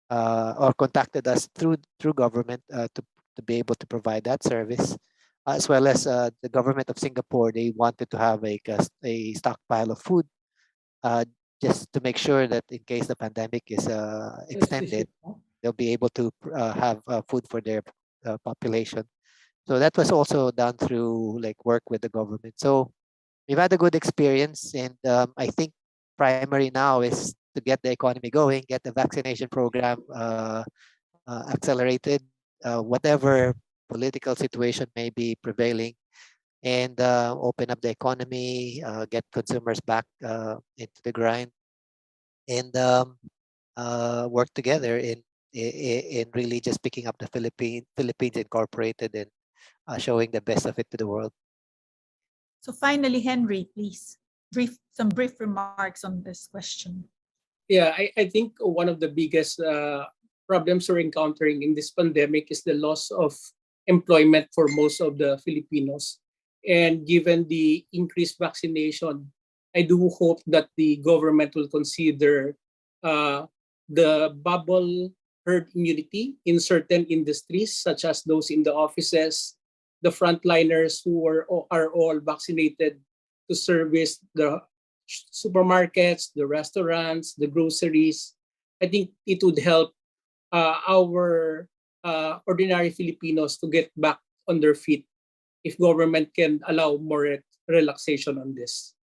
us through government to be able to provide that service, as well as the government of Singapore. They wanted to have a stockpile of food just to make sure that in case the pandemic is extended, they'll be able to have food for their population. So that was also done through work with the government. So we've had a good experience, and I think primary now is to get the economy going, get the vaccination program accelerated, whatever political situation may be prevailing, and open up the economy, get consumers back into the grind, and work together in really just picking up the Philippines Incorporated and showing the best of it to the world. So finally, Henry, please, some brief remarks on this question. Yeah, I think one of the biggest problems we're encountering in this pandemic is the loss of employment for most of the Filipinos. And given the increased vaccination, I do hope that the government will consider the bubble herd immunity in certain industries, such as those in the offices, the frontliners who are all vaccinated to service the supermarkets, the restaurants, the groceries. I think it would help our ordinary Filipinos to get back on their feet if government can allow more relaxation on this.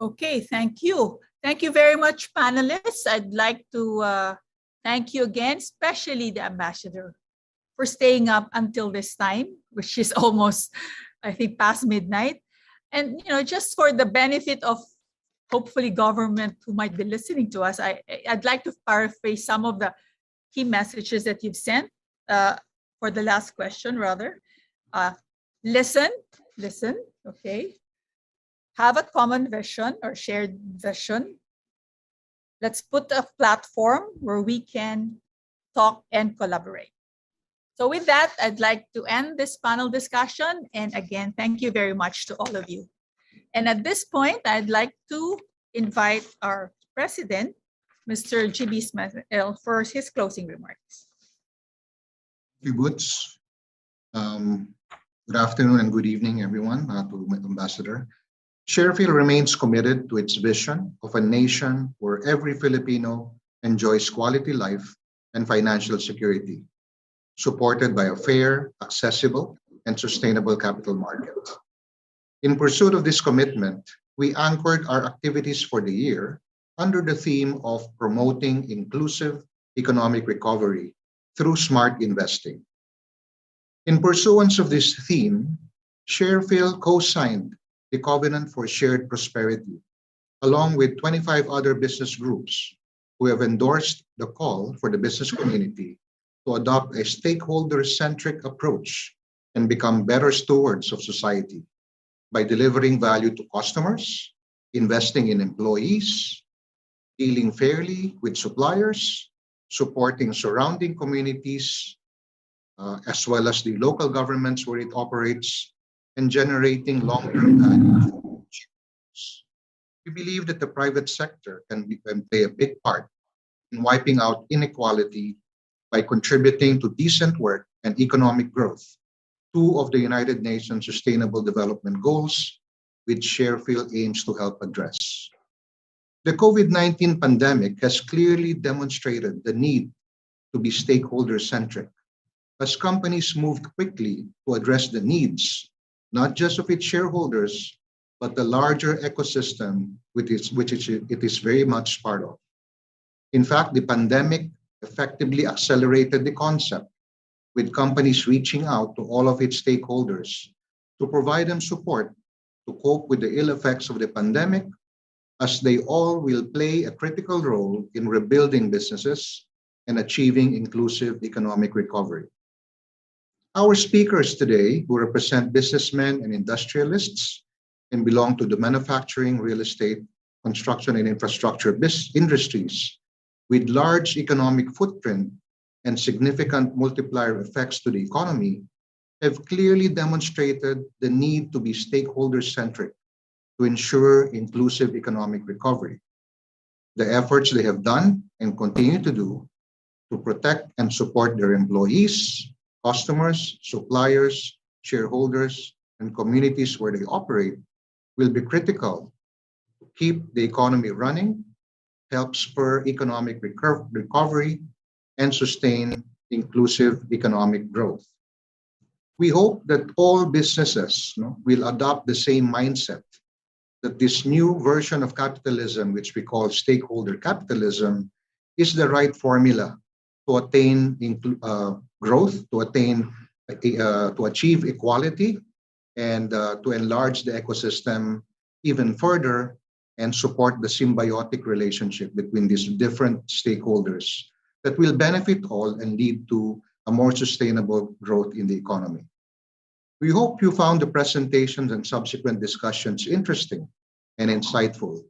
Okay, thank you. Thank you very much, panelists. I'd like to thank you again, especially the ambassador, for staying up until this time, which is almost, I think, past midnight. And just for the benefit of hopefully government who might be listening to us, I'd like to paraphrase some of the key messages that you've sent for the last question, rather. Listen, okay? Have a common vision or shared vision. Let's put a platform where we can talk and collaborate. So with that, I'd like to end this panel discussion. And again, thank you very much to all of you. And at this point, I'd like to invite our president, Mr. G.B. Smith, for his closing remarks. Thank you, Boots. Good afternoon and good evening, everyone, to my ambassador. SharePHIL remains committed to its vision of a nation where every Filipino enjoys quality life and financial security, supported by a fair, accessible, and sustainable capital market. In pursuit of this commitment, we anchored our activities for the year under the theme of promoting inclusive economic recovery through smart investing. In pursuance of this theme, SharePHIL co-signed the Covenant for Shared Prosperity, along with 25 other business groups who have endorsed the call for the business community to adopt a stakeholder-centric approach and become better stewards of society by delivering value to customers, investing in employees, dealing fairly with suppliers, supporting surrounding communities, as well as the local governments where it operates, and generating long-term value for consumers. We believe that the private sector can play a big part in wiping out inequality by contributing to decent work and economic growth, two of the United Nations Sustainable Development Goals, which SharePHIL aims to help address. The COVID-19 pandemic has clearly demonstrated the need to be stakeholder-centric, as companies moved quickly to address the needs not just of its shareholders, but the larger ecosystem which it is very much part of. In fact, the pandemic effectively accelerated the concept, with companies reaching out to all of its stakeholders to provide them support to cope with the ill effects of the pandemic, as they all will play a critical role in rebuilding businesses and achieving inclusive economic recovery. Our speakers today, who represent businessmen and industrialists and belong to the manufacturing, real estate, construction, and infrastructure industries with large economic footprint and significant multiplier effects to the economy, have clearly demonstrated the need to be stakeholder-centric to ensure inclusive economic recovery. The efforts they have done and continue to do to protect and support their employees, customers, suppliers, shareholders, and communities where they operate will be critical to keep the economy running, help spur economic recovery, and sustain inclusive economic growth. We hope that all businesses will adopt the same mindset, that this new version of capitalism, which we call stakeholder capitalism, is the right formula to attain growth, to achieve equality, and to enlarge the ecosystem even further and support the symbiotic relationship between these different stakeholders that will benefit all and lead to a more sustainable growth in the economy. We hope you found the presentations and subsequent discussions interesting and insightful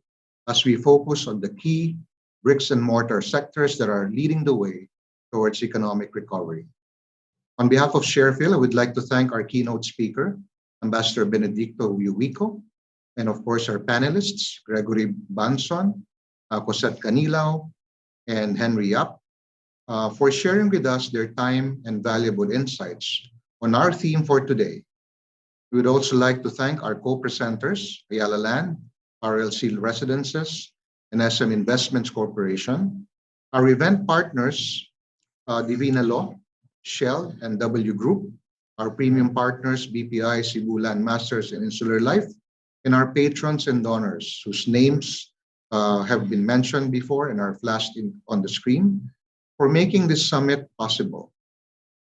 as we focus on the key bricks and mortar sectors that are leading the way towards economic recovery. On behalf of SharePHIL, I would like to thank our keynote speaker, Ambassador Benedicto Uico, and of course our panelists, Gregory Banson, Cosette Canilao, and Henry Yap, for sharing with us their time and valuable insights on our theme for today. We would also like to thank our co-presenters, Ayala Land, RLC Residences, and SM Investments Corporation, our event partners, Divina Law, Shell, and W Group, our premium partners, BPI, Cebu Land Masters, and Insular Life, and our patrons and donors whose names have been mentioned before and are flashed on the screen for making this summit possible.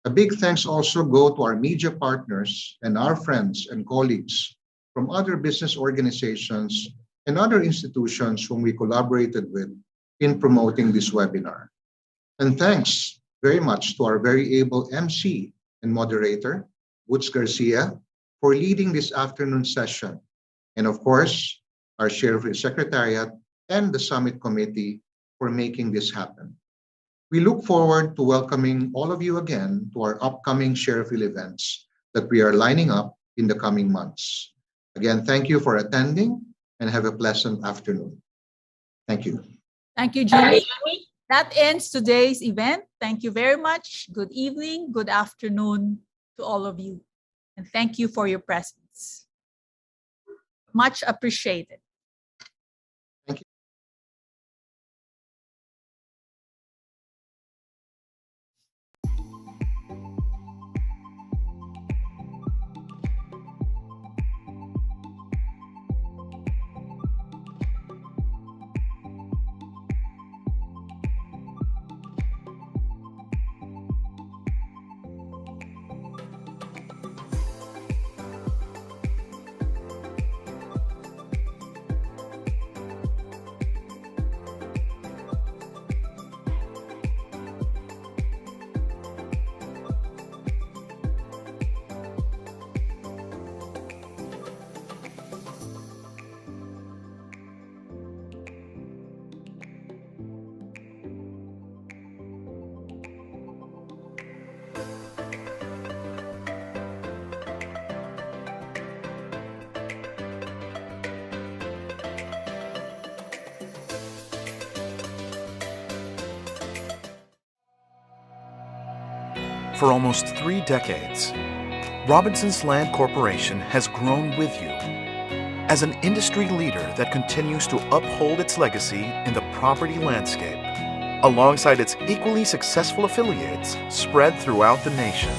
A big thanks also go to our media partners and our friends and colleagues from other business organizations and other institutions whom we collaborated with in promoting this webinar. And thanks very much to our very able MC and moderator, Woods Garcia, for leading this afternoon session. And of course, our SharePHIL Secretariat and the Summit Committee for making this happen. We look forward to welcoming all of you again to our upcoming SharePHIL events that we are lining up in the coming months. Again, thank you for attending and have a pleasant afternoon. Thank you. Thank you, Jimmy. That ends today's event. Thank you very much. Good evening, good afternoon to all of you. And thank you for your presence. Much appreciated. For almost 3 decades, Robinson's Land Corporation has grown with you as an industry leader that continues to uphold its legacy in the property landscape, alongside its equally successful affiliates spread throughout the nation.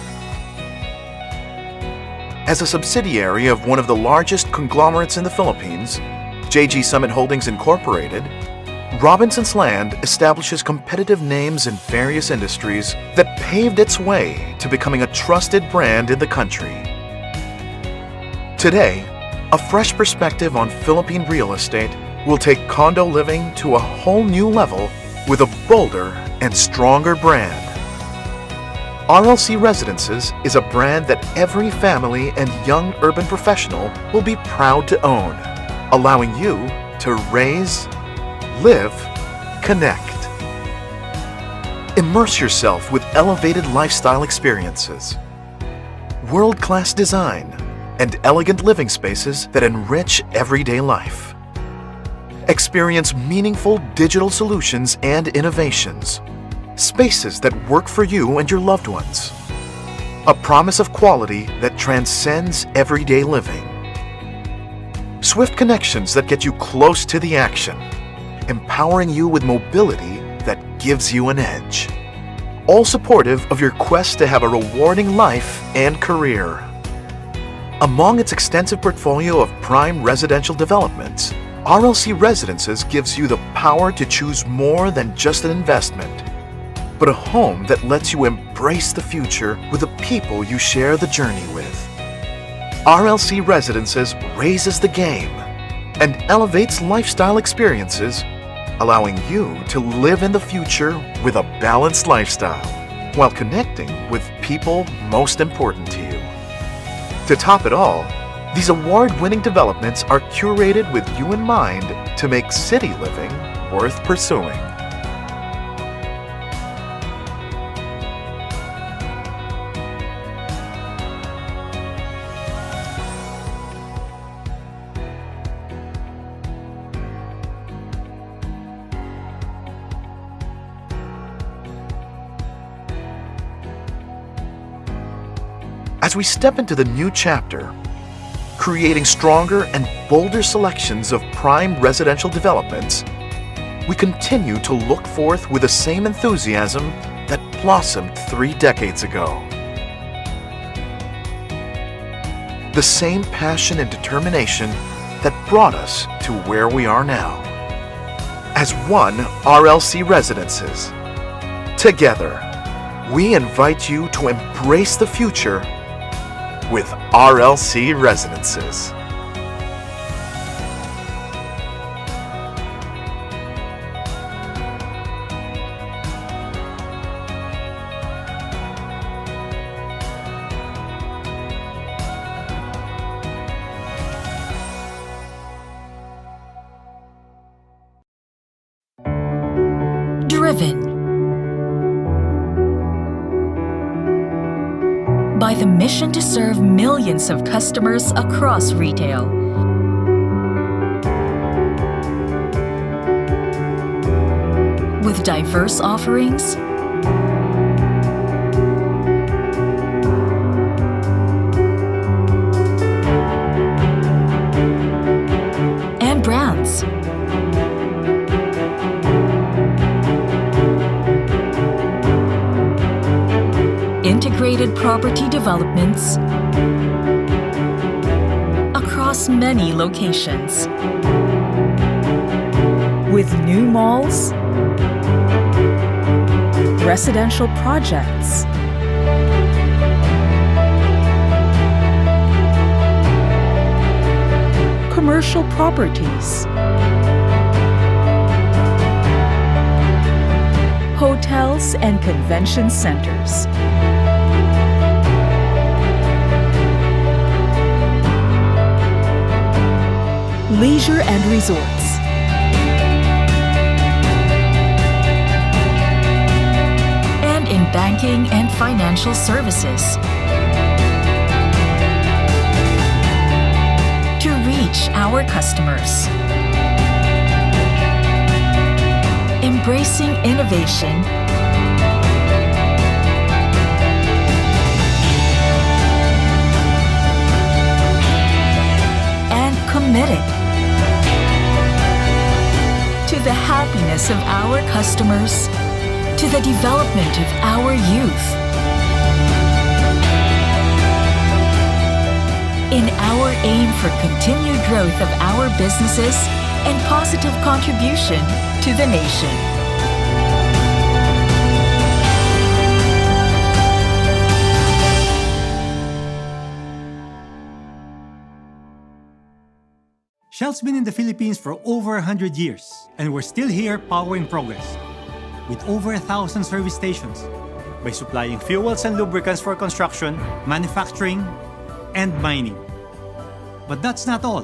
As a subsidiary of one of the largest conglomerates in the Philippines, JG Summit Holdings Incorporated, Robinson's Land establishes competitive names in various industries that paved its way to becoming a trusted brand in the country. Today, a fresh perspective on Philippine real estate will take condo living to a whole new level with a bolder and stronger brand. RLC Residences is a brand that every family and young urban professional will be proud to own, allowing you to raise, live, connect. Immerse yourself with elevated lifestyle experiences, world-class design, and elegant living spaces that enrich everyday life. Experience meaningful digital solutions and innovations, spaces that work for you and your loved ones. A promise of quality that transcends everyday living. Swift connections that get you close to the action, empowering you with mobility that gives you an edge. All supportive of your quest to have a rewarding life and career. Among its extensive portfolio of prime residential developments, RLC Residences gives you the power to choose more than just an investment, but a home that lets you embrace the future with the people you share the journey with. RLC Residences raises the game and elevates lifestyle experiences, allowing you to live in the future with a balanced lifestyle while connecting with people most important to you. To top it all, these award-winning developments are curated with you in mind to make city living worth pursuing. As we step into the new chapter, creating stronger and bolder selections of prime residential developments, we continue to look forth with the same enthusiasm that blossomed 3 decades ago. The same passion and determination that brought us to where we are now. As one RLC Residences, together, we invite you to embrace the future with RLC Residences. Driven by the mission to serve millions of customers across retail. With diverse offerings, and brands. Integrated property developments across many locations. With new malls, residential projects, commercial properties, hotels and convention centers. Leisure and resorts. And in banking and financial services. To reach our customers. Embracing innovation and committed to the happiness of our customers, to the development of our youth. In our aim for continued growth of our businesses and positive contribution to the nation. Shell's been in the Philippines for over 100 years, and we're still here powering progress. With over 1,000 service stations, by supplying fuels and lubricants for construction, manufacturing, and mining. But that's not all.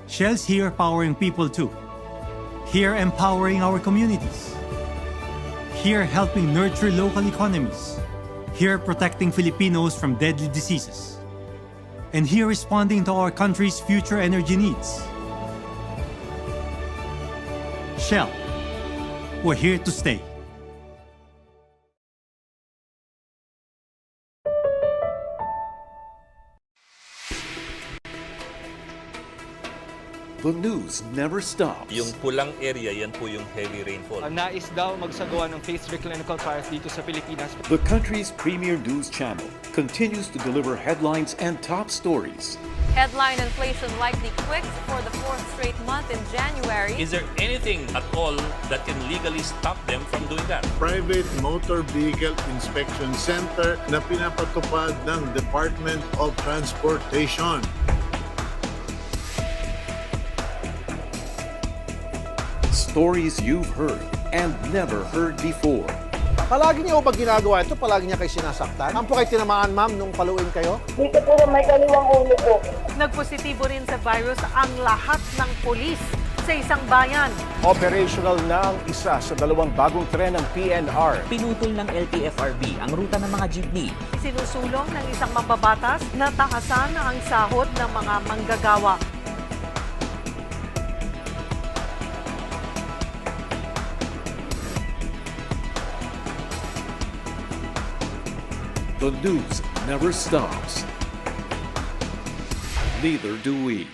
Shell's here powering people too. Here empowering our communities. Here helping nurture local economies. Here protecting Filipinos from deadly diseases. And here responding to our country's future energy needs. Shell, we're here to stay. The news never stops. Yung pulang area, yan po yung heavy rainfall. Ang nais daw magsagawa ng phase 3 clinical trials dito sa Pilipinas. The country's premier news channel continues to deliver headlines and top stories. Headline inflation likely quicks for the 4th straight month in January. Is there anything at all that can legally stop them from doing that? Private Motor Vehicle Inspection Center na pinapatupad ng Department of Transportation. Stories you've heard and never heard before. Palagi niyo ba ginagawa ito? Palagi niya kayo sinasaktan? Ang po kayo tinamaan, ma'am, nung paluin kayo? Dito po may kaliwang ulo po. Nagpositibo rin sa virus ang lahat ng pulis sa isang bayan. Operational na ang isa sa 2 bagong tren ng PNR. Pinutol ng LTFRB ang ruta ng mga jeepney. Sinusulong ng isang mambabatas na takasan ang sahod ng mga manggagawa. The news never stops. Neither do we.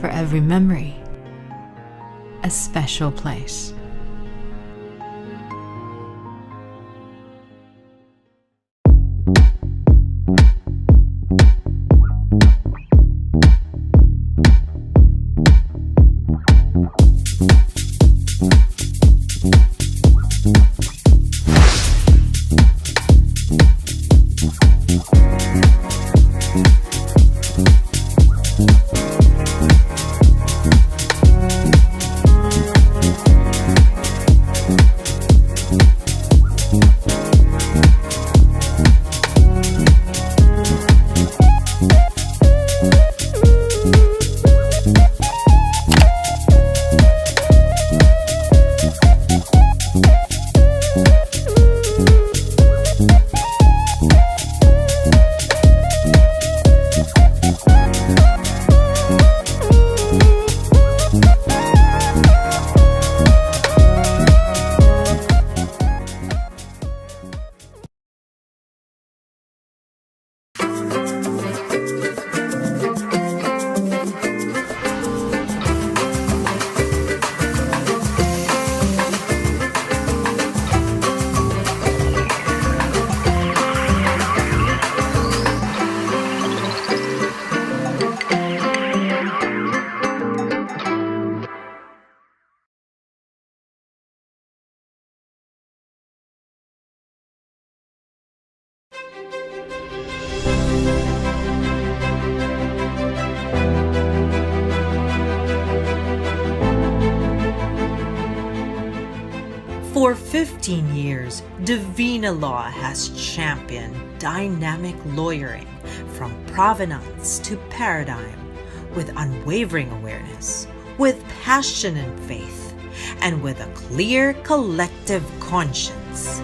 For every memory, a special place. For 15 years, Divina Law has championed dynamic lawyering from provenance to paradigm with unwavering awareness, with passion and faith, and with a clear collective conscience.